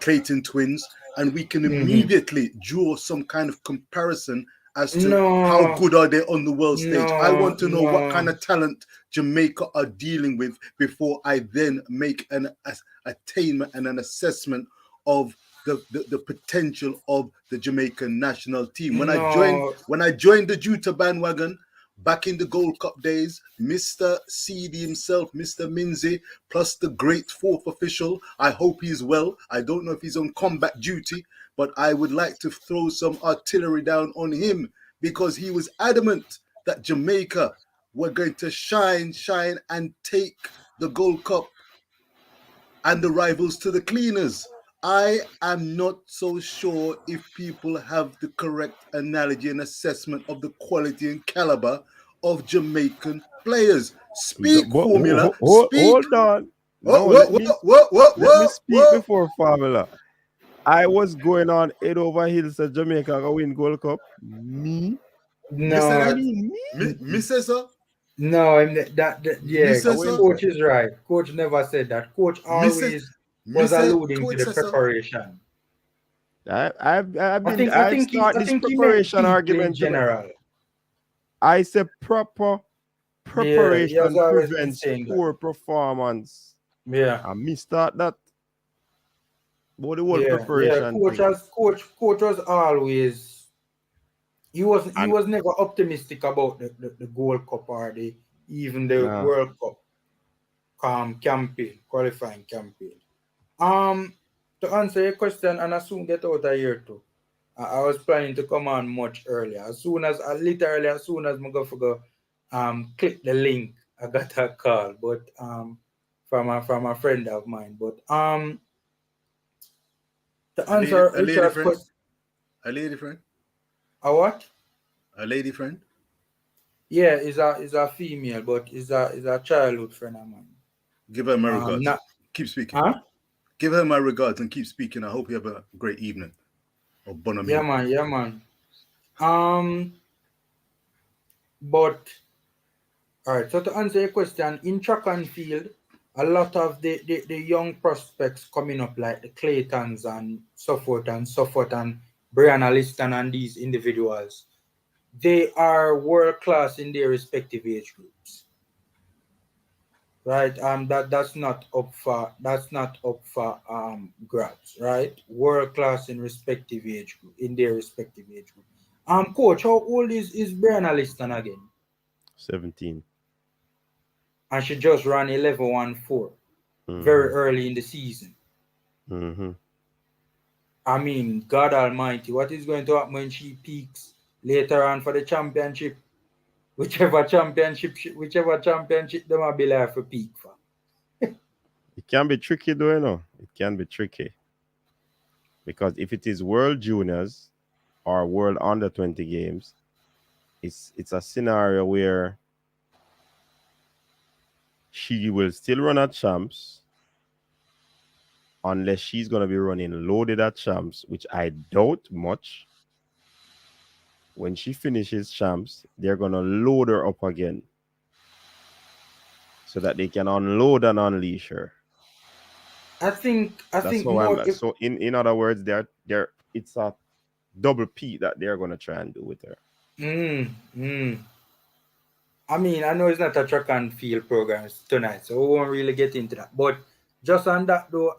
Clayton twins, and we can immediately draw some kind of comparison as to how good are they on the world stage. I want to know what kind of talent Jamaica are dealing with before I then make an attainment and an assessment of the potential of the Jamaican national team. When I joined the Juta bandwagon back in the Gold Cup days, Mr. CD himself, Mr. Minzy, plus the great fourth official. I hope he's well. I don't know if he's on combat duty, but I would like to throw some artillery down on him because he was adamant that Jamaica were going to shine, and take the Gold Cup and the rivals to the cleaners. I am not so sure if people have the correct analogy and assessment of the quality and caliber of Jamaican players. Speak, Formula. Speak. Hold on. No, let me speak before Formula. I was going on head over heels that Jamaica go win Gold Cup. Me? No. Me say so? No, coach is right. Coach never said that. Coach always was alluding to the preparation. I think this preparation argument in general. I say proper preparation prevents poor performance. Yeah. And me start that. But the whole preparation. Coach was always he was never optimistic about the Gold Cup or even the World Cup campaign, qualifying campaign. To answer your question, and I soon get out of here too. I was planning to come on much earlier. As soon as I go click the link, I got a call, but from a friend of mine. But to answer Richard's question, a lady friend. A what? A lady friend. Yeah, is a female, but is a childhood friend of mine. Give her my regards. Keep speaking. Huh? Give her my regards and keep speaking. I hope you have a great evening. Or bon ami. Yeah, man. But all right. So to answer your question, in track and field, a lot of the young prospects coming up, like the Claytons and so forth, and Brianna Liston and these individuals, they are world class in their respective age groups. Right? That's not up for grabs, right? World class in respective age group, in their respective age group. Coach, how old is Brianna Liston again? 17. And she just ran 11.14 very early in the season. I mean, God Almighty, what is going to happen when she peaks later on for the championship? Whichever championship they might be there for peak for. It can be tricky though, you know. It can be tricky. Because if it is World Juniors or World Under 20 games, it's a scenario where she will still run at champs unless she's going to be running loaded at champs, which I doubt much. When she finishes champs, they're going to load her up again so that they can unload and unleash her. I think more, so in other words, it's a double P that they're going to try and do with her. I mean, I know it's not a track and field program tonight, so we won't really get into that. But just on that though,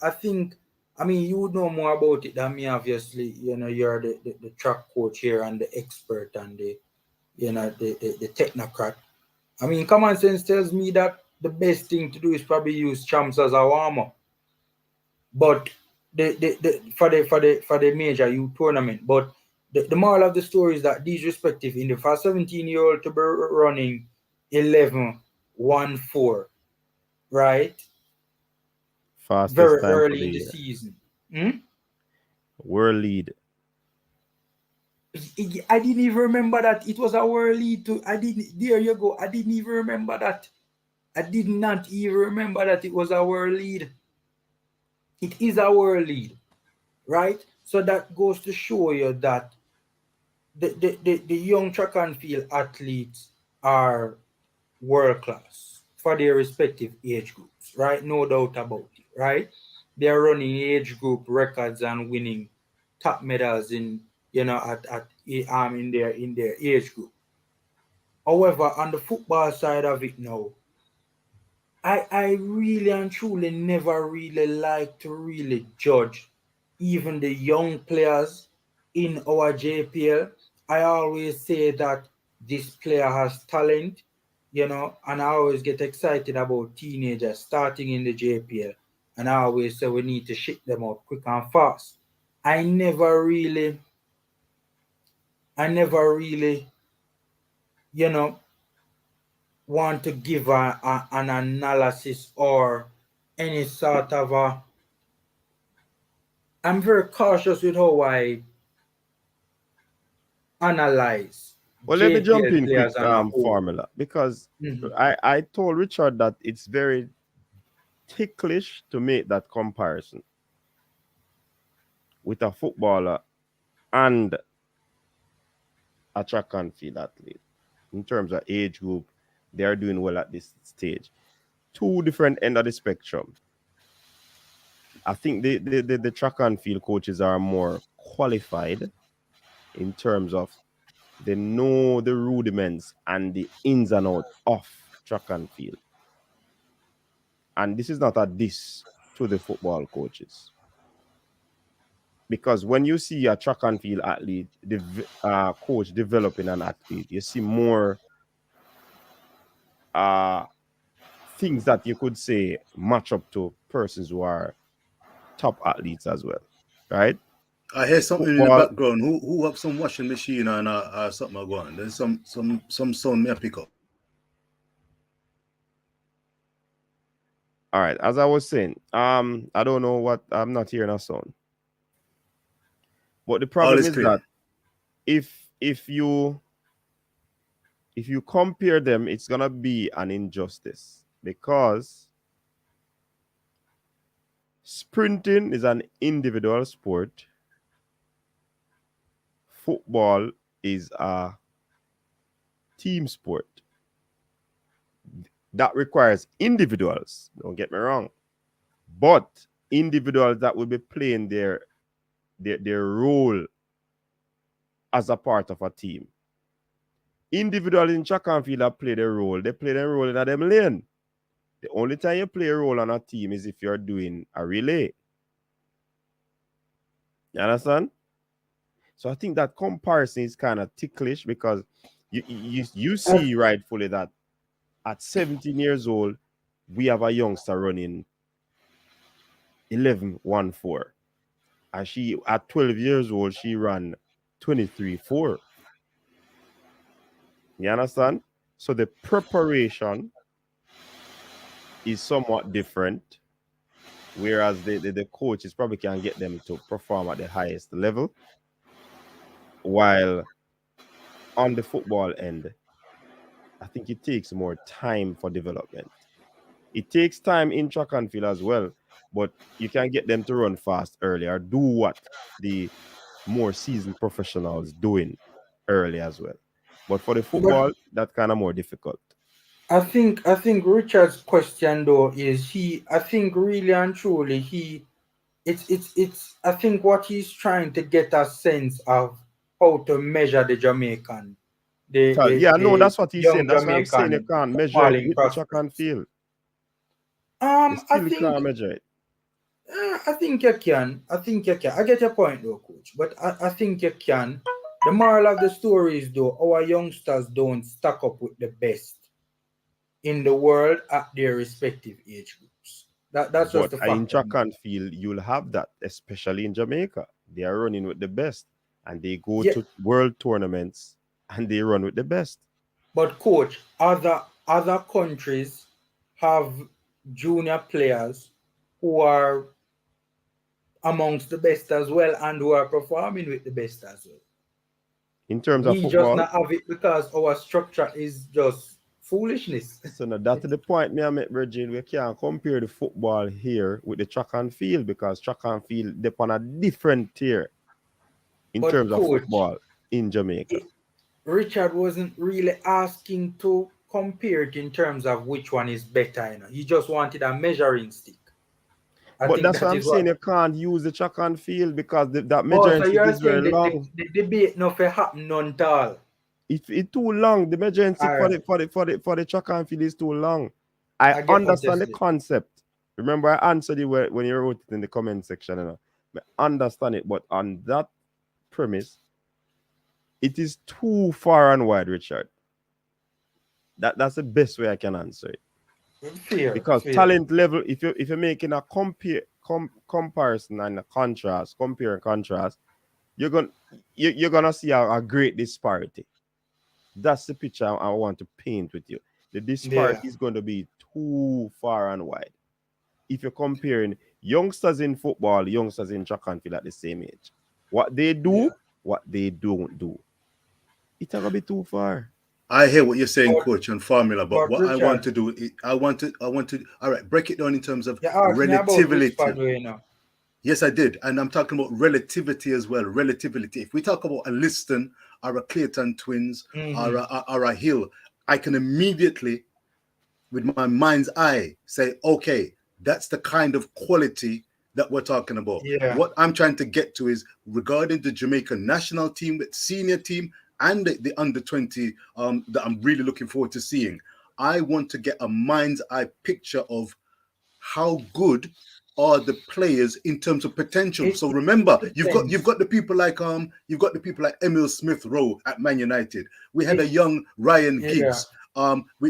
I mean, you would know more about it than me, obviously. You know, you're the track coach here and the expert and the technocrat. I mean, common sense tells me that the best thing to do is probably use champs as a warm-up. But for the major youth tournament. But the moral of the story is that these respective in the first 17-year-old to be running 11.14, right? Fastest very time for early the in the year. season. World lead. I didn't even remember that it was a world lead too. There you go. I didn't even remember that. I did not even remember that it was a world lead. It is a world lead, right? So that goes to show you that the young track and field athletes are world class for their respective age groups, right? No doubt about it, right? They're running age group records and winning top medals in in their age group. However, on the football side of it now, I really and truly never really like to really judge even the young players in our JPL. I always say that this player has talent, and I always get excited about teenagers starting in the JPL. And I always say we need to ship them out quick and fast. I never really, you know, want to give an analysis or any sort of I'm very cautious with how I analyze Well, let me jump JPL in players quick, on a whole. Formula, because Mhm. I told Richard that it's very ticklish to make that comparison with a footballer and a track and field athlete in terms of age group. They are doing well at this stage. Two different end of the spectrum. I think the track and field coaches are more qualified in terms of they know the rudiments and the ins and out of track and field. And this is not a diss to the football coaches. Because when you see a track and field athlete, coach developing an athlete, you see more things that you could say match up to persons who are top athletes as well, right? I hear something in the Football. background. Who have some washing machine and something going? There's some sound me I pick up. All right, as I was saying, I don't know what I'm not hearing a sound. But the All problem is is clear. that if you compare them, it's gonna be an injustice because sprinting is an individual sport. Football is a team sport that requires individuals. Don't get me wrong, but individuals that will be playing their role as a part of a team. Individuals in track and field that play their role. They play their role in a them lane. The only time you play a role on a team is if you're doing a relay. You understand? So I think that comparison is kind of ticklish because you see rightfully that at 17 years old, we have a youngster running 11.14. And she, at 12 years old, she ran 23.4. You understand? So the preparation is somewhat different, whereas the coaches probably can get them to perform at the highest level, while on the football end, I think it takes more time for development. It takes time in track and field as well, but you can get them to run fast earlier, do what the more seasoned professionals doing early as well. But for the But football, that's kind of more difficult. I think Richard's question though is I think really and truly it's I think what he's trying to get a sense of how to measure the Jamaican, Yeah, no, the that's what he's saying. young That's why I'm saying you Jamaican can't measure it footballing with the track and prospects. field. You I still think can't measure it. I think you can. I think you can. I get your point though, coach. But I think you can. The moral of the story is though our youngsters don't stack up with the best in the world at their respective age groups. That's just But the in fact of track it. and field, you'll have that, especially in Jamaica. They are running with the best, and they go Yeah, to world tournaments and they run with the best. but coach, other countries have junior players who are amongst the best as well and who are performing with the best as well. In terms of We just football. not have it because our structure is just foolishness. So now that's the point me I make, Virgin. We can't compare the football here with the track and field because track and field they're on a different tier in But terms of coach, football in Jamaica. Richard wasn't really asking to compare it in terms of which one is better. You know, he just wanted a measuring stick. I But think that's that what I'm is saying. what. You can't use the track and field because that Oh, measuring so stick you're is very saying that long. the debate not happen none at all. It's too long. The measuring stick All for right. the track and field is too long. I I get what you're understand the saying. concept. Remember, I answered you when you wrote it in the comment section. You know, I understand it, but on that premise, it is too far and wide, Richard. That's the best way I can answer it. Fair, Because fair. talent level, if you're making a comparison and a contrast, compare and contrast, you're gonna see a great disparity. That's the picture I want to paint with you. The disparity Yeah. is going to be too far and wide. If you're comparing youngsters in football, youngsters in track and field at the same age, what they do, Yeah. what they don't do, it's gonna be too far. I hear what you're saying, But, coach, on formula, but what I want Richard, to do is I want to all right, break it down in terms of you asked me about Whisper, relativity. do you know? Yes, I did. And I'm talking about relativity as well. Relativity. If we talk about a Liston or a Clayton Twins or a Hill, I can immediately, with my mind's eye, say, okay, that's the kind of quality that we're talking about. Yeah. What I'm trying to get to is regarding the Jamaican national team, the senior team, and the under 20 that I'm really looking forward to seeing. I want to get a mind's eye picture of how good are the players in terms of potential. It So remember, you've got depends. the people like Emil Smith Rowe at Man United. We had a young Ryan Yeah. Giggs.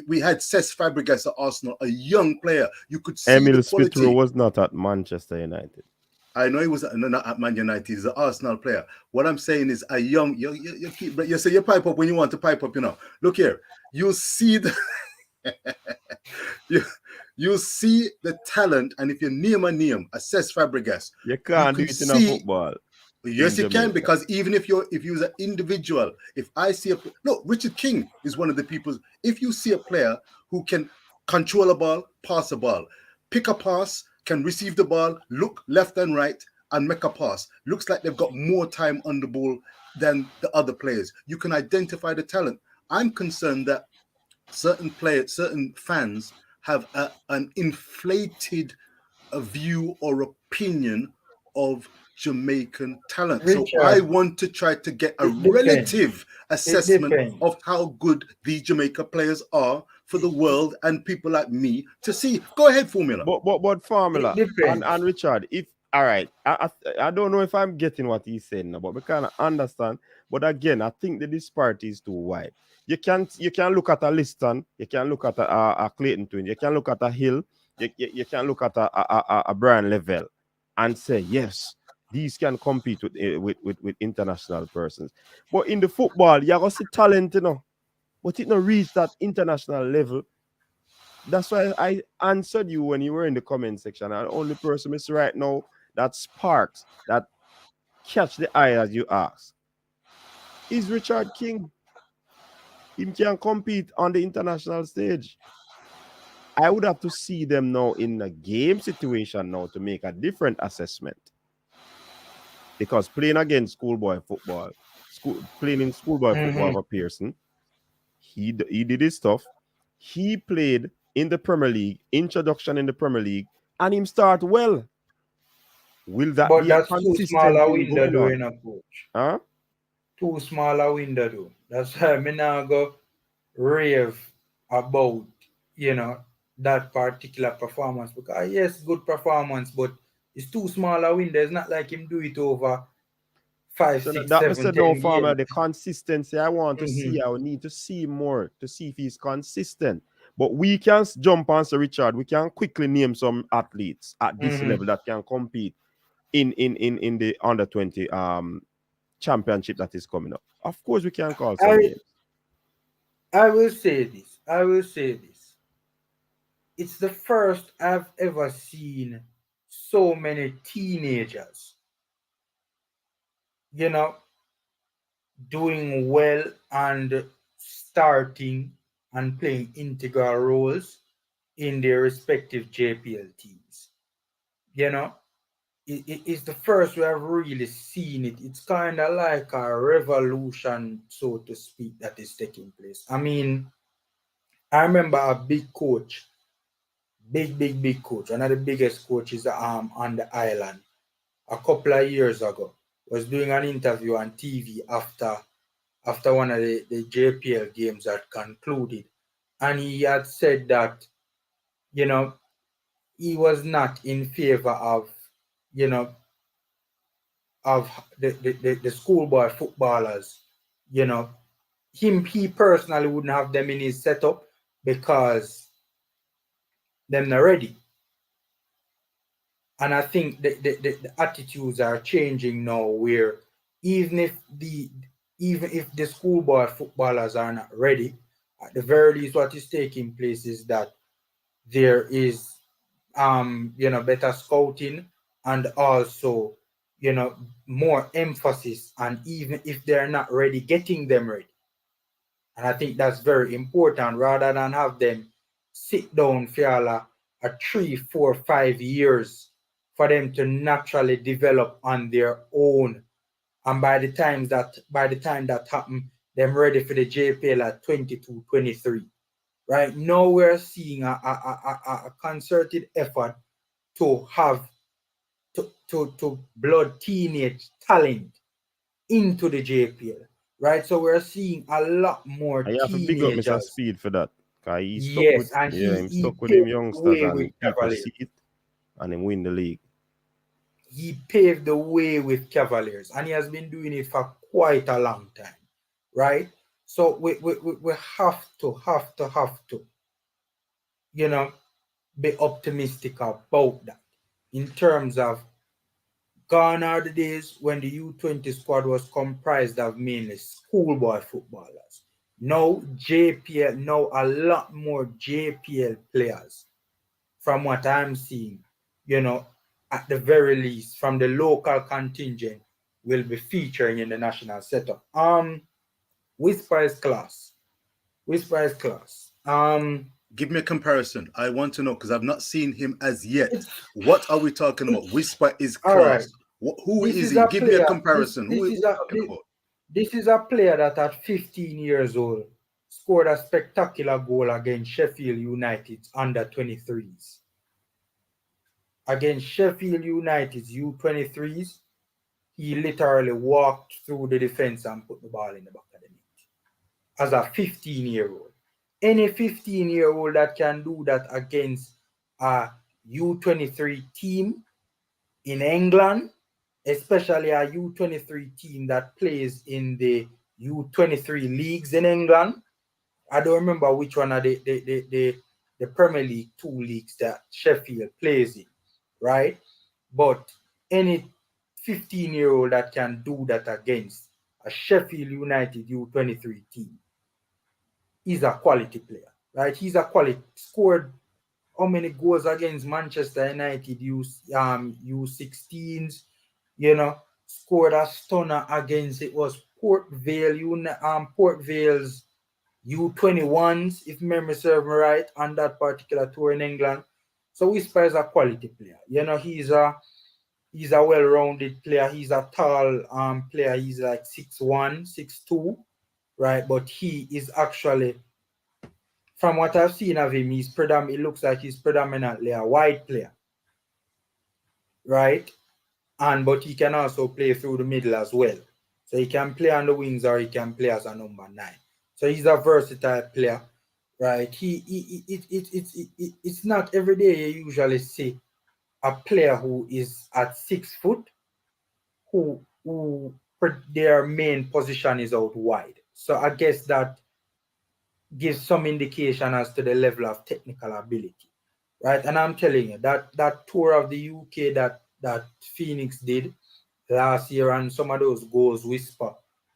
We had Cesc Fabregas at Arsenal, a young player. You could see Emil the Smith quality. was not at Manchester United. I know he was not at Man United. He's an Arsenal player. What I'm saying is a young. You say you pipe up when you want to pipe up. You know. Look here. You see the. you see the talent, and if you name a Cesc Fabregas, You can't do can it in a see. football. Yes, in you can, Jamaica. because even if you're an individual, if I see Richard King is one of the people. If you see a player who can control a ball, pass a ball, pick a pass, can receive the ball, look left and right, and make a pass, looks like they've got more time on the ball than the other players. You can identify the talent. I'm concerned that certain fans have an inflated view or opinion of Jamaican talent. Richard, so I want to try to get a relative assessment of how good these Jamaica players are for the world and people like me to see. Go ahead, Formula. But Formula and Richard, if all right, I don't know if I'm getting what he's saying now, but we kind of understand. But again, I think the disparity is too wide. You can look at a Liston, you can look at a Clayton Twin, you can look at a Hill, you can look at a Brian Level and say, yes, these can compete with international persons. But in the football, you got see talent, you know, but it not reach that international level. That's why I answered you when you were in the comment section. And the only person is right now that sparks, that catch the eye as you ask, is Richard King. He can compete on the international stage. I would have to see them now in a game situation now to make a different assessment. Because playing against schoolboy football, playing in schoolboy football for Pearson, he did his stuff. He played in the Premier League, introduction in the Premier League, and him start well. Will that be a consistent thing going on? Coach. Huh? Too small a window, though. That's why I now go rave about, that particular performance. Because, yes, good performance, but it's too small a window. It's not like him do it over 5, 6, 7, 10 no, games. Farmer, the consistency I want to see, I need to see more to see if he's consistent. But we can jump on Sir Richard. We can quickly name some athletes at this level that can compete in the under 20 championship that is coming up. Of course, we can call some names. I will say this. It's the first I've ever seen so many teenagers, you know, doing well and starting and playing integral roles in their respective JPL teams. You know, it's the first we have really seen it. It's kind of like a revolution, so to speak, that is taking place. I mean, I remember a big coach, big coach, one of the biggest coaches on the island, a couple of years ago, was doing an interview on TV after one of the JPL games had concluded. And he had said that, you know, he was not in favor of, you know, of the schoolboy footballers, you know. He personally wouldn't have them in his setup because them not ready. And I think the attitudes are changing now where even if the schoolboy footballers are not ready, at the very least what is taking place is that there is better scouting and also more emphasis on even if they're not ready, getting them ready. And I think that's very important rather than have them sit down for a 3, 4, 5 years for them to naturally develop on their own. And by the time that happen, them ready for the JPL at 22, 23. Right now we're seeing a concerted effort to have to blood teenage talent into the JPL. Right, so we're seeing a lot more And you have to big up Mr. teenagers. Speed for that. Cause he stuck with Yes, and him he stuck with him paved the youngsters way with and people Cavaliers. see it and him win the league. He paved the way with Cavaliers, and he has been doing it for quite a long time, right? So we have to, be optimistic about that in terms of gone are the days when the U20 squad was comprised of mainly schoolboy footballers. Now JPL, now a lot more JPL players from what I'm seeing, at the very least from the local contingent will be featuring in the national setup. Whisper is class. Give me a comparison. I want to know because I've not seen him as yet. What are we talking about? Whisper is class. All right. Who This is is he? a Give me a player- comparison. this Who is are we a- talking about? This is a player that at 15 years old scored a spectacular goal against Sheffield United's under 23s. Against Sheffield United's U23s, he literally walked through the defense and put the ball in the back of the net. As a 15-year-old. Any 15-year-old that can do that against a U23 team in England, especially a U23 team that plays in the U23 leagues in England. I don't remember which one of the Premier League 2 leagues that Sheffield plays in, right? But any 15-year-old that can do that against a Sheffield United U23 team is a quality player, right? He's a quality, scored how many goals against Manchester United U16s, scored a stunner against, it was Port Vale's U21s, if memory serves me right, on that particular tour in England. So Whisper is a quality player. He's a well-rounded player. He's a tall player. He's like 6'1", 6'2", right? But he is actually, from what I've seen of him, it looks like he's predominantly a wide player, right? But he can also play through the middle as well. So he can play on the wings or he can play as a number 9. So he's a versatile player, right? It's not every day you usually see a player who is at 6 foot who their main position is out wide. So I guess that gives some indication as to the level of technical ability, right? And I'm telling you that tour of the UK that Phoenix did last year, and some of those goals Whisper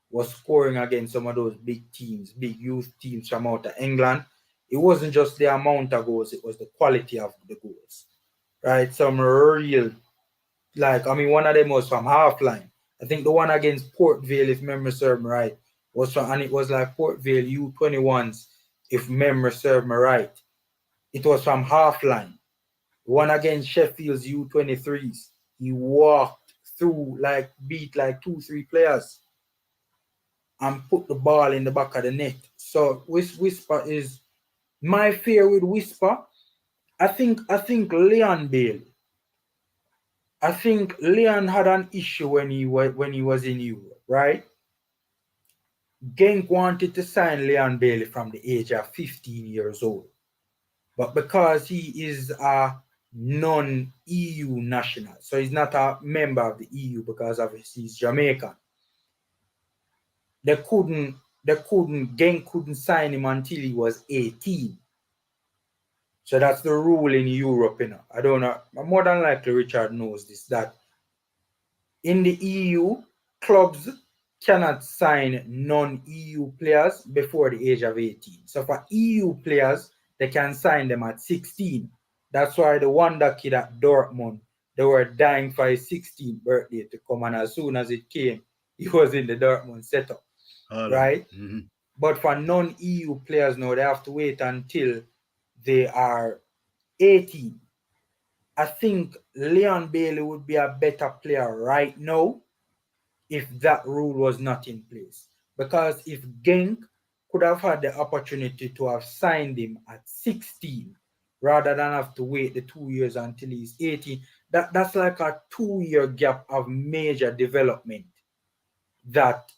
was scoring against some of those big teams, big youth teams from out of England. It wasn't just the amount of goals, it was the quality of the goals, right? Some real, like, I mean, one of them was from half line. I think the one against Port Vale, if memory serve me right, was from, and it was like Port Vale U21s, if memory serve me right. It was from half line. The one against Sheffield's U23s, he walked through, like, beat like 2-3 players and put the ball in the back of the net. So Whisper is my fear with Whisper. I think Leon Bailey. I think Leon had an issue when he was in Europe, right? Genk wanted to sign Leon Bailey from the age of 15 years old. But because he is a non-EU national, so he's not a member of the EU because of he's Jamaican, Genk couldn't sign him until he was 18. So that's the rule in Europe, you know. I don't know. More than likely Richard knows this, that in the EU, clubs cannot sign non-EU players before the age of 18. So for EU players, they can sign them at 16. That's why the wonder kid at Dortmund, they were dying for his 16th birthday to come, and as soon as it came, he was in the Dortmund setup, right? Mm-hmm. But for non-EU players now, they have to wait until they are 18. I think Leon Bailey would be a better player right now if that rule was not in place. Because if Genk could have had the opportunity to have signed him at 16 rather than have to wait the 2 years until he's 18, that's like a 2-year gap of major development that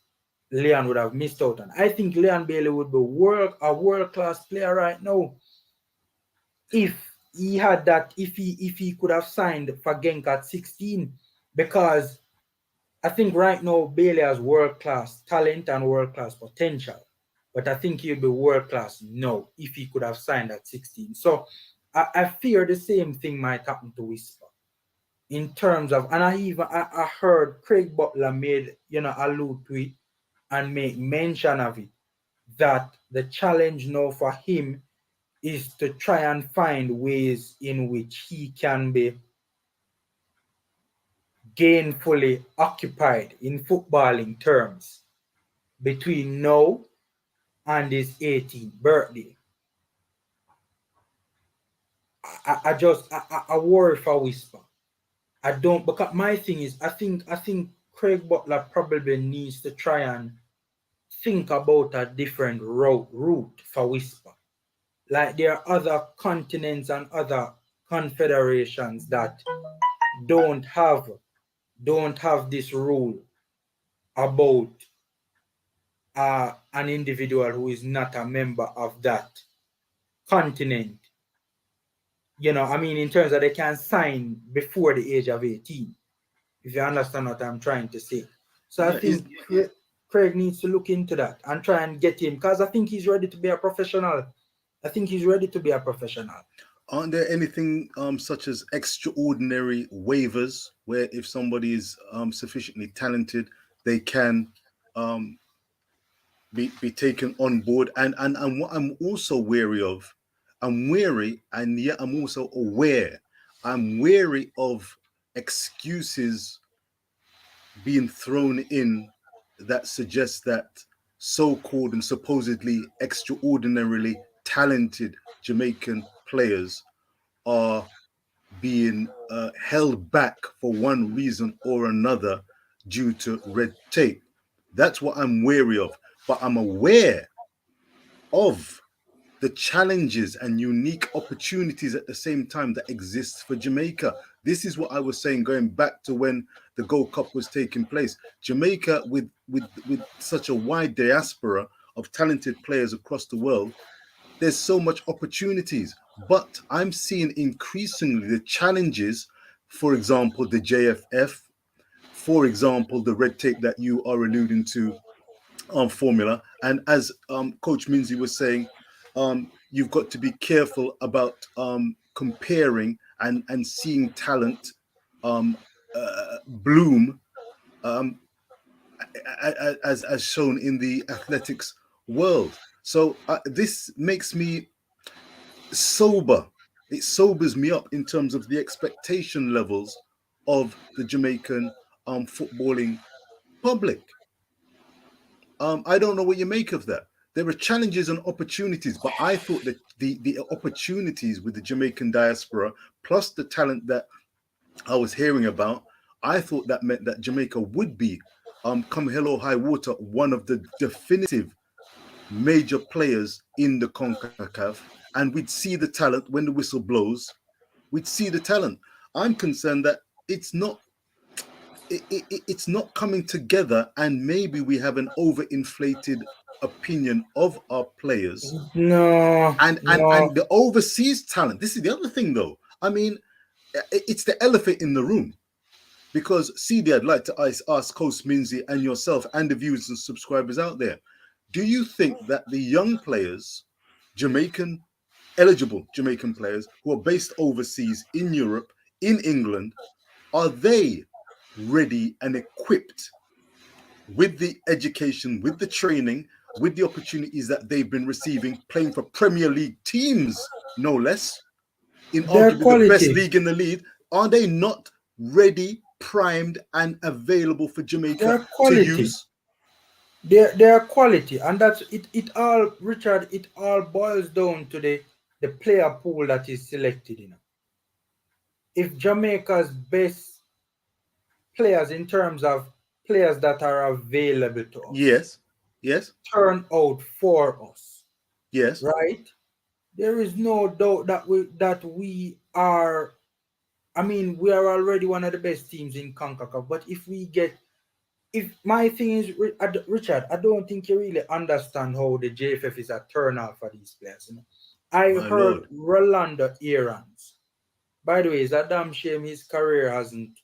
Leon would have missed out on. I think Leon Bailey would be a world-class player right now if he had that, if he could have signed for Genk at 16, because I think right now Bailey has world-class talent and world-class potential, but I think he'll be world-class now if he could have signed at 16. So I fear the same thing might happen to Whisper in terms of, and I heard Craig Butler made, allude to it and make mention of it, that the challenge now for him is to try and find ways in which he can be gainfully occupied in footballing terms between now and his 18th birthday. I worry for Whisper. I don't, because my thing is, I think Craig Butler probably needs to try and think about a different route for Whisper. Like there are other continents and other confederations that don't have this rule about an individual who is not a member of that continent. I mean, in terms of they can sign before the age of 18, if you understand what I'm trying to say. So I think Craig needs to look into that and try and get him, because I think he's ready to be a professional. Aren't there anything such as extraordinary waivers where if somebody is sufficiently talented, they can be taken on board? And what I'm also wary of, I'm wary, and yet I'm also aware. I'm wary of excuses being thrown in that suggest that so-called and supposedly extraordinarily talented Jamaican players are being held back for one reason or another due to red tape. That's what I'm wary of. But I'm aware of the challenges and unique opportunities at the same time that exists for Jamaica. This is what I was saying going back to when the Gold Cup was taking place. Jamaica, with such a wide diaspora of talented players across the world, there's so much opportunities. But I'm seeing increasingly the challenges, for example, the JFF, for example, the red tape that you are alluding to, formula. And as Coach Minzy was saying, you've got to be careful about comparing and seeing talent bloom as shown in the athletics world. So this makes me sober it sobers me up in terms of the expectation levels of the Jamaican footballing public. I don't know what you make of that. There are challenges and opportunities, but I thought that the opportunities with the Jamaican diaspora, plus the talent that I was hearing about, I thought that meant that Jamaica would be, come hell or high water, one of the definitive major players in the CONCACAF, and we'd see the talent when the whistle blows. We'd see the talent. I'm concerned that it's not it's not coming together, and maybe we have an overinflated opinion of our players No, and no. the overseas talent. This is the other thing, though. I mean, it's the elephant in the room. Because CD, I'd like to ask Coach Minzy and yourself and the viewers and subscribers out there, do you think that the young players, eligible Jamaican players who are based overseas in Europe, in England, are they ready and equipped with the education, with the training, with the opportunities that they've been receiving, playing for Premier League teams, no less, in Their arguably the best quality. league in the league? Are they not ready, primed, and available for Jamaica Their to quality. use? Their quality, and that's it. It all, Richard. It all boils down to the player pool that is selected. If Jamaica's best players, in terms of players that are available to us, Yes, turn out for us, yes. right? There is no doubt that we are. I mean, we are already one of the best teams in CONCACAF. But if my thing is, Richard, I don't think you really understand how the JFF is a turnout for these players. I My heard Lord. Rolando Aarons. By the way, it's a damn shame his career hasn't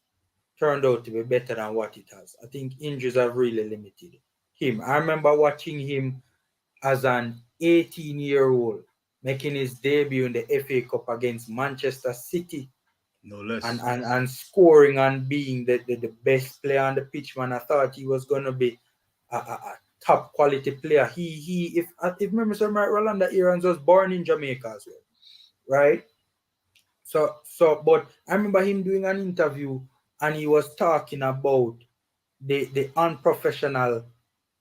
turned out to be better than what it has. I think injuries have really limited him. I remember watching him as an 18-year-old making his debut in the FA Cup against Manchester City. No less. And scoring and being the best player on the pitch, man. I thought he was gonna be a top quality player. If memory serves me right, Rolando Aarons was born in Jamaica as well, right? So but I remember him doing an interview and he was talking about the unprofessional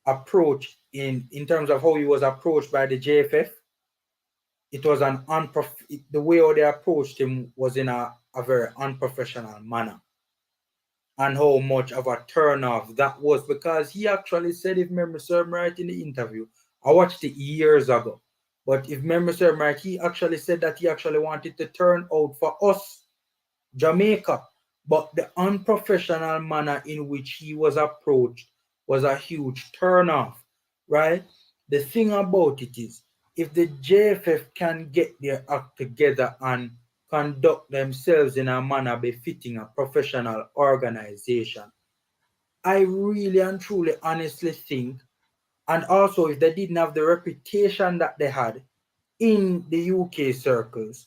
approach in terms of how he was approached by the JFF. It was the way how they approached him was in a very unprofessional manner. And how much of a turnoff that was, because he actually said, if memory serves me right in the interview, I watched it years ago, but if memory serves me right, he actually said that he actually wanted to turn out for us, Jamaica, but the unprofessional manner in which he was approached was a huge turnoff, right? The thing about it is, if the JFF can get their act together and conduct themselves in a manner befitting a professional organization, I really and truly honestly think, and also if they didn't have the reputation that they had in the UK circles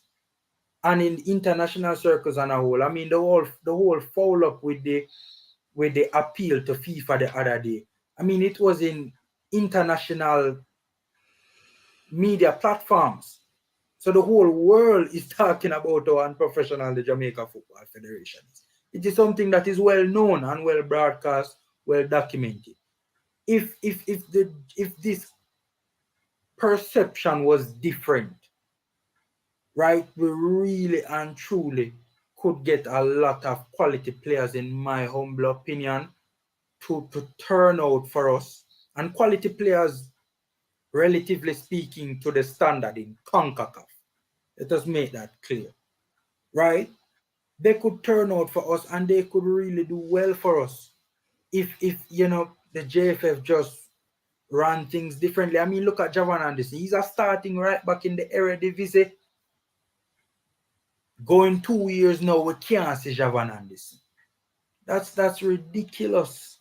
and in international circles on a whole, I mean the whole foul up with the appeal to FIFA the other day. I mean, it was in international media platforms. So the whole world is talking about how unprofessional the Jamaica Football Federation is. It is something that is well known and well broadcast, well documented. If this perception was different, right, we really and truly could get a lot of quality players, in my humble opinion, to turn out for us, and quality players, relatively speaking, to the standard in CONCACAF. Let us make that clear, right? They could turn out for us and they could really do well for us if the JFF just ran things differently. I mean, look at Javan Anderson. He's a starting right back in the Eredivisie. Going 2 years now, we can't see Javan Anderson. That's ridiculous.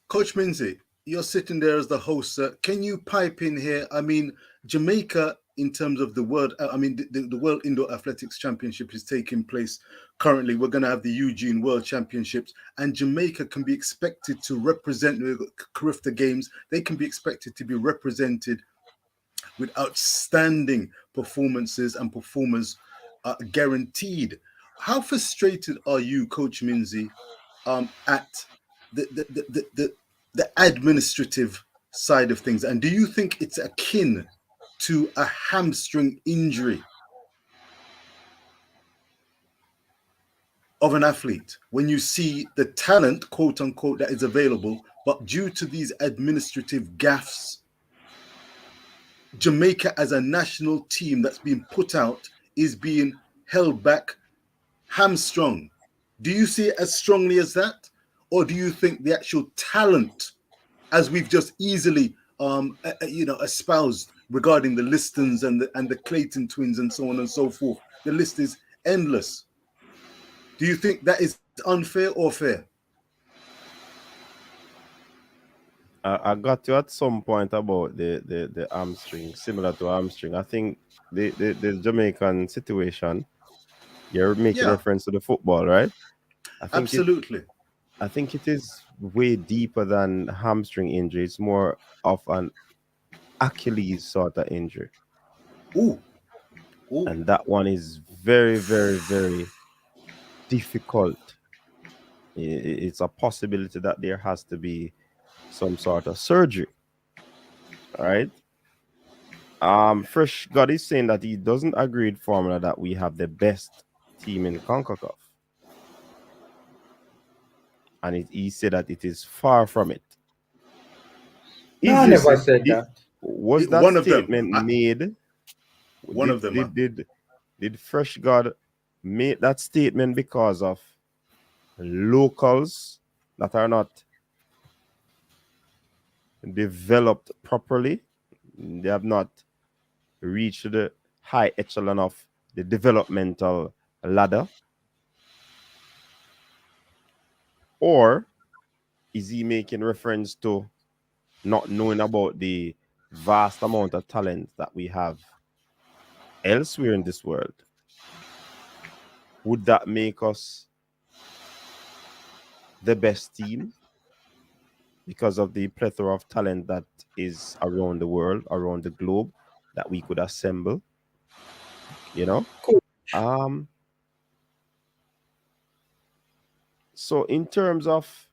Coach Minzy, you're sitting there as the host. Can you pipe in here? I mean, Jamaica, in terms of the world, the World Indoor Athletics Championship is taking place currently. We're going to have the Eugene World Championships, and Jamaica can be expected to represent the Carifta Games. They can be expected to be represented with outstanding performances and performers guaranteed. How frustrated are you, Coach Minzy, at the administrative side of things? And do you think it's akin to a hamstring injury of an athlete when you see the talent, quote unquote, that is available, but due to these administrative gaffes, Jamaica as a national team that's been put out is being held back, hamstrung? Do you see it as strongly as that? Or do you think the actual talent, as we've just easily espoused regarding the Listons and the Clayton twins and so on and so forth, the list is endless. Do you think that is unfair or fair? I got you at some point about the hamstring, similar to hamstring. I think the Jamaican situation, you're making reference to the football, right? Absolutely. I think it is way deeper than hamstring injury. It's more of an Achilles sort of injury. Ooh. And that one is very, very, very difficult. It's a possibility that there has to be some sort of surgery. All right. Fresh God is saying that he doesn't agree with formula that we have the best team in CONCACAF. And he said that it is far from it. No, I never said that. Was that one statement made? One of them. Did Fresh God make that statement because of locals that are not developed properly? They have not reached the high echelon of the developmental ladder? Or is he making reference to not knowing about the vast amount of talent that we have elsewhere in this world? Would that make us the best team because of the plethora of talent that is around the world, around the globe, that we could assemble? You know? Cool. So in terms of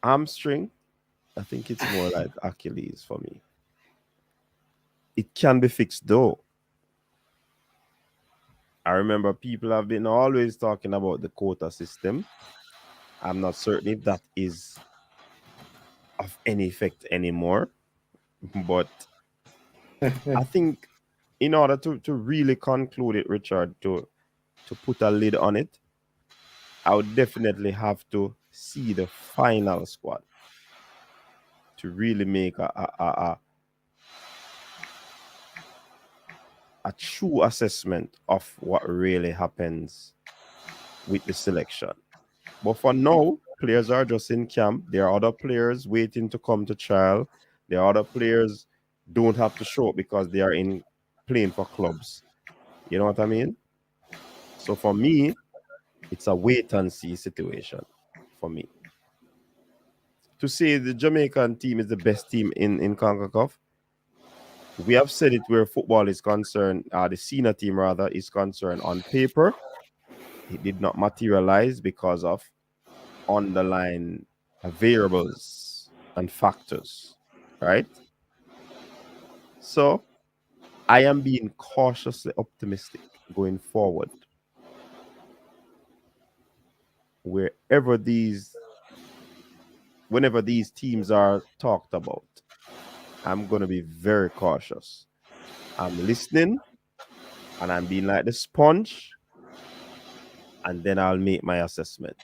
hamstring, I think it's more like Achilles for me. It can be fixed though. I remember people have been always talking about the quota system. I'm not certain if that is of any effect anymore. But I think in order to really conclude it, Richard, to put a lid on it, I would definitely have to see the final squad to really make a true assessment of what really happens with the selection. But for now, players are just in camp. There are other players waiting to come to trial. There are other players don't have to show up because they are in playing for clubs. You know what I mean? So for me, it's a wait and see situation for me. To say the Jamaican team is the best team in CONCACAF, we have said it where football is concerned, the senior team rather is concerned. On paper, it did not materialize because of underlying variables and factors, right? So I am being cautiously optimistic going forward. Whenever these teams are talked about, I'm going to be very cautious. I'm listening and I'm being like the sponge, and then I'll make my assessment.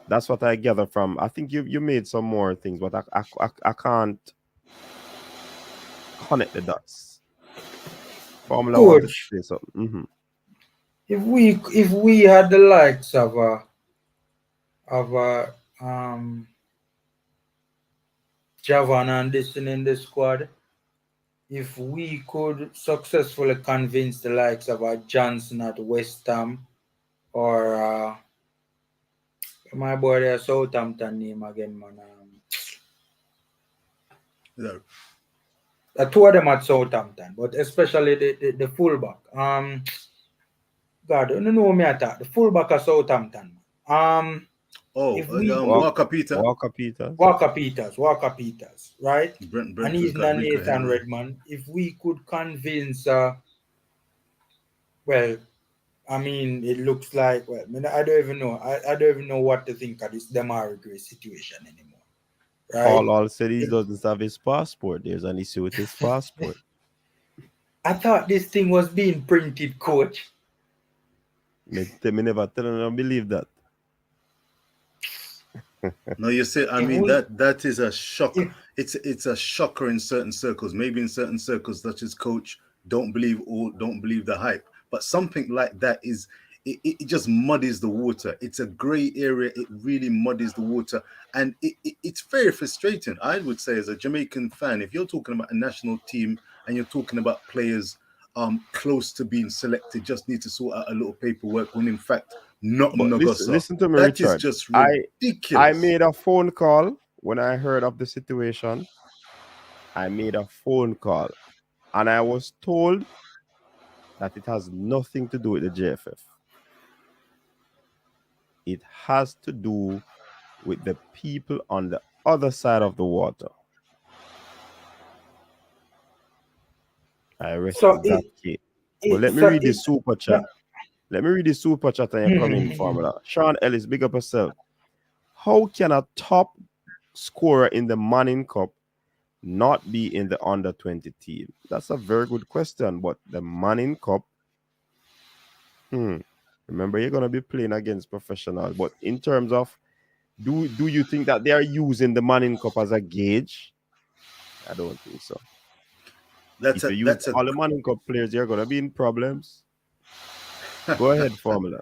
That's what I gather from. I think you made some more things, but I can't connect the dots. Formula wanted to say something. Mm-hmm. If we had the likes of Javan and this in the squad, if we could successfully convince the likes of Johnson at West Ham or my boy there Southampton name again, man. Yeah. Two of them at Southampton, but especially the fullback. God, I don't know me at that. The fullback at Southampton. If we could Walker Peter. Walker Peters. Walker Peters, right? Brent And he's not Rico Nathan Henry. Redmond. If we could convince, well, I mean, it looks like, well, I mean, I don't even know. I don't even know what to think of this Demari Gray situation anymore, right? All said he doesn't have his passport. There's an issue with his passport. I thought this thing was being printed, coach. Me never tell him I don't believe that. No, you see, I mean that is a shock. It's a shocker in certain circles. Maybe in certain circles, such as coach, don't believe the hype. But something like that is it just muddies the water. It's a gray area. It really muddies the water, and it's very frustrating. I would say, as a Jamaican fan, if you're talking about a national team and you're talking about players close to being selected, just need to sort out a little paperwork when in fact listen to me, that Richard. is just ridiculous. I made a phone call when I heard of the situation. I made a phone call and I was told that it has nothing to do with the JFF. It has to do with the people on the other side of the water. I respect that case. But let me read the super chat. Let me read the super chat and you come in, Formula. Sean Ellis, big up yourself. How can a top scorer in the Manning Cup not be in the under 20 team? That's a very good question. But the Manning Cup, remember, you're going to be playing against professionals. But in terms of, do you think that they are using the Manning Cup as a gauge? I don't think so. If you use all the Manning Cup players, you're going to be in problems. Go ahead, Formula.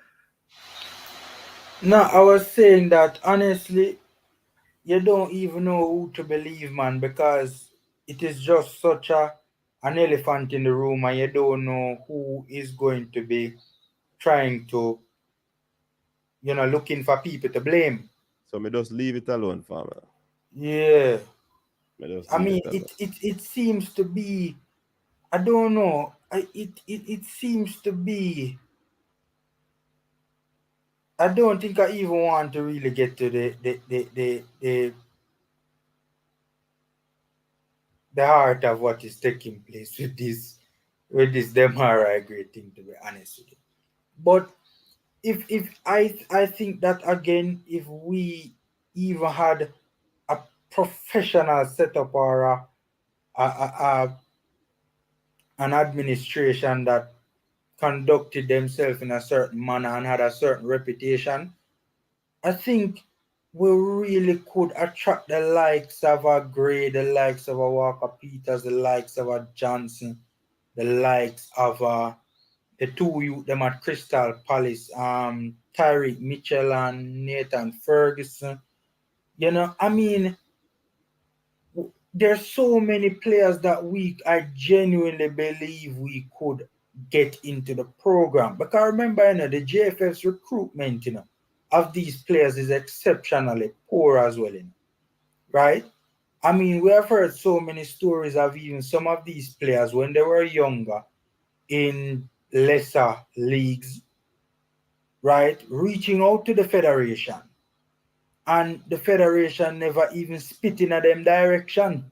No, I was saying that honestly, you don't even know who to believe, man, because it is just such an elephant in the room, and you don't know who is going to be trying to, looking for people to blame. So me just leave it alone, Formula. Yeah. I mean, it seems to be, I don't know, it seems to be, I don't think I even want to really get to the heart of what is taking place with this Demara great thing, to be honest with you. But if I think that again, if we even had a professional setup or an administration that conducted themselves in a certain manner and had a certain reputation, I think we really could attract the likes of a Gray, the likes of a Walker Peters, the likes of a Johnson, the likes of the two youth them at Crystal Palace, Tyreek Mitchell and Nathan Ferguson. I mean, there's so many players that I genuinely believe we could get into the program. Because remember, the JFF's recruitment, of these players is exceptionally poor as well, right? I mean, we have heard so many stories of even some of these players when they were younger in lesser leagues, right, reaching out to the federation, and the federation never even spit in at them direction,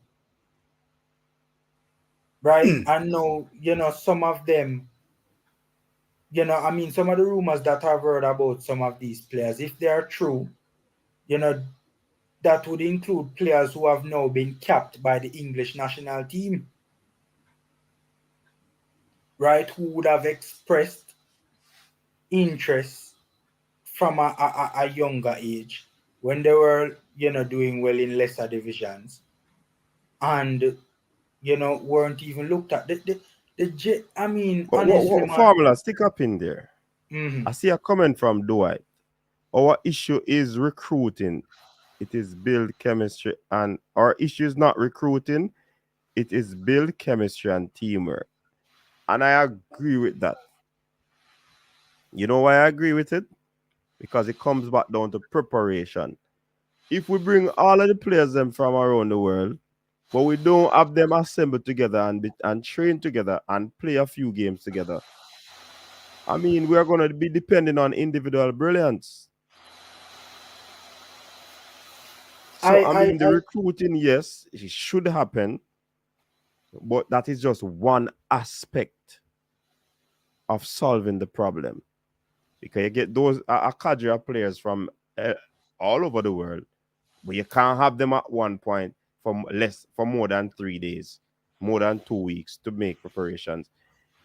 right? And now, some of them, I mean, some of the rumors that I've heard about some of these players, if they are true, that would include players who have now been capped by the English national team, right? Who would have expressed interest from a younger age when they were, doing well in lesser divisions, and weren't even looked at. I mean, but honestly, what Formula, stick up in there. Mm-hmm. I see a comment from Dwight. Our issue is recruiting. It is build chemistry, and our issue is not recruiting. It is build chemistry and teamwork. And I agree with that. You know why I agree with it? Because it comes back down to preparation. If we bring all of the players them from around the world, but we don't have them assembled together and train together and play a few games together. I mean, we are going to be depending on individual brilliance. So, I mean, the recruiting, yes, it should happen, but that is just one aspect of solving the problem. Because you get those a cadre of players from all over the world, but you can't have them at one point for more than 3 days, more than 2 weeks to make preparations.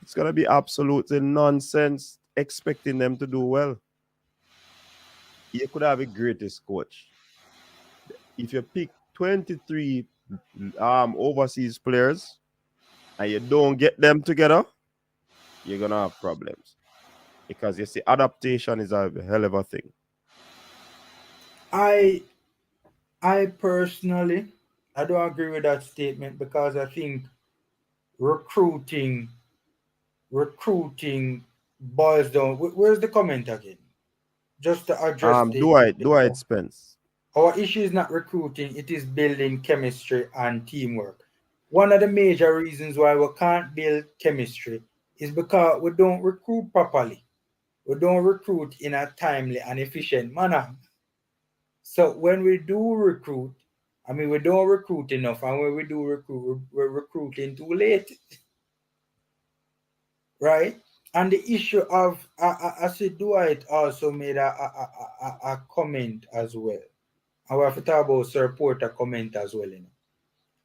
It's gonna be absolutely nonsense expecting them to do well. You could have a greatest coach. If you pick 23 overseas players and you don't get them together, you're gonna have problems. Because you see, adaptation is a hell of a thing. I personally, I don't agree with that statement because I think recruiting boils down. Where's the comment again? Just to address Dwight Spence. Our issue is not recruiting; it is building chemistry and teamwork. One of the major reasons why we can't build chemistry is because we don't recruit properly. We don't recruit in a timely and efficient manner. So when we do recruit, I mean, we don't recruit enough, and when we do recruit, we're recruiting too late, right? And the issue of, I see Dwight also made a comment as well. I will have to talk about Sir Porter comment as well, you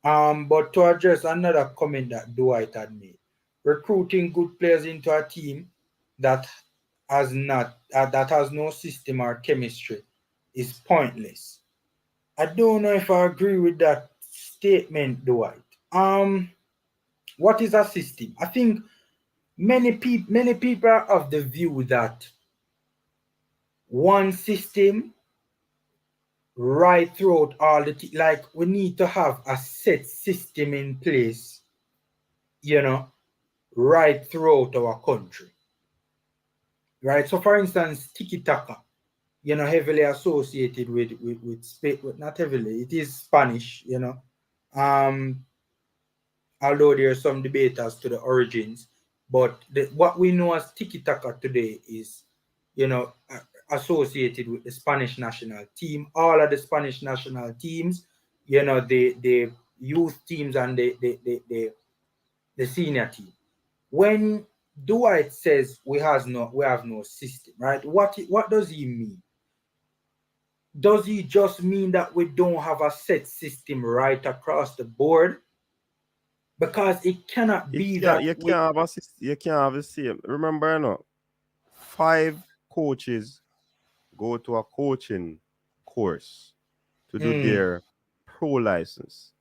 know. But to address another comment that Dwight had made, recruiting good players into a team that has not that has no system or chemistry is pointless. I don't know if I agree with that statement, Dwight. What is a system? I think many people are of the view that one system right throughout all like we need to have a set system in place, you know, right throughout our country. Right. So for instance, tiki taka, you know, heavily associated with Spain, not heavily, it is Spanish, you know. Although there are some debate as to the origins, but what we know as tiki taka today is, you know, associated with the Spanish national team. All of the Spanish national teams, you know, the youth teams and the senior team. When Dwight says we have no system, right? What does he mean? Does he just mean that we don't have a set system right across the board? Because it cannot be that you can't have a same. Remember, you know, 5 coaches go to a coaching course to do their pro license.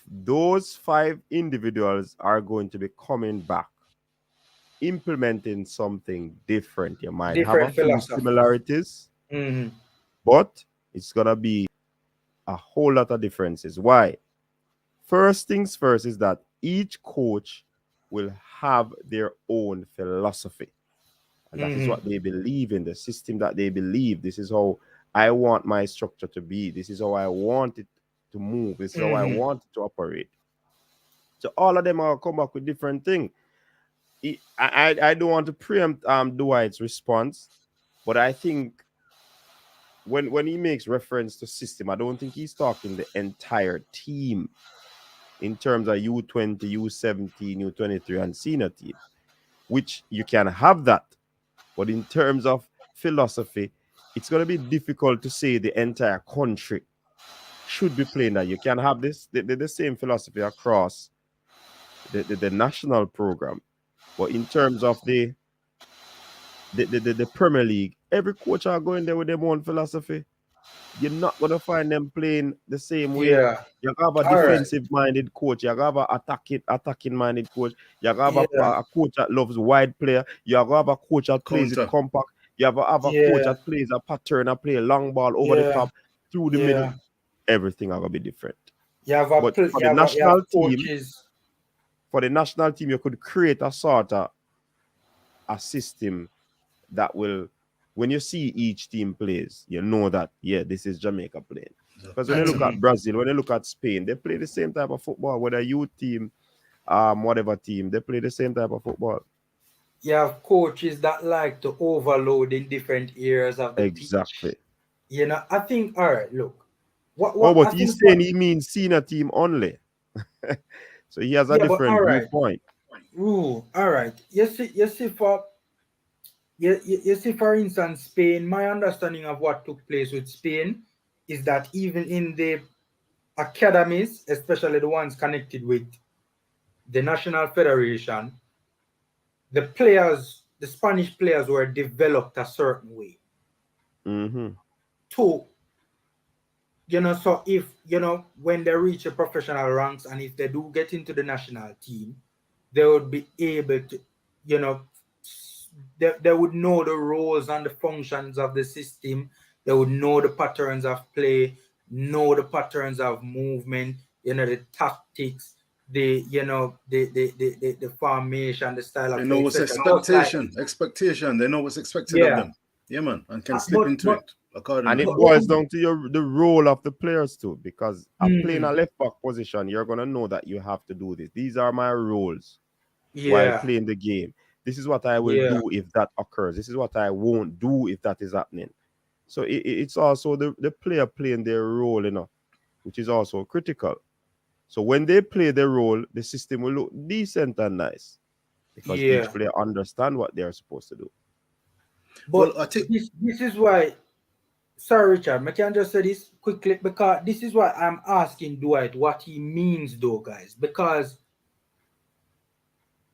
Those 5 individuals are going to be coming back, implementing something different. You might have a few similarities, but it's gonna be a whole lot of differences. Why? First things first is that each coach will have their own philosophy. And that is what they believe in, the system that they believe. This is how I want my structure to be. This is how I want it to move. This is how I want it to operate. So all of them are come back with different things. I don't want to preempt Dwight's response, but I think when he makes reference to system, I don't think he's talking the entire team in terms of U20, U17, U23, and senior team, which you can have that. But in terms of philosophy, it's going to be difficult to say the entire country should be playing that. You can have the same philosophy across the national program. But in terms of the Premier League, every coach are going there with their own philosophy. You're not going to find them playing the same way. Yeah. You have a defensive-minded coach. You have a attacking-minded coach. You have a coach that loves wide player. You have a coach that plays it compact. You have a coach that plays a pattern and play a long ball over the top, through the middle. Everything are going to be different. For the national team, you could create a sort of a system that will, when you see each team plays, you know that, this is Jamaica playing. Because when you look at Brazil, when you look at Spain, they play the same type of football. Whether youth team, whatever team, they play the same type of football. You have coaches that like to overload in different areas of the Exactly. pitch. You know, I think, all right, look. But he's saying he means senior team only. So he has a different viewpoint. Ooh, all right. You see, for instance, Spain, my understanding of what took place with Spain is that even in the academies, especially the ones connected with the National Federation, the Spanish players were developed a certain way. To, so if, when they reach the professional ranks and if they do get into the national team, they would be able to, they would know the roles and the functions of the system. They would know the patterns of play, know the patterns of movement, the tactics, the formation, the style of play. They know what's expectation. They know what's expected of them. Yeah, man, and can slip into it accordingly. And it boils down to the role of the players too, because playing a left back position, you're gonna know that you have to do this. These are my roles while playing the game. This is what I will do if that occurs. This is what I won't do if that is happening. So it's also the player playing their role, which is also critical. So when they play their role, the system will look decent and nice because each player understand what they are supposed to do. But I think this is why. Sorry, Richard, I can just say this quickly because this is why I'm asking Dwight what he means, though, guys. Because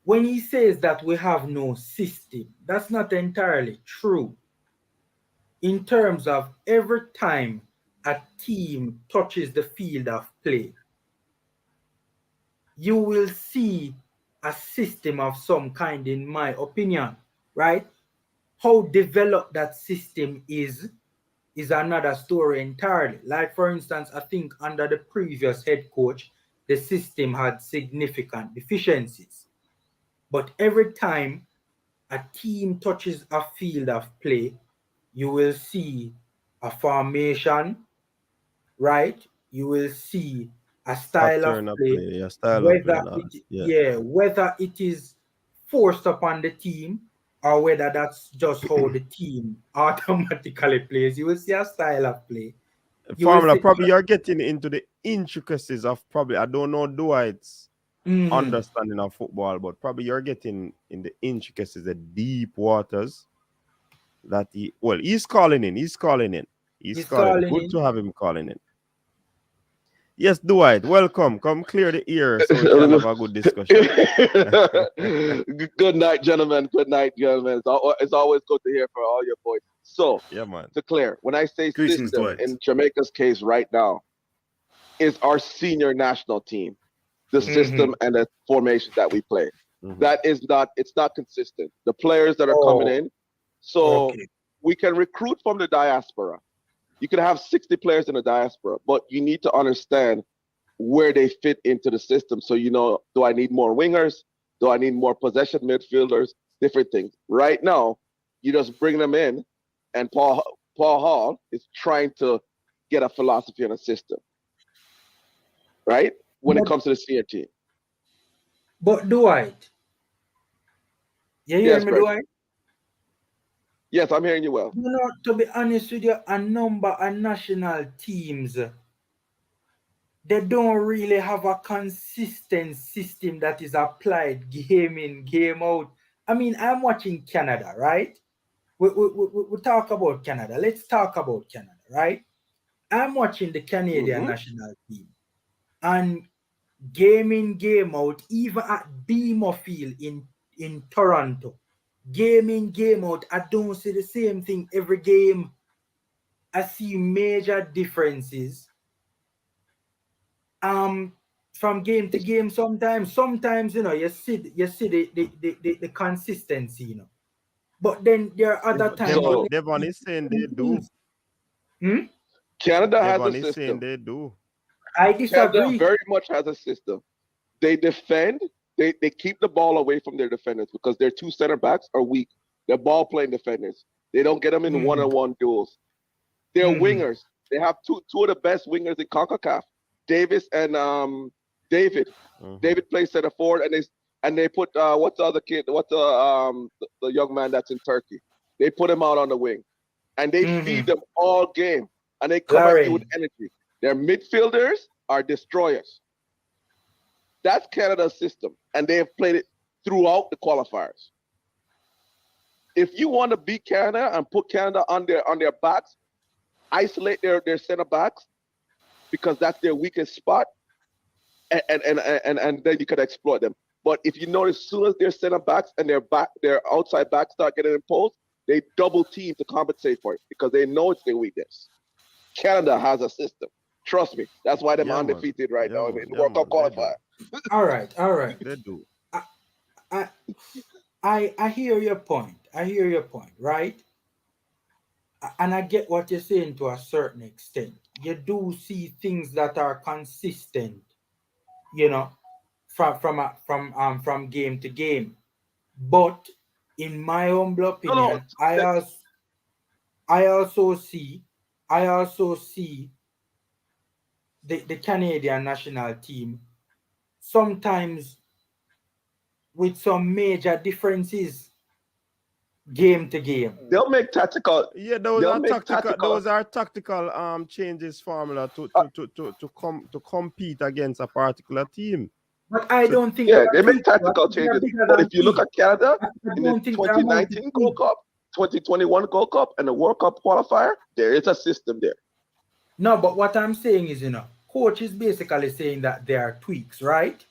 when he says that we have no system, that's not entirely true. In terms of every time a team touches the field of play, you will see a system of some kind, in my opinion, right? How developed that system is another story entirely. Like, for instance, I think under the previous head coach, the system had significant deficiencies. But every time a team touches a field of play, you will see a formation, right? You will see a style of play, whether it is forced upon the team or whether that's just how the team automatically plays. You will see a style of play. Formula, probably you're getting into the intricacies of I don't know Dwight's understanding of football, but probably you're getting in the intricacies, the deep waters that he's calling in. He's calling. Good to have him calling in. Yes, Dwight, welcome. Come clear the ear so we can have a good discussion. Good night, gentlemen. Good night, gentlemen. It's always good to hear from all your voices. So, to clear, when I say Greetings, system, Dwight. in Jamaica's case right now, is our senior national team, the system and the formation that we play. That is it's not consistent. The players that are coming in, so we can recruit from the diaspora. You can have 60 players in the diaspora, but you need to understand where they fit into the system. So, do I need more wingers? Do I need more possession midfielders? Different things. Right now, you just bring them in, and Paul Hall is trying to get a philosophy and a system, right? When it comes to the senior team. But Dwight, you hear me, Dwight? Yes, I'm hearing you well. To be honest with you, a number of national teams, they don't really have a consistent system that is applied game in, game out. I mean, I'm watching Canada, right? We talk about Canada. Let's talk about Canada, right? I'm watching the Canadian national team. And game in, game out, even at BMO Field in Toronto, game in, game out, I don't see the same thing every game. I see major differences from game to game sometimes. Sometimes, you see the consistency, But then there are other times. Devon is saying they do. Canada has a system. Is saying they do. I disagree. Canada very much has a system. They defend. They keep the ball away from their defenders because their two center backs are weak. They're ball playing defenders. They don't get them in one-on-one duels. They're wingers. They have two of the best wingers in CONCACAF, Davis and David. David plays center forward, and they put what's the other kid? What's the young man that's in Turkey? They put him out on the wing, and they feed them all game, and they come at you with energy. Their midfielders are destroyers. That's Canada's system, and they have played it throughout the qualifiers. If you want to beat Canada and put Canada on their backs, isolate their center backs, because that's their weakest spot, and then you can exploit them. But if you notice, as soon as their center backs and their outside backs start getting imposed, they double team to compensate for it because they know it's their weakness. Canada has a system. Trust me. That's why they're undefeated right now in the World Cup qualifier. All right. They do. I hear your point. Right? And I get what you're saying to a certain extent. You do see things that are consistent, from game to game. But in my humble opinion, I also see the Canadian national team sometimes with some major differences game to game. They'll make tactical. Yeah, those are tactical changes formula to compete against a particular team. But I don't think they make tactical changes. But if you look at Canada in the 2019 Gold Cup, 2021 Gold Cup, and the World Cup qualifier, there is a system there. No, but what I'm saying is, coach is basically saying that there are tweaks, right?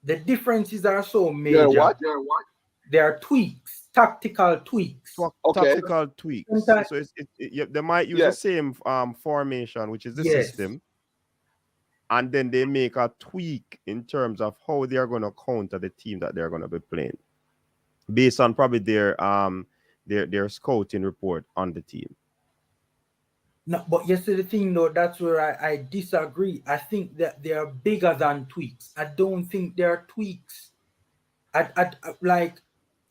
The differences are so major. There are what? There are tweaks, tactical tweaks. Tactical tweaks. Sometimes, so they might use the same formation, which is the system, and then they make a tweak in terms of how they are going to counter the team that they're going to be playing, based on probably their scouting report on the team. No, but you see the thing though, that's where I disagree. I think that they are bigger than tweaks. I don't think they are tweaks.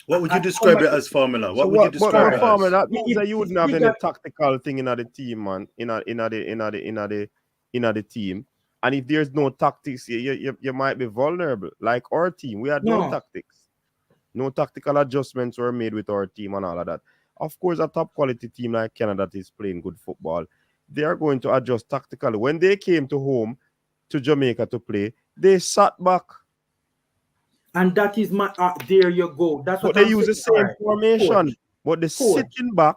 What would you describe it as formula? What would you describe it as? That means that you wouldn't have any tactical thing in the team, man. In the team. And if there's no tactics, you might be vulnerable. Like our team, we had no tactics. No tactical adjustments were made with our team and all of that. Of course, a top quality team like Canada that is playing good football, they are going to adjust tactically. When they came to Jamaica to play, they sat back. And that is my there you go. That's what they use the same formation. But the sitting back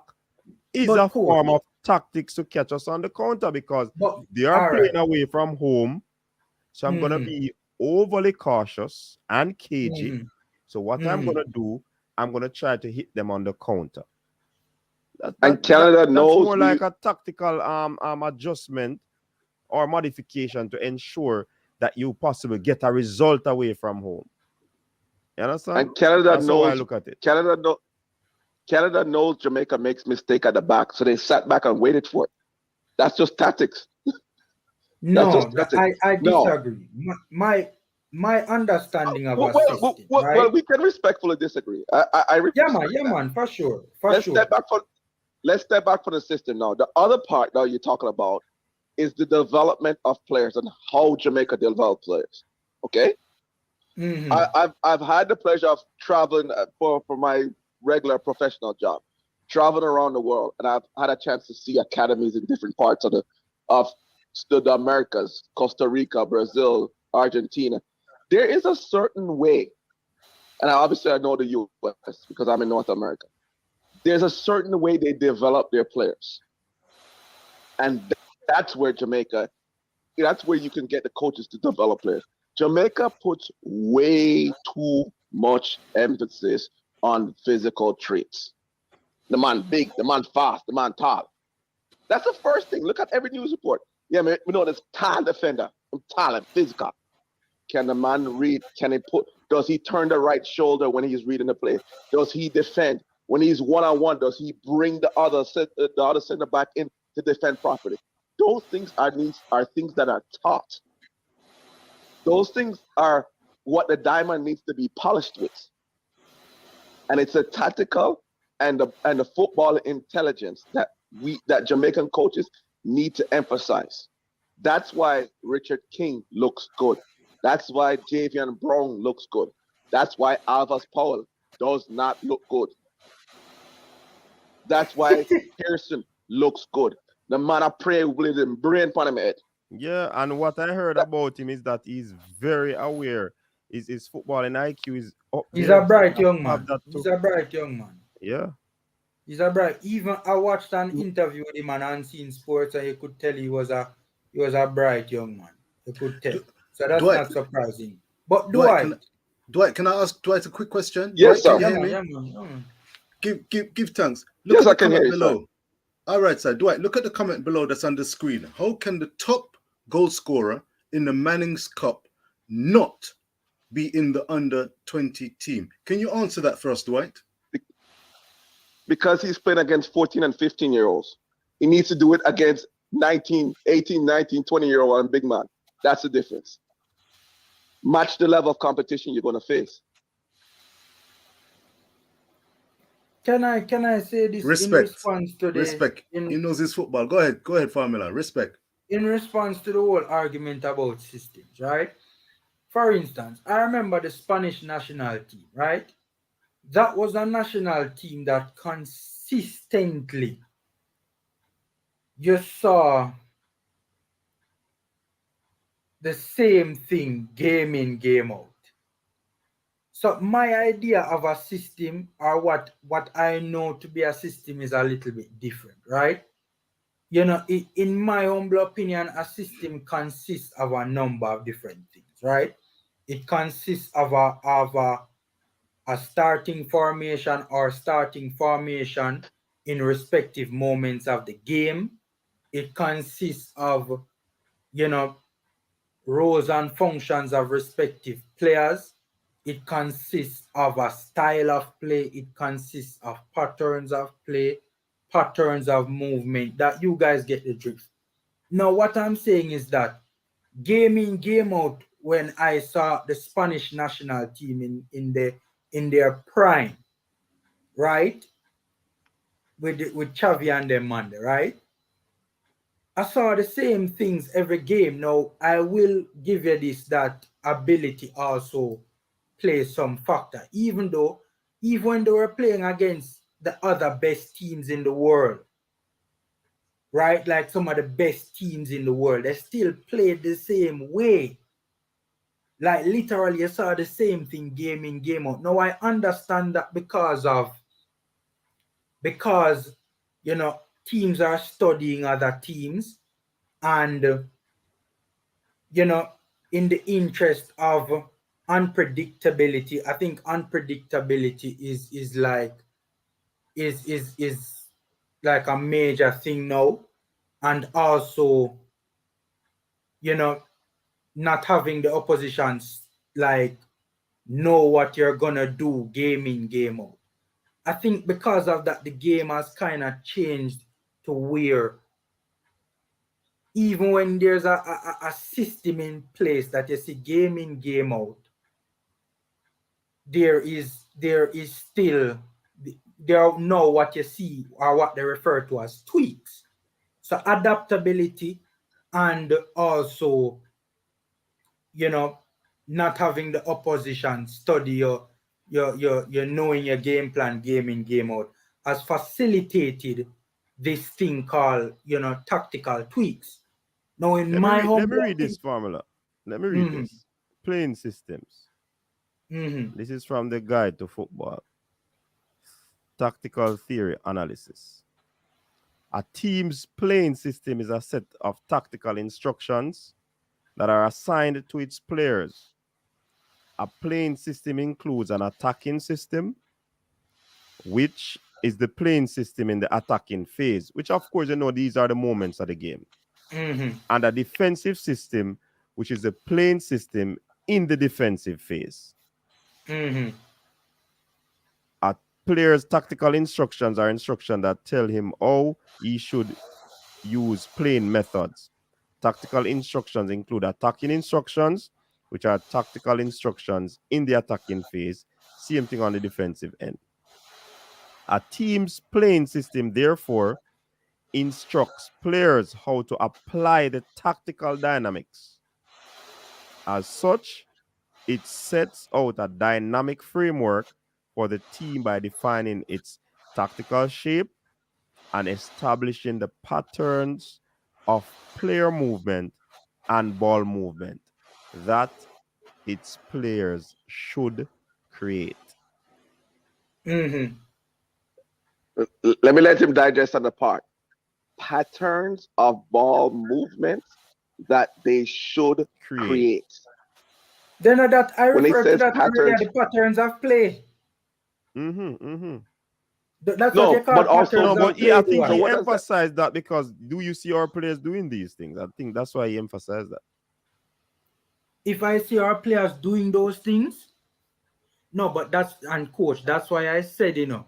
is a form of tactics to catch us on the counter because they are playing away from home. So I'm gonna be overly cautious and cagey. So what I'm gonna do, I'm gonna try to hit them on the counter. Canada knows that's more like a tactical adjustment or modification to ensure that you possibly get a result away from home. You understand? And Canada that's knows. How I look at it. Canada knows Jamaica makes mistake at the back, so they sat back and waited for it. That's just tactics. No, I disagree. No. My understanding of a system, right? Well, we can respectfully disagree. I yeah, man, for sure. Let's step back from the system now. The other part that you're talking about is the development of players and how Jamaica develops players. Okay? I've had the pleasure of traveling for my regular professional job, traveling around the world, and I've had a chance to see academies in different parts of the Americas, Costa Rica, Brazil, Argentina. There is a certain way, and obviously I know the U.S. because I'm in North America. There's a certain way they develop their players. And that's where that's where you can get the coaches to develop players. Jamaica puts way too much emphasis on physical traits. The man big, the man fast, the man tall. That's the first thing. Look at every news report. Yeah, man, we know this tall defender, talent, physical. Can the man read? Does he turn the right shoulder when he's reading the play? Does he defend? When he's one-on-one, does he bring the other center back in to defend properly? Those things are things that are taught. Those things are what the diamond needs to be polished with. And it's a tactical and the football intelligence that Jamaican coaches need to emphasize. That's why Richard King looks good. That's why Javion Brown looks good. That's why Alvis Powell does not look good. That's why Pearson looks good. The man I pray with him brain on him head. Yeah, and what I heard about him is that he's very aware. His footballing IQ is up He's there. a bright young Have man. that He's too. a bright young man. Yeah. He's a bright. Even I watched an interview with him on Unseen Sports, and you could tell he was a bright young man. You could tell. So that's Dwight, not surprising. But Dwight, can I ask Dwight a quick question? Yes, Dwight, sir. can you hear me? Yeah, man. Give thanks. Look Yes, at I the can hear comment you, below. sir. All right, sir. Dwight, look at the comment below that's on the screen. How can the top goal scorer in the Manning's Cup not be in the under 20 team? Can you answer that for us, Dwight? Because he's playing against 14 and 15-year-olds. He needs to do it against 18, 19, 20-year-old and big man. That's the difference. Match the level of competition you're going to face. Can I say this Respect. in response to the Respect. He knows his football. Go ahead, Formula. Respect. In response to the whole argument about systems, right? For instance, I remember the Spanish national team, right? That was a national team that consistently you saw the same thing game in, game out. So my idea of a system, or what I know to be a system, is a little bit different, right? You know, in my humble opinion, a system consists of a number of different things, right? It consists of a starting formation or starting formation in respective moments of the game. It consists of, you know, roles and functions of respective players. It consists of a style of play. It consists of patterns of play, patterns of movement, that you guys get the drift. Now, what I'm saying is that game in, game out, when I saw the Spanish national team in their prime, right? With Xavi and them man, right? I saw the same things every game. Now, I will give you this, that ability also plays some factor. Even when they were playing against the other best teams in the world, right? Like some of the best teams in the world, they still played the same way. Like literally, I saw the same thing game in, game out. Now, I understand that because you know, teams are studying other teams, and you know, in the interest of unpredictability, I think unpredictability is like a major thing now. And also, you know, not having the oppositions like know what you're gonna do game in, game out. I think because of that, the game has kind of changed to where even when there's a system in place that you see game in, game out, there is still, there now what you see are what they refer to as tweaks. So adaptability, and also, you know, not having the opposition study your knowing your game plan game in, game out, has facilitated this thing called, you know, tactical tweaks. Now, in my home, let me read this formula. Let me read this. Playing systems. This is from the Guide to Football. Tactical theory analysis. A team's playing system is a set of tactical instructions that are assigned to its players. A playing system includes an attacking system, which is the playing system in the attacking phase, which of course, you know, these are the moments of the game. And a defensive system, which is the playing system in the defensive phase. A player's tactical instructions are instructions that tell him how he should use playing methods. Tactical instructions include attacking instructions, which are tactical instructions in the attacking phase. Same thing on the defensive end. A team's playing system, therefore, instructs players how to apply the tactical dynamics. As such, it sets out a dynamic framework for the team by defining its tactical shape and establishing the patterns of player movement and ball movement that its players should create. Let me let him digest on the part. Patterns of ball movements that they should create. Then that I When he refer to says that patterns, the patterns of play. That's No, what they call but also patterns No, of but play. I think So he what does that? emphasized that because do you see our players doing these things? I think that's why he emphasized that. If I see our players doing those things, no, but that's, and coach, that's why I said, you know,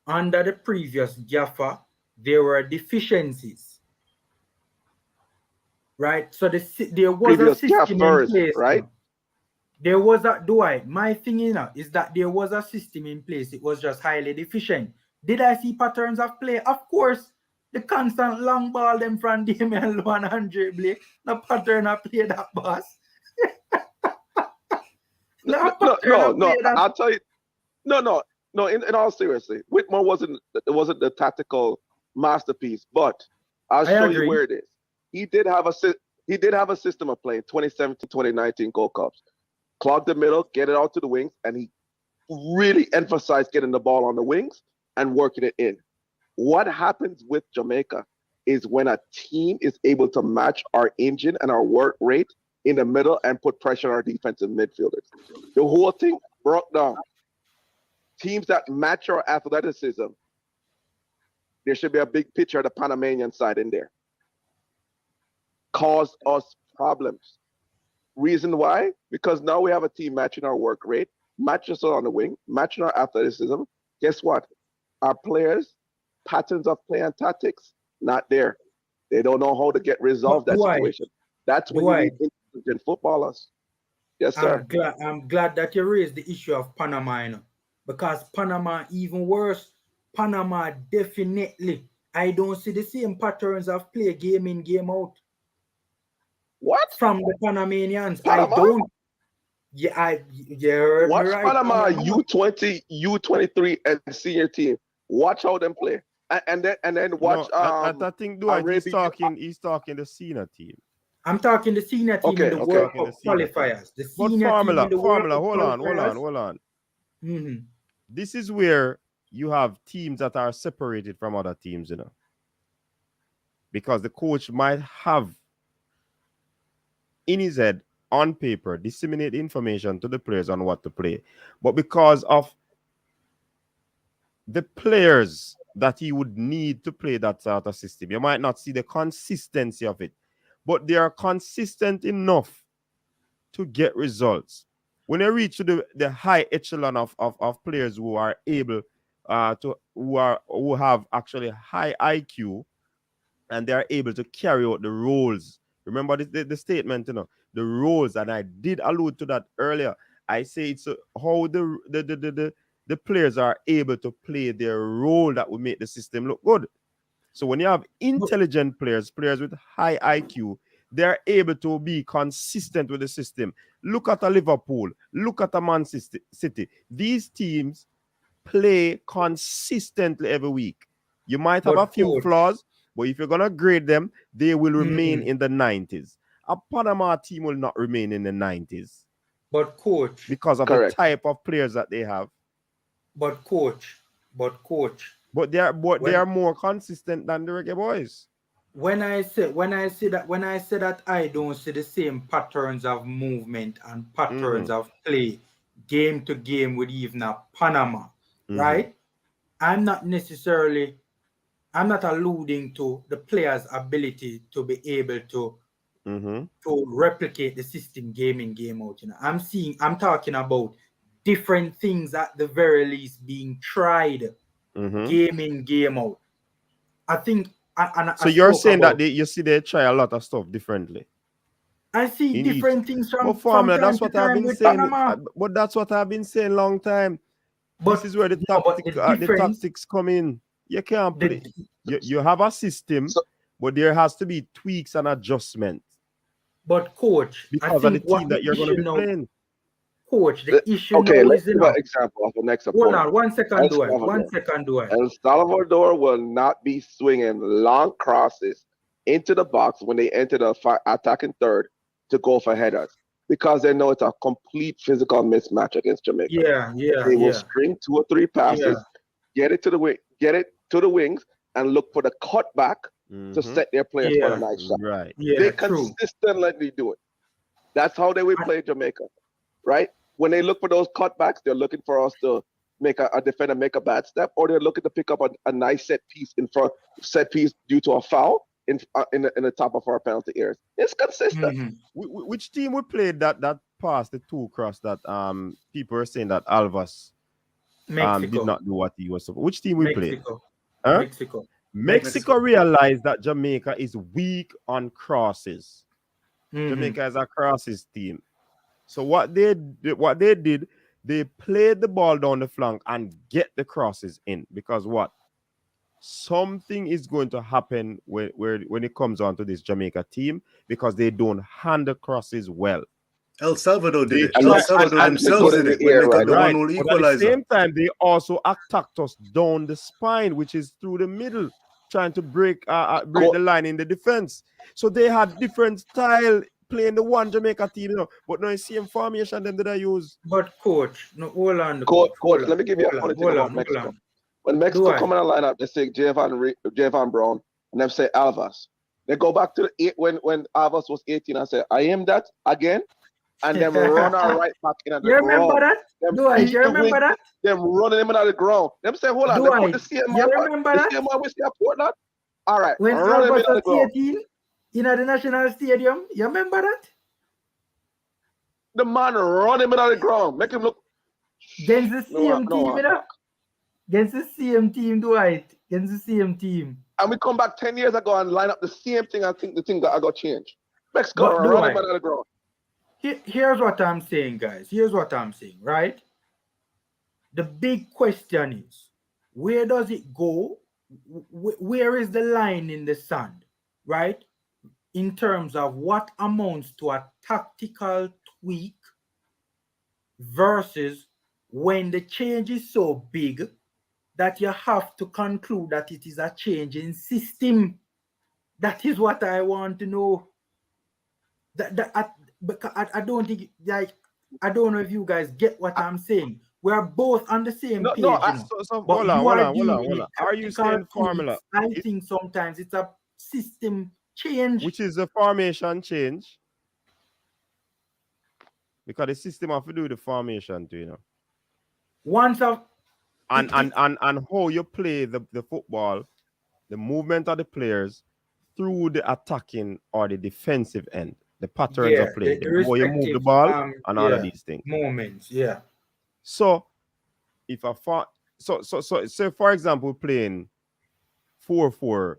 under the previous Jaffa, there were deficiencies, right? So there was a Previous system in Jaffers, place, you right? know. There was a, my thing, you know, is that there was a system in place. It was just highly deficient. Did I see patterns of play? Of course. The constant long ball them from Damian Lowe and Andre Blake. The pattern of play that boss. No, I'll tell you. No. In all seriousness, Whitmore wasn't the tactical masterpiece, but I'll show you where it is. He did have a system of playing 2017, 2019 Gold Cups. Clog the middle, get it out to the wings, and he really emphasized getting the ball on the wings and working it in. What happens with Jamaica is when a team is able to match our engine and our work rate in the middle and put pressure on our defensive midfielders. The whole thing broke down. Teams that match our athleticism, there should be a big picture of the Panamanian side in there. Caused us problems. Reason why? Because now we have a team matching our work rate, matching us on the wing, matching our athleticism. Guess what? Our players, patterns of play and tactics, not there. They don't know how to resolve that situation. That's when you need intelligent footballers. Yes, sir. I'm glad that you raised the issue of Panama, you know, because Panama, even worse. Panama definitely, I don't see the same patterns of play game in, game out. What? From the Panamanians. Panama? I don't. Yeah, you heard Watch me right. Panama U20, U23, and senior team. Watch how them play, and then watch. No, I think Dwight he's talking the senior team. I'm talking the senior team in the World Cup qualifiers. The senior team in the World Cup qualifiers. Hold on. This is where you have teams that are separated from other teams, you know, because the coach might have in his head on paper disseminate information to the players on what to play, but because of the players that he would need to play that sort of system, you might not see the consistency of it, but they are consistent enough to get results. When you reach to the high echelon of players who are able who have actually high IQ and they are able to carry out the roles. Remember the statement, you know, the roles, and I did allude to that earlier. I say it's how the players are able to play their role that will make the system look good. So when you have intelligent players with high IQ, they're able to be consistent with the system. Look at a Liverpool. Look at a Man City. These teams play consistently every week. You might have a few flaws, but if you're going to grade them, they will remain in the 90s. A Panama team will not remain in the 90s. But coach. Because of the type of players that they have. But coach. But they are more consistent than the Reggae Boyz. When I say that I don't see the same patterns of movement and patterns of play game to game with even a Panama, right? I'm not alluding to the player's ability to be able to replicate the system game in, game out. You know, I'm talking about different things at the very least being tried game in, game out. I think. So you're saying that they try a lot of stuff differently. I see different things from formula. That's what I've been saying. But that's what I've been saying long time. But this is where the tactics come in. You can't play. you have a system, but there has to be tweaks and adjustments. But coach, because of the team that you're going to be playing. Coach, the issue okay, now let's is give an example of the next opponent. Hold on, 1 second, Dwight. 1 second, Dwight. El Salvador will not be swinging long crosses into the box when they enter the attacking third to go for headers because they know it's a complete physical mismatch against Jamaica. They will string 2 or 3 passes, get it to the wings, and look for the cutback to set their players for a nice shot. Right. They consistently do it. That's how they will play Jamaica, right? When they look for those cutbacks, they're looking for us to make a defender make a bad step, or they're looking to pick up a nice set piece due to a foul in the top of our penalty areas. It's consistent. Which team we played that pass the 2 cross that people are saying that Alvas did not do what he was supposed? Which team we played? Huh? Mexico realized that Jamaica is weak on crosses. Jamaica is a crosses team. So what they did, they played the ball down the flank and get the crosses in, because what? Something is going to happen when it comes on to this Jamaica team, because they don't handle crosses well. El Salvador did it. El Salvador themselves did it when they got the 1-0 equalizer. But at the same time, they also attacked us down the spine, which is through the middle, trying to break the line in the defense. So they had different style playing the one Jamaica team, but no same formation them that I use. But coach, no, hold on. Coach, let me give you a funny thing about Mexico. When Mexico come in a lineup, they say Javon Brown, and them say Alvas. They go back to when Alvas was 18 and say, I am that again, and then run our right back in the ground. You remember that? You remember that? Them running him out of the ground. Them say, hold on, they put the same man. The same man we see at Portland. All right, when Alvas was 18 in the National Stadium, you remember that? The man run him out of the ground, make him look. Against the same team, against the same team, Dwight. Against the same team. And we come back 10 years ago and line up the same thing. I think the thing that I got changed. Mexico run him out of the ground. Here's what I'm saying, guys. Here's what I'm saying, right? The big question is, where does it go? Where is the line in the sand, right? In terms of what amounts to a tactical tweak versus when the change is so big that you have to conclude that it is a change in system. That is what I want to know. Because I don't think, like, I don't know if you guys get what I'm saying. We're both on the same page. Hold on. Are you saying formula? I think sometimes it's a system change. Which is a formation change. Because the system have to do the formation too, you know. And how you play the football, the movement of the players through the attacking or the defensive end, the patterns of play, how you move the ball and all of these things. Moments, So if so for example, playing 4-4-2,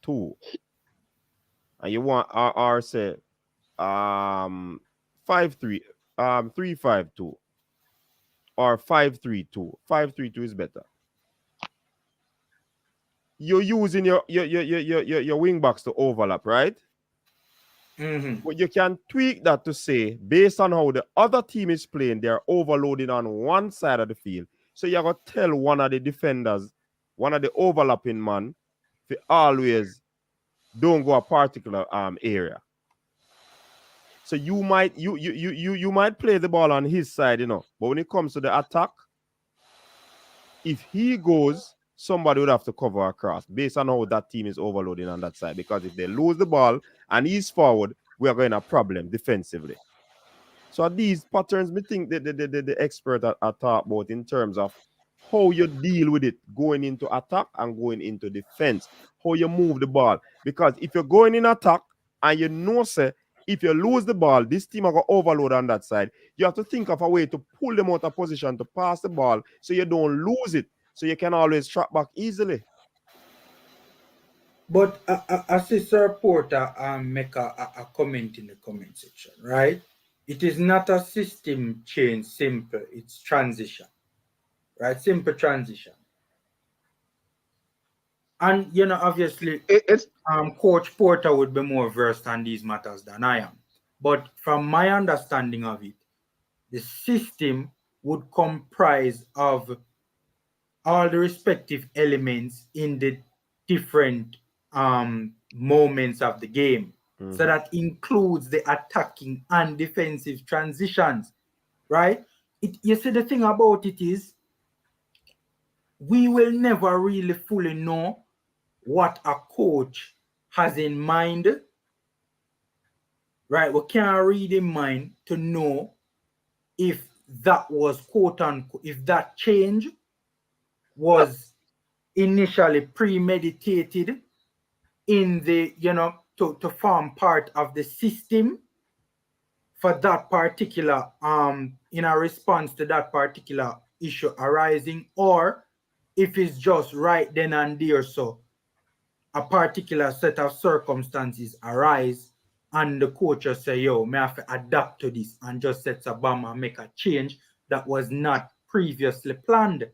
and you want or say 5-3 3-5-2 or 5-3-2. 5-3-2 is better. You're using your wing backs to overlap, right? But you can tweak that to say, based on how the other team is playing, they're overloading on one side of the field. So you're going to tell one of the defenders, one of the overlapping man, to always don't go a particular area. So you might play the ball on his side, you know. But when it comes to the attack, if he goes, somebody would have to cover across based on how that team is overloading on that side. Because if they lose the ball and he's forward, we are going to have a problem defensively. So these patterns, me think the expert are talk about in terms of how you deal with it going into attack and going into defense, how you move the ball. Because if you're going in attack and you know, say, if you lose the ball, this team are going to overload on that side. You have to think of a way to pull them out of position to pass the ball so you don't lose it. So you can always track back easily. But a sister reporter make a comment in the comment section, right? It is not a system change, simple. It's transition, right? Simple transition. And obviously, It's Coach Porter would be more versed on these matters than I am. But from my understanding of it, the system would comprise of all the respective elements in the different moments of the game. So that includes the attacking and defensive transitions, right? You see, the thing about it is, we will never really fully know what a coach has in mind, right? We can't read in mind to know if that was quote unquote, if that change was initially premeditated in the, to form part of the system for that particular, in a response to that particular issue arising, or if it's just right then and there. So a particular set of circumstances arise and the coach just say, yo, may have to adapt to this, and just sets a bomb and make a change that was not previously planned.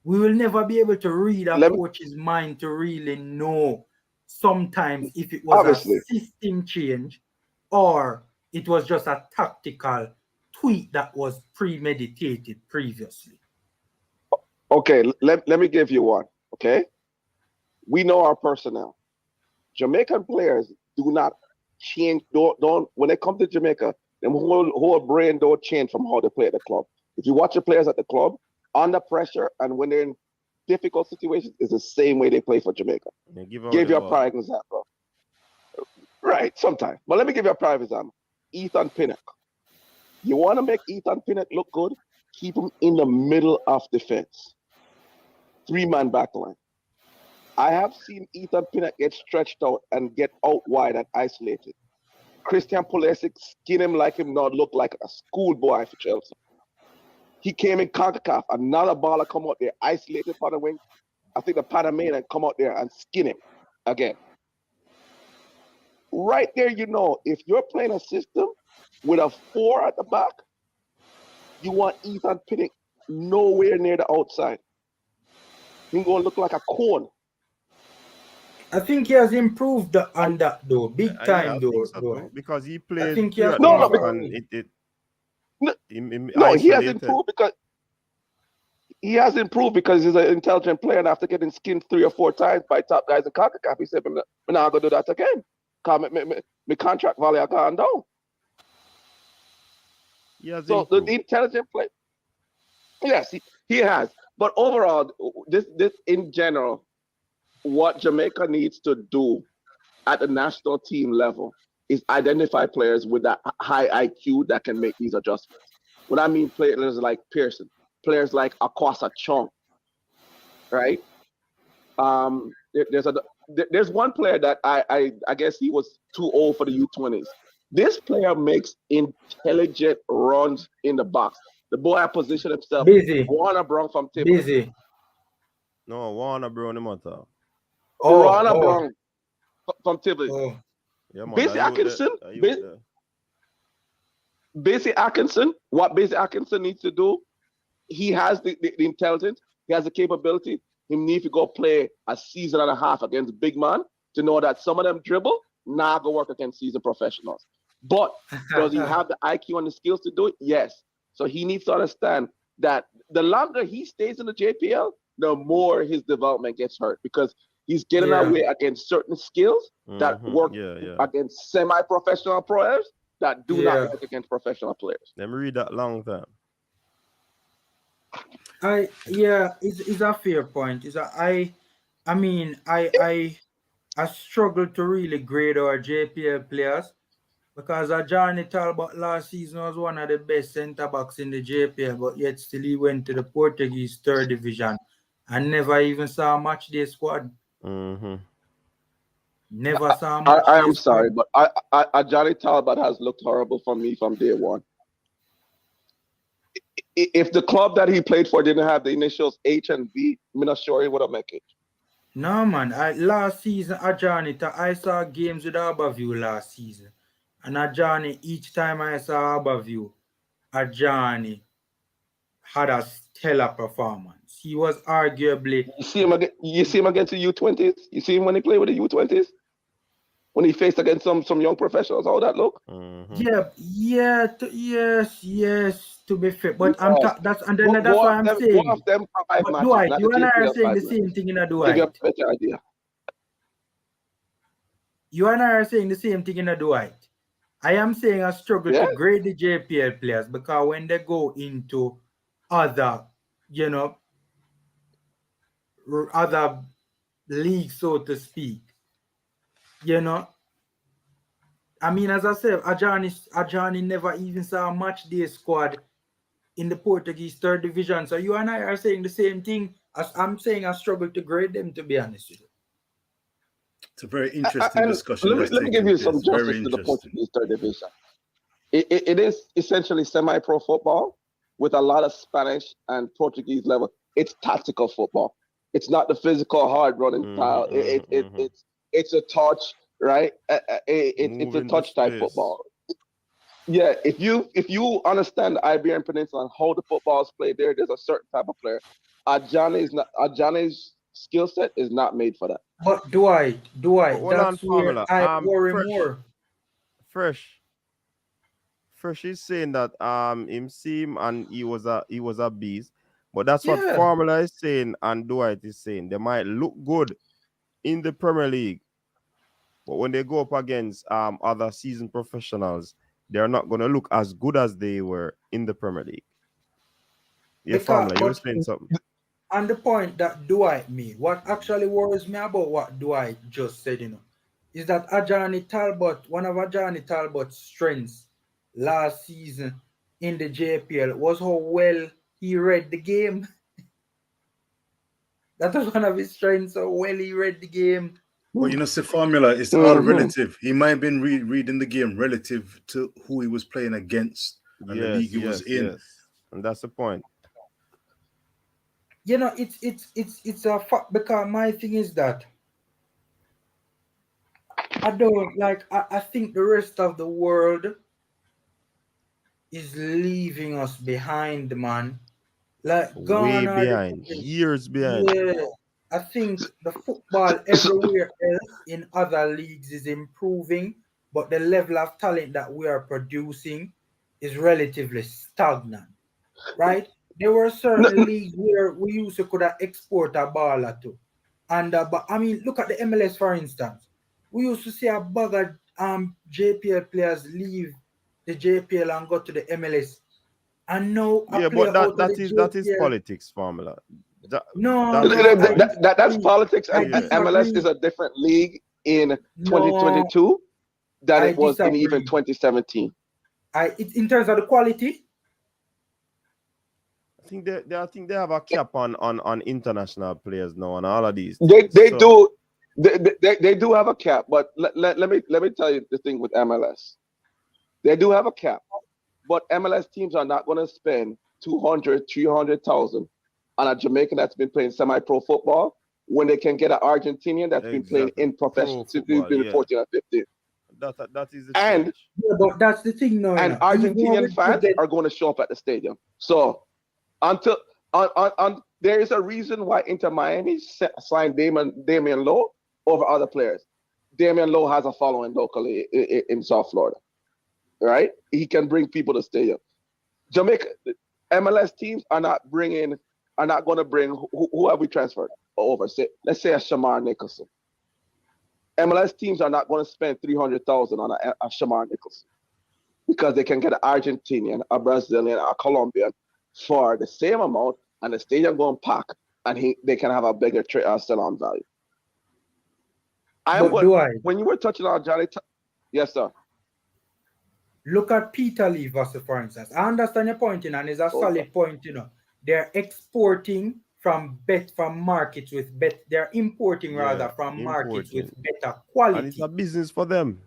We will never be able to read a coach's mind to really know sometimes if it was obviously a system change or it was just a tactical tweak that was premeditated previously. Okay, let me give you one, okay? We know our personnel. Jamaican players do not change, don't when they come to Jamaica, them whole brain don't change from how they play at the club. If you watch the players at the club, under pressure and when they're in difficult situations, it's the same way they play for Jamaica. Give you a prime example. Right, sometimes. But let me give you a prime example. Ethan Pinnock. You want to make Ethan Pinnock look good? Keep him in the middle of defense. 3-man backline. I have seen Ethan Pinnock get stretched out and get out wide and isolated. Christian Pulisic skin him like him not look like a schoolboy for Chelsea. He came in CONCACAF, another baller come out there, isolated for the wing. I think the Panamanian come out there and skin him again. Right there, if you're playing a system with a 4 at the back, you want Ethan Pinnock nowhere near the outside. He's going to look like a cone. I think he has improved on that though, big time though. Because he played. I think he has he has improved because he's an intelligent player, and after getting skinned 3 or 4 times by top guys in CONCACAF, he said, "I'm not gonna do that again. My contract value has gone down." So the intelligent player, yes, he has. But overall, this in general, what Jamaica needs to do at the national team level is identify players with that high IQ that can make these adjustments. What I mean, players like Pearson, players like Akwasa Chong, right? There's one player that I guess he was too old for the U20s. This player makes intelligent runs in the box. The boy has positioned himself. Busy. Warner Brown from Tivoli. Busy. No, Warner Brown, the matter. Warner Brown from Tivoli. Oh. Yeah, Busy Atkinson. Busy Atkinson. What Busy Atkinson needs to do, he has the intelligence, he has the capability. He needs to go play a season and a half against big man to know that some of them dribble, not go work against seasoned professionals. But does he have the IQ and the skills to do it? Yes. So he needs to understand that the longer he stays in the JPL, the more his development gets hurt because he's getting away against certain skills that work against semi-professional players that do not work against professional players. Let me read that long time. It's a fair point. I struggle to really grade our JPL players because Johnny Talbot last season was one of the best centre backs in the JPL, but yet still he went to the Portuguese 3rd division and never even saw a match day squad. Never saw a match. I am sorry, but Johnny Talbot has looked horrible for me from day one. If the club that he played for didn't have the initials H and V, I'm not sure he would have made it. No, man. Last season, Johnny, I saw games with Harborview last season. And Johnny, each time I saw Harborview, Johnny had a stellar performance. he was arguably. You see him against the U20s. You see him when he played with the U20s. When he faced against some young professionals, how that look? Yes. To be fair, but that's why I'm saying. Go off them 5 matches. Dwight, you and I are saying the same thing in a Dwight. Give you a better idea. You and I are saying the same thing in a Dwight. I am saying I struggle to grade the JPL players because when they go into other, other leagues, so to speak, I mean, as I said, Ajani never even saw a match day squad in the Portuguese third division. So you and I are saying the same thing. As I'm saying, I struggle to grade them, to be honest with you. It's a very interesting discussion. Let me give you some justice to the Portuguese third division. It is essentially semi-pro football with a lot of Spanish and Portuguese level. It's tactical football. It's not the physical, hard running style. It's a touch, right? It's a touch type football. Yeah, if you understand the Iberian Peninsula and how the football is played there's a certain type of player. Ajani's skill set is not made for that. But Dwight, that's where I worry more. Fresh is saying that him see him and he was a beast, but that's what Formula is saying and Dwight is saying. They might look good in the Premier League, but when they go up against other seasoned professionals, they're not going to look as good as they were in the Premier League. Yeah, Formula, you were saying something. And the point that Dwight made, what actually worries me about what Dwight just said, is that one of Ajani Talbot's strengths last season in the JPL was how well he read the game. That was one of his strengths, how well he read the game. Well, see, Formula, it's all relative. He might have been reading the game relative to who he was playing against and the league he was in. Yes. And that's the point. It's a fact, because my thing is that I think the rest of the world is leaving us behind, man. Like way behind, years behind. Yeah, I think the football everywhere else in other leagues is improving, but the level of talent that we are producing is relatively stagnant, right? There were certain leagues where we used to could export a baller to. And but I mean, look at the MLS, for instance. We used to see a bag of JPL players leave the JPL and go to the MLS. And now but that is politics, Formula. That's politics, and MLS is a different league in 2022 than it was in even 2017. In terms of the quality, I think they have a cap on international players now and all of these. They do have a cap, but let me tell you the thing with MLS. They do have a cap, but MLS teams are not going to spend 200, 300,000 on a Jamaican that's been playing semi-pro football when they can get an Argentinian that's been playing in professional since he's been 14 or 15. That is the change. But that's the thing now. And Argentinian fans are going to show up at the stadium. So until there is a reason why Inter Miami signed Damian Lowe over other players. Damian Lowe has a following locally in South Florida, right? He can bring people to the stadium. Jamaica MLS teams are not going to bring who have we transferred over? Let's say a Shamar Nicholson. MLS teams are not going to spend 300,000 on a Shamar Nicholson because they can get an Argentinian, a Brazilian, a Colombian for the same amount, and the stadium going pack, and they can have a bigger sell-on value. When you were touching on Johnny, yes, sir. Look at Peter Lee Vassell, for instance. I understand your point, and it's a solid point. They're exporting from markets with they're importing from markets with better quality. And it's a business for them.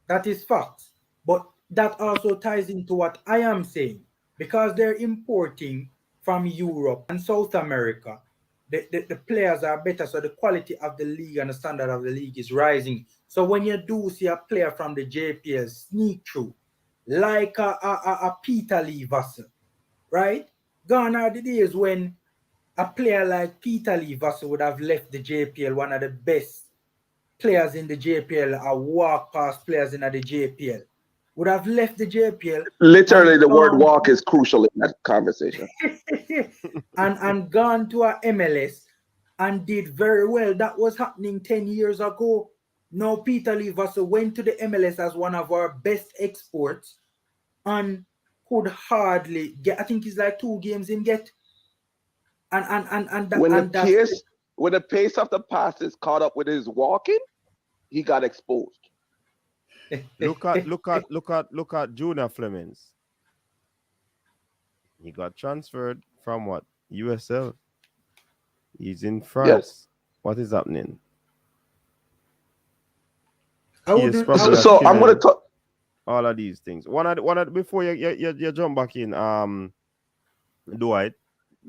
That is fact. But that also ties into what I am saying. Because they're importing from Europe and South America, the players are better, so the quality of the league and the standard of the league is rising. So when you do see a player from the JPL sneak through, like a Peter Lee Vassell, right? Gone are the days when a player like Peter Lee Vassell would have left the JPL, one of the best players in the JPL, a walk-past players in the JPL, would have left the JPL. Literally, the word walk is crucial in that conversation. and gone to a MLS and did very well. That was happening 10 years ago. Now Peter Lee Vassell went to the MLS as one of our best exports and could hardly get, I think it's like 2 games in get. When the pace of the passes caught up with his walking, he got exposed. Look at Junior Flemings. He got transferred from what? USL. He's in France. Yes. What is happening? So I'm going to talk all of these things. One of before you jump back in, Dwight.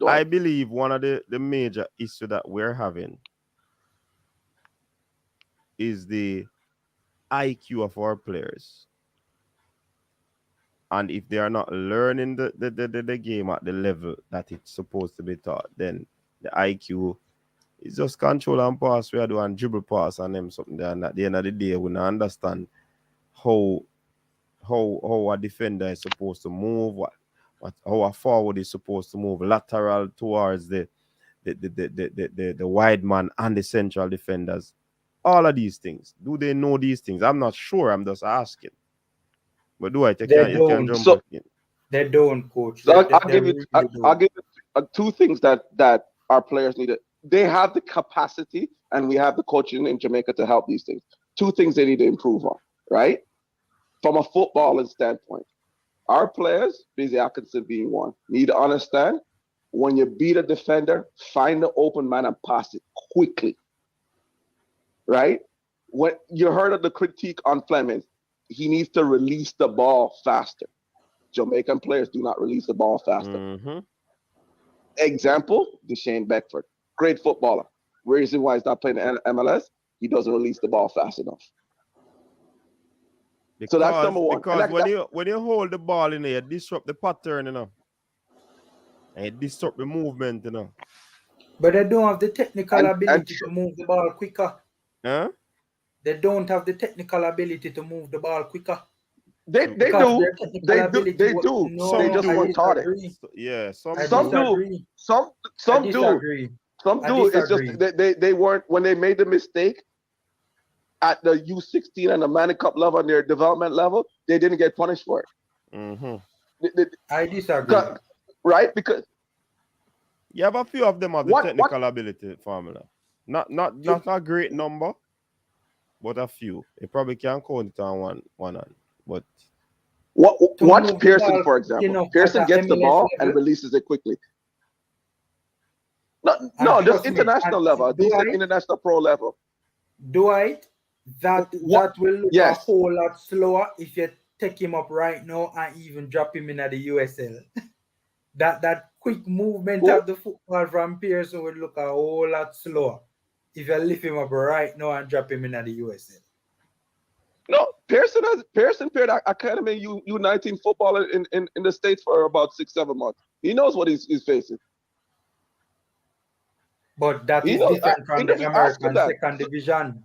I believe one of the major issue that we're having is the IQ of our players. And if they are not learning the game at the level that it's supposed to be taught, then the IQ is just control and pass we are doing dribble pass and them something there. And at the end of the day, we don't understand how a defender is supposed to move, how a forward is supposed to move lateral towards the wide man and the central defenders. All of these things. Do they know these things? I'm not sure. I'm just asking. But do I take you can jump back in? They don't, coach. So I'll give you 2 things that our players need. They have the capacity, and we have the coaching in Jamaica to help these things. 2 things they need to improve on, right? From a footballing standpoint, our players, Busy Atkinson being one, need to understand when you beat a defender, find the open man and pass it quickly, right? When you heard of the critique on Fleming, he needs to release the ball faster. Jamaican players do not release the ball faster. Mm-hmm. Example, Deshane Beckford, great footballer. Reason why he's not playing the MLS, he doesn't release the ball fast enough. So that's number one. Because when you hold the ball in there, you disrupt the pattern, and you disrupt the movement, But they don't have the technical ability to move the ball quicker. Huh? They don't have the technical ability to move the ball quicker. They do. They do. No, they just weren't taught it. Yeah, some do. Some do. Some do. It's just they weren't, when they made the mistake at the U16 and the Manny Cup level and their development level, they didn't get punished for it. Mm-hmm. I disagree. Right? Because you have a few of them have the technical ability formula. Not a great number, but a few. You probably can count it on one hand. But watch Pearson, for example. Pearson gets the ball and releases it quickly. No, just international level, decent international pro level. Dwight, that will look a whole lot slower if you take him up right now and even drop him in at the USL. that quick movement of the football from Pearson would look a whole lot slower if you lift him up right now and drop him in at the USL. No, Pearson played academy U19 football in the States for about 6-7 months. He knows what he's facing. But that is different from the American second division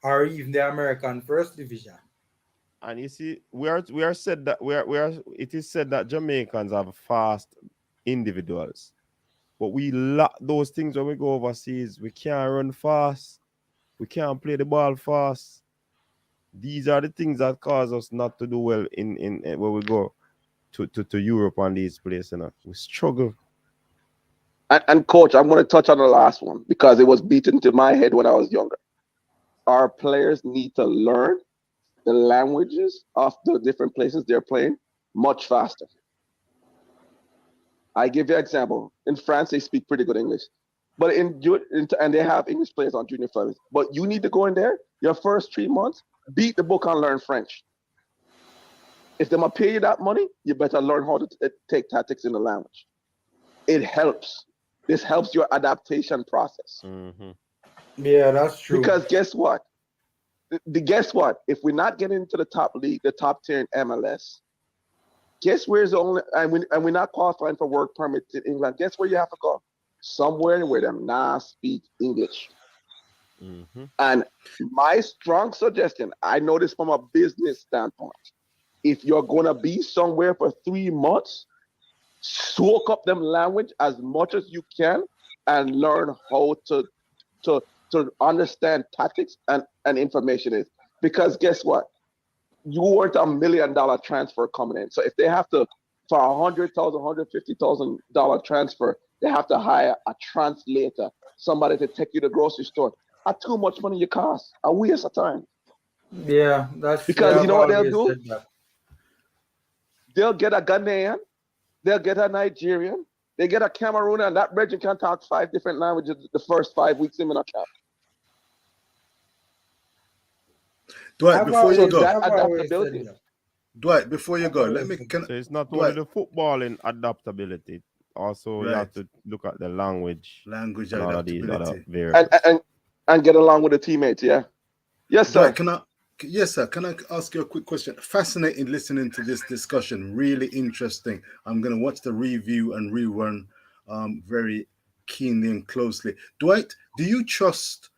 or even the American first division. And you see, we are said that it is said that Jamaicans have fast individuals, but we lack those things when we go overseas. We can't run fast. We can't play the ball fast. These are the things that cause us not to do well in when we go to Europe and these places. We struggle. And coach, I'm going to touch on the last one because it was beaten to my head when I was younger. Our players need to learn the languages of the different places they're playing much faster. I give you an example. In France, they speak pretty good English, but and they have English players on junior firms. But you need to go in there your first 3 months, beat the book and learn French. If they're going to pay you that money, you better learn how to take tactics in the language. It helps. This helps your adaptation process. Mm-hmm. Yeah, that's true. Because guess what? Guess what? If we're not getting into the top league, the top tier in MLS, guess where's the only, and we're not qualifying for work permits in England. Guess where you have to go? somewhere where them not speak English. Mm-hmm. And my strong suggestion, I know this from a business standpoint, if you're gonna be somewhere for 3 months, soak up them language as much as you can and learn how to understand tactics and information is. Because guess what? You weren't $1 million transfer coming in. So if they have to, for $100,000, $150,000 transfer, they have to hire a translator, somebody to take you to the grocery store. At too much money you cost, a waste of time. Yeah, that's Because you know what they'll do? said that. They'll get a Ghanaian, they'll get a Nigerian, they get a Cameroonian, and that region can talk 5 different languages the first 5 weeks in a camp. Dwight, before you go, that adaptability. Dwight, before you go, let me. So it's not Dwight, only the footballing adaptability. Also, you Right. have to look at the language language and all of these other adaptability. variables. And get along with the teammates, yeah. Yes, sir. Dwight, yes, sir. Can I ask you a quick question? Fascinating listening to this discussion. Really interesting. I'm going to watch the review and rerun very keenly and closely. Dwight, do you trust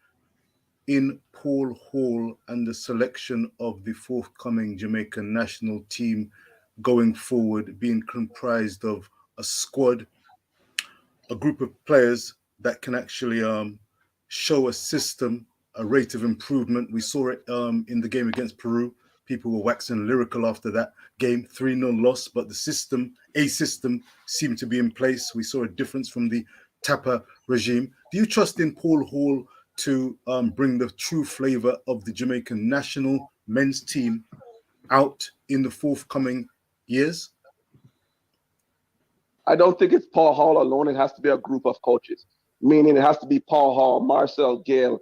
in Paul Hall and the selection of the forthcoming Jamaican national team going forward, being comprised of a squad, a group of players that can actually show a system, a rate of improvement? We saw it in the game against Peru. People were waxing lyrical after that game, 3-0 loss, but a system seemed to be in place. We saw a difference from the Tapa regime. Do you trust in Paul Hall to bring the true flavor of the Jamaican national men's team out in the forthcoming years? I don't think it's Paul Hall alone. It has to be a group of coaches, meaning it has to be Paul Hall, Marcel Gale,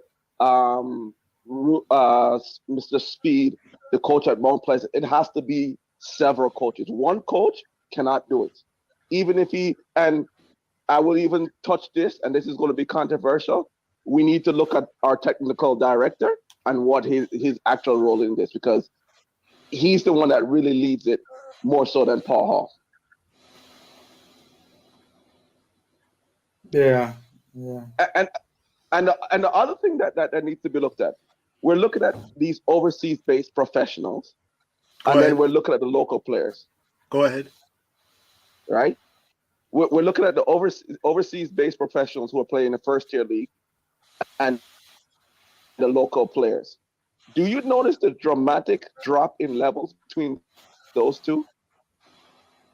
Mr. Speed, the coach at Mount Pleasant. It has to be several coaches. One coach cannot do it. Even if and I will even touch this, and this is going to be controversial. We need to look at our technical director and what his actual role in this, because he's the one that really leads it more so than Paul Hall. Yeah. And the other thing that needs to be looked at, we're looking at these overseas-based professionals, then we're looking at the local players. Go ahead. Right? We're looking at the overseas-based professionals who are playing in the first-tier league and the local players. Do you notice the dramatic drop in levels between those two?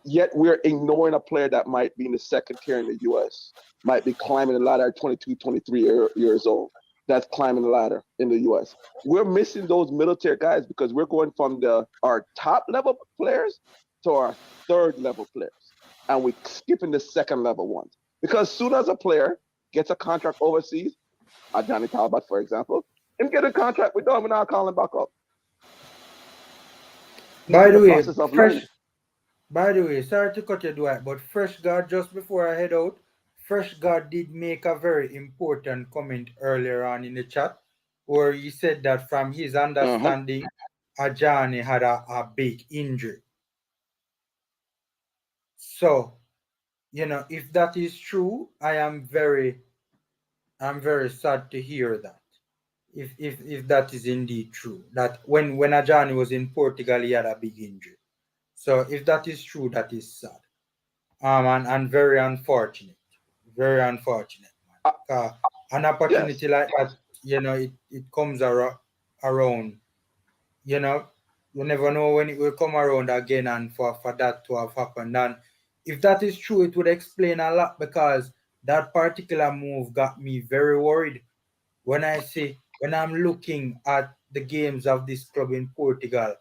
Yet we're ignoring a player that might be in the second tier in the U.S., might be climbing the ladder at 22, 23 years old. That's climbing the ladder in the U.S. We're missing those middle tier guys because we're going from our top level players to our third level players. And we're skipping the second level ones. Because soon as a player gets a contract overseas, Johnny Talbot, for example, and get a contract with them, we're not calling back up. By the way, sorry to cut you, Dwight, but Fresh God, just before I head out, Fresh God did make a very important comment earlier on in the chat, where he said that from his understanding, Ajani had a big injury. So, if that is true, I'm very sad to hear that. If that is indeed true, that when Ajani was in Portugal, he had a big injury. So if that is true, that is sad. And very unfortunate. Very unfortunate. An opportunity like that, it comes around. You never know when it will come around again, and for that to have happened. And if that is true, it would explain a lot, because that particular move got me very worried. When I'm looking at the games of this club in Portugal,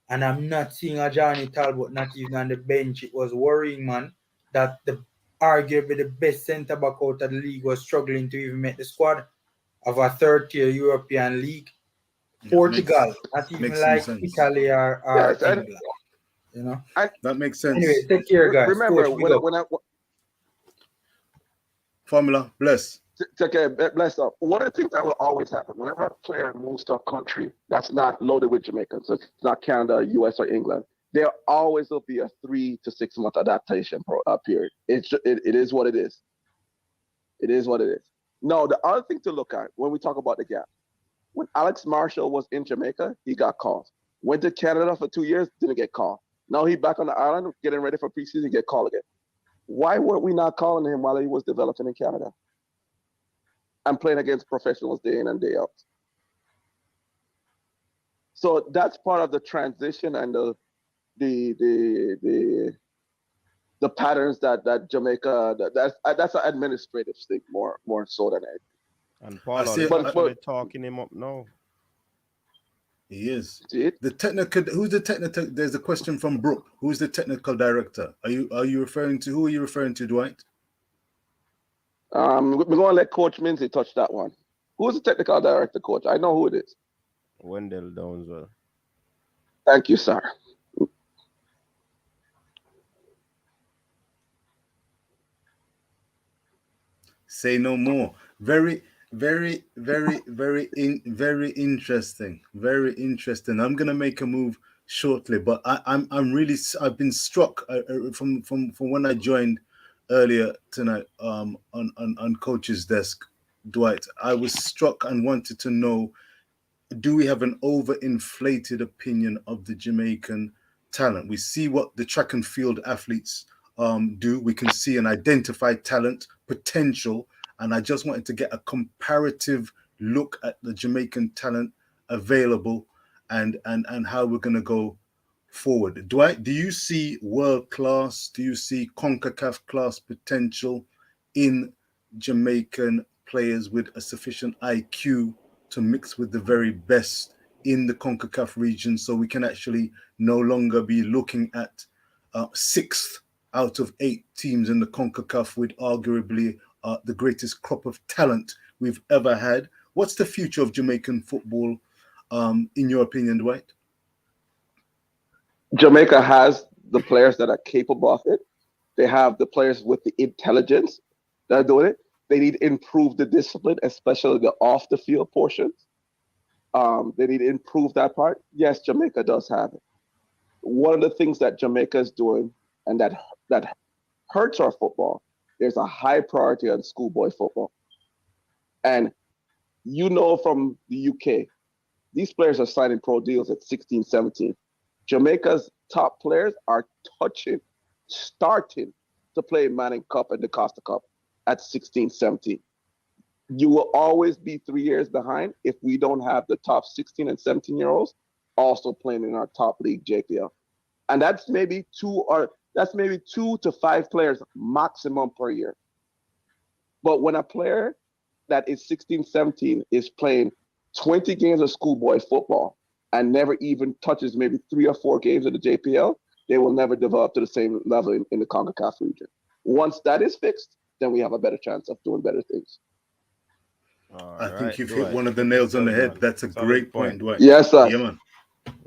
and I'm not seeing Ajani Talbot not even on the bench, it was worrying, man, that arguably the best centre-back out of the league was struggling to even make the squad of a third-tier European league. Portugal, not even like Italy or England. That makes sense. Anyway, take care, guys. Remember, Coach, Formula, bless. Take care, bless up. One of the things that will always happen whenever a player moves to a country that's not loaded with Jamaicans, so it's not Canada, US, or England, there always will be a 3 to 6 month adaptation period. It is what it is. It is what it is. No, the other thing to look at when we talk about the gap, when Alex Marshall was in Jamaica, he got called. Went to Canada for 2 years, didn't get called. Now he back on the island, getting ready for preseason, get called again. Why weren't we not calling him while he was developing in Canada and playing against professionals day in and day out? So that's part of the transition and the patterns that Jamaica, that's an administrative thing more so than anything. And Paul is actually talking him up now. He is. The technical. Who's the technical? There's a question from Brooke. Who's the technical director? Are you referring to? Who are you referring to, Dwight? We're going to let Coach Minzy touch that one. Who's the technical director, Coach? I know who it is. Wendell Downswell. Thank you, sir. Say no more. Very interesting. Very interesting. I'm gonna make a move shortly, but I've been struck from when I joined earlier tonight on Coach's desk, Dwight. I was struck and wanted to know, do we have an overinflated opinion of the Jamaican talent? We see what the track and field athletes do. We can see and identify talent, potential, and I just wanted to get a comparative look at the Jamaican talent available and how we're going to go forward. Dwight, do you see world class? Do you see CONCACAF class potential in Jamaican players with a sufficient IQ to mix with the very best in the CONCACAF region, so we can actually no longer be looking at 6th out of 8 teams in the CONCACAF with arguably the greatest crop of talent we've ever had? What's the future of Jamaican football, in your opinion, Dwight? Jamaica has the players that are capable of it. They have the players with the intelligence that are doing it. They need to improve the discipline, especially the off the field portions. They need to improve that part. Yes, Jamaica does have it. One of the things that Jamaica is doing and that hurts our football, there's a high priority on schoolboy football. And you know from the UK, these players are signing pro deals at 16, 17. Jamaica's top players are starting to play Manning Cup and the Costa Cup at 16, 17. You will always be 3 years behind if we don't have the top 16 and 17-year-olds also playing in our top league, JPL. And that's maybe 2 to 5 players maximum per year. But when a player that is 16, 17 is playing 20 games of schoolboy football and never even touches maybe 3 or 4 games of the JPL, they will never develop to the same level in the CONCACAF region. Once that is fixed, then we have a better chance of doing better things. I think you've hit one of the nails on the head. That's a great point, Dwight. Yes, sir. Yeah, man.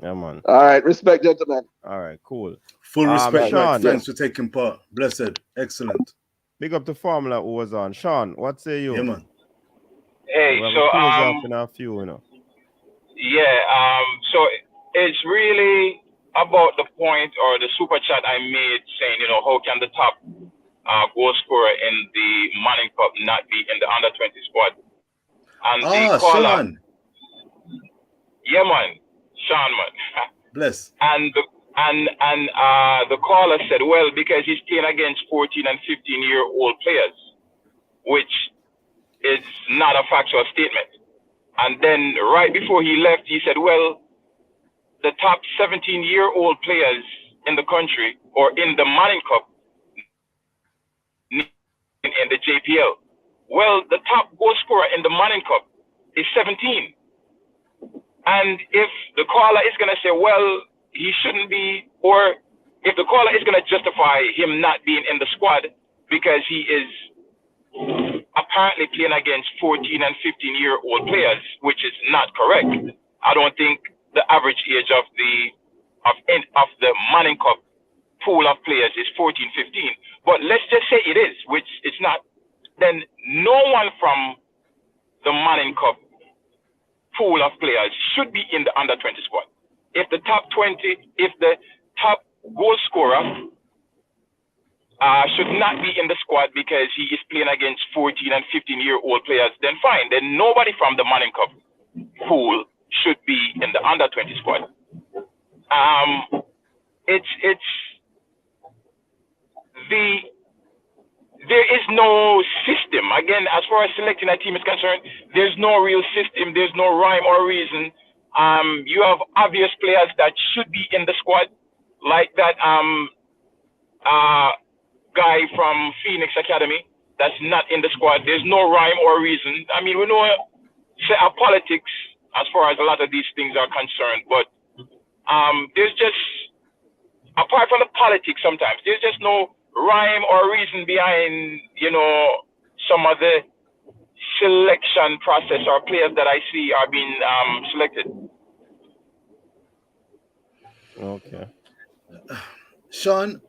Yeah, man. All right. Respect, gentlemen. All right, cool. Full respect, Sean. Thanks for taking part. Blessed. Excellent. Big up the formula who was on. Sean, what say you? Yeah, man. Hey, off in a few, you know. Yeah, so it's really about the point or the super chat I made saying, you know, how can the top goal scorer in the Manning Cup not be in the under 20 squad? And the caller, Sean. Yeah, man, Sean, man. Bless. And the caller said, well, because he's playing against 14 and 15-year-old players, which is not a factual statement. And then right before he left, he said, well, the top 17-year-old players in the country or in the Manning Cup in the JPL. Well, the top goal scorer in the Manning Cup is 17. And if the caller is going to say, well, he shouldn't be, or if the caller is going to justify him not being in the squad because he is apparently playing against 14 and 15-year-old players, which is not correct. I don't think the average age of the Manning Cup pool of players is 14, 15. But let's just say it is, which it's not. Then no one from the Manning Cup pool of players should be in the under 20 squad. If the top 20, if the top goal scorer should not be in the squad because he is playing against 14 and 15-year-old players, then fine. Then nobody from the Manning Cup pool should be in the under 20 squad. There is no system. Again, as far as selecting a team is concerned, there's no real system. There's no rhyme or reason. You have obvious players that should be in the squad, like that guy from Phoenix Academy that's not in the squad. There's no rhyme or reason. I mean, we know politics as far as a lot of these things are concerned, but there's just, apart from the politics sometimes, there's just no rhyme or reason behind, some of the selection process or players that I see are being selected. Okay. Sean,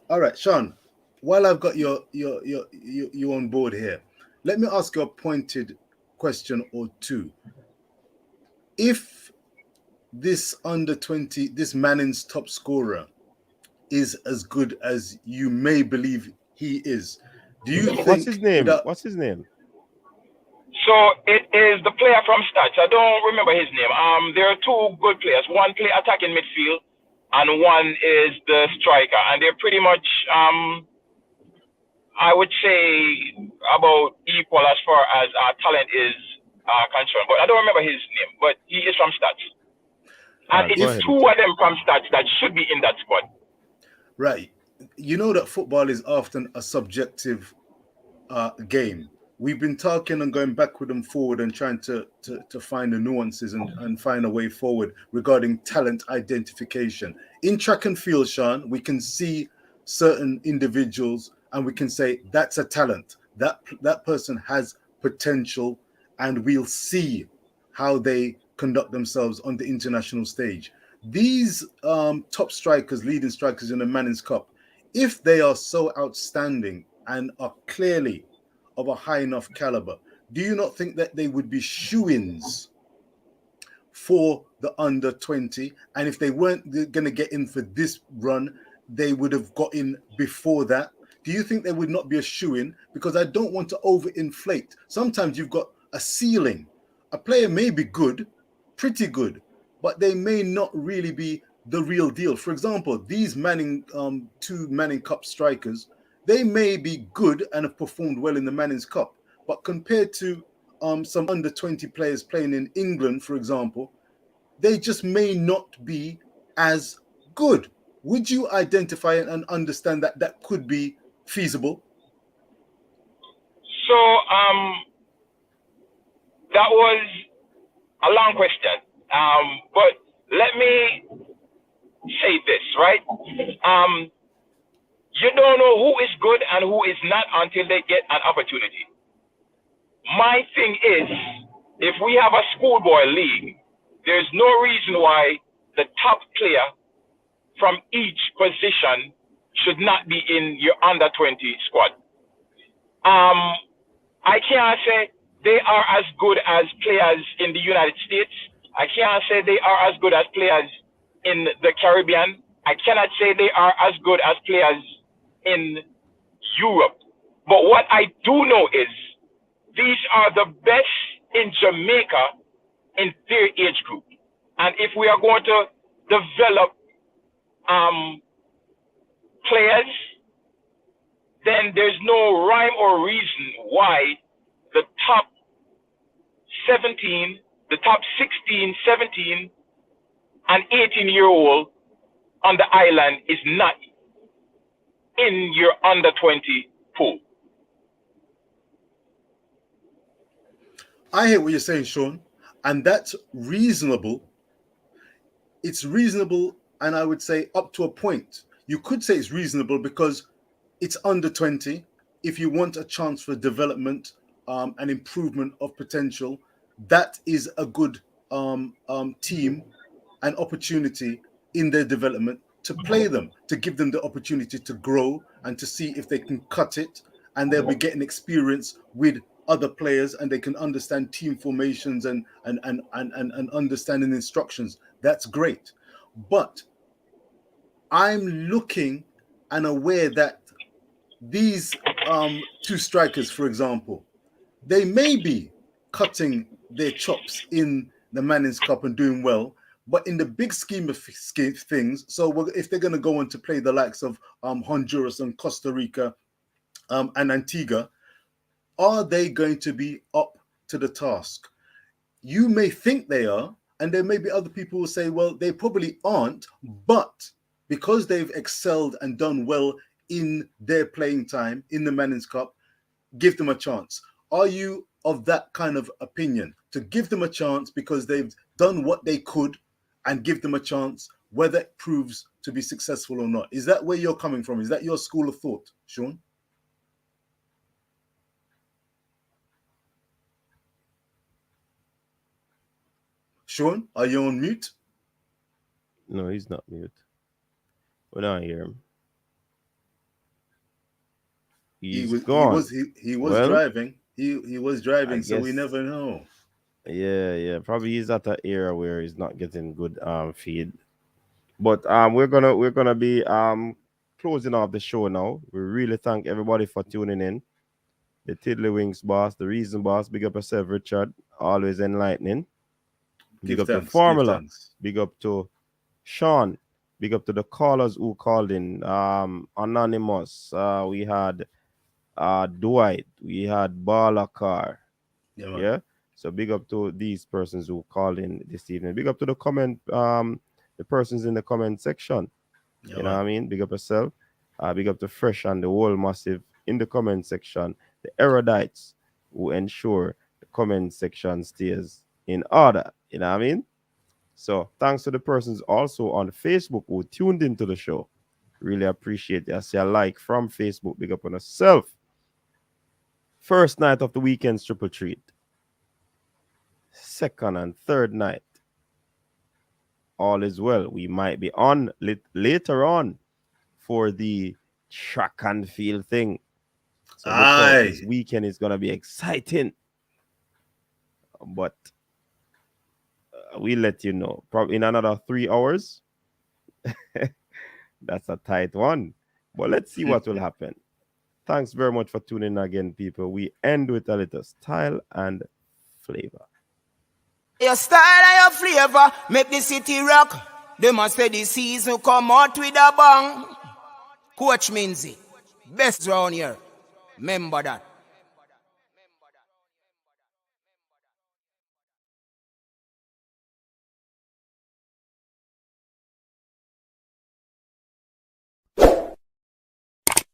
all right, Sean, while I've got you on board here, let me ask you a pointed question or two. If this under 20, this Manning's top scorer is as good as you may believe he is, do you think... What's his name? What's his name? So it is the player from Stats. I don't remember his name. There are two good players. One play attacking midfield, and one is the striker. And they're pretty much, I would say, about equal as far as talent is concerned. But I don't remember his name. But he is from Stats. And it's two of them from Stats that should be in that squad. Right. You know that football is often a subjective game. We've been talking and going backward and forward and trying to find the nuances and find a way forward regarding talent identification. In track and field, Sean, we can see certain individuals and we can say that's a talent. That person has potential, and we'll see how they conduct themselves on the international stage. These top strikers, leading strikers in the Manning's Cup, if they are so outstanding and are clearly of a high enough caliber, do you not think that they would be shoo-ins for the under 20? And if they weren't going to get in for this run, they would have got in before that. Do you think they would not be a shoo-in? Because I don't want to overinflate. Sometimes you've got a ceiling. A player may be good, pretty good, but they may not really be the real deal. For example, these two Manning Cup strikers, they may be good and have performed well in the Manning's Cup, but compared to some under 20 players playing in England, for example, they just may not be as good. Would you identify and understand that that could be feasible? So that was a long question, but let me say this, right? You don't know who is good and who is not until they get an opportunity. My thing is, if we have a schoolboy league, there's no reason why the top player from each position should not be in your under 20 squad. I can't say they are as good as players in the United States. I can't say they are as good as players in the Caribbean. I cannot say they are as good as players in Europe. But what I do know is these are the best in Jamaica in their age group. And if we are going to develop players, then there's no rhyme or reason why the top 17, the top 16, 17, and 18-year-old on the island is not in your under 20 pool. I hear what you're saying, Sean, and that's reasonable. It's reasonable, and I would say up to a point. You could say it's reasonable because it's under 20. If you want a chance for development and improvement of potential, that is a good team and opportunity in their development to play them, to give them the opportunity to grow and to see if they can cut it, and they'll be getting experience with other players and they can understand team formations and understanding instructions. That's great. But I'm looking and aware that these two strikers, for example, they may be cutting their chops in the Mannings Cup and doing well, but in the big scheme of things, so if they're going to go on to play the likes of Honduras and Costa Rica and Antigua, are they going to be up to the task? You may think they are, and there may be other people who say, well, they probably aren't, but because they've excelled and done well in their playing time in the Mannings Cup, give them a chance. Are you of that kind of opinion, to give them a chance because they've done what they could and give them a chance, whether it proves to be successful or not? Is that where you're coming from? Is that your school of thought, Sean? Sean, are you on mute? No, he's not mute. We don't hear him. He's gone. He was driving. He was driving, so we never know. Yeah. Probably he's at an era where he's not getting good feed. But we're gonna be closing off the show now. We really thank everybody for tuning in. The Tiddlywinks boss, the Reason boss, big up yourself, Richard. Always enlightening. Big up to Formula. Big up to Sean. Big up to the callers who called in. Anonymous. We had Dwight. We had Balakar. Yeah. So big up to these persons who called in this evening. Big up to the the persons in the comment section. You know what I mean? Big up yourself. Big up to Fresh and the whole massive in the comment section. The erudites who ensure the comment section stays in order. You know what I mean? So thanks to the persons also on Facebook who tuned into the show. Really appreciate it. I see a like from Facebook. Big up on yourself. First night of the weekend's triple treat. Second and third night. All is well. We might be on later on for the track and field thing. So this weekend is going to be exciting. But we'll let you know. Probably in another 3 hours. That's a tight one. But let's see what will happen. Thanks very much for tuning in again, people. We end with a little style and flavor. Your style and your flavor make the city rock. They must say the season come out with a bang. Coach Minzy, best round here. Remember that.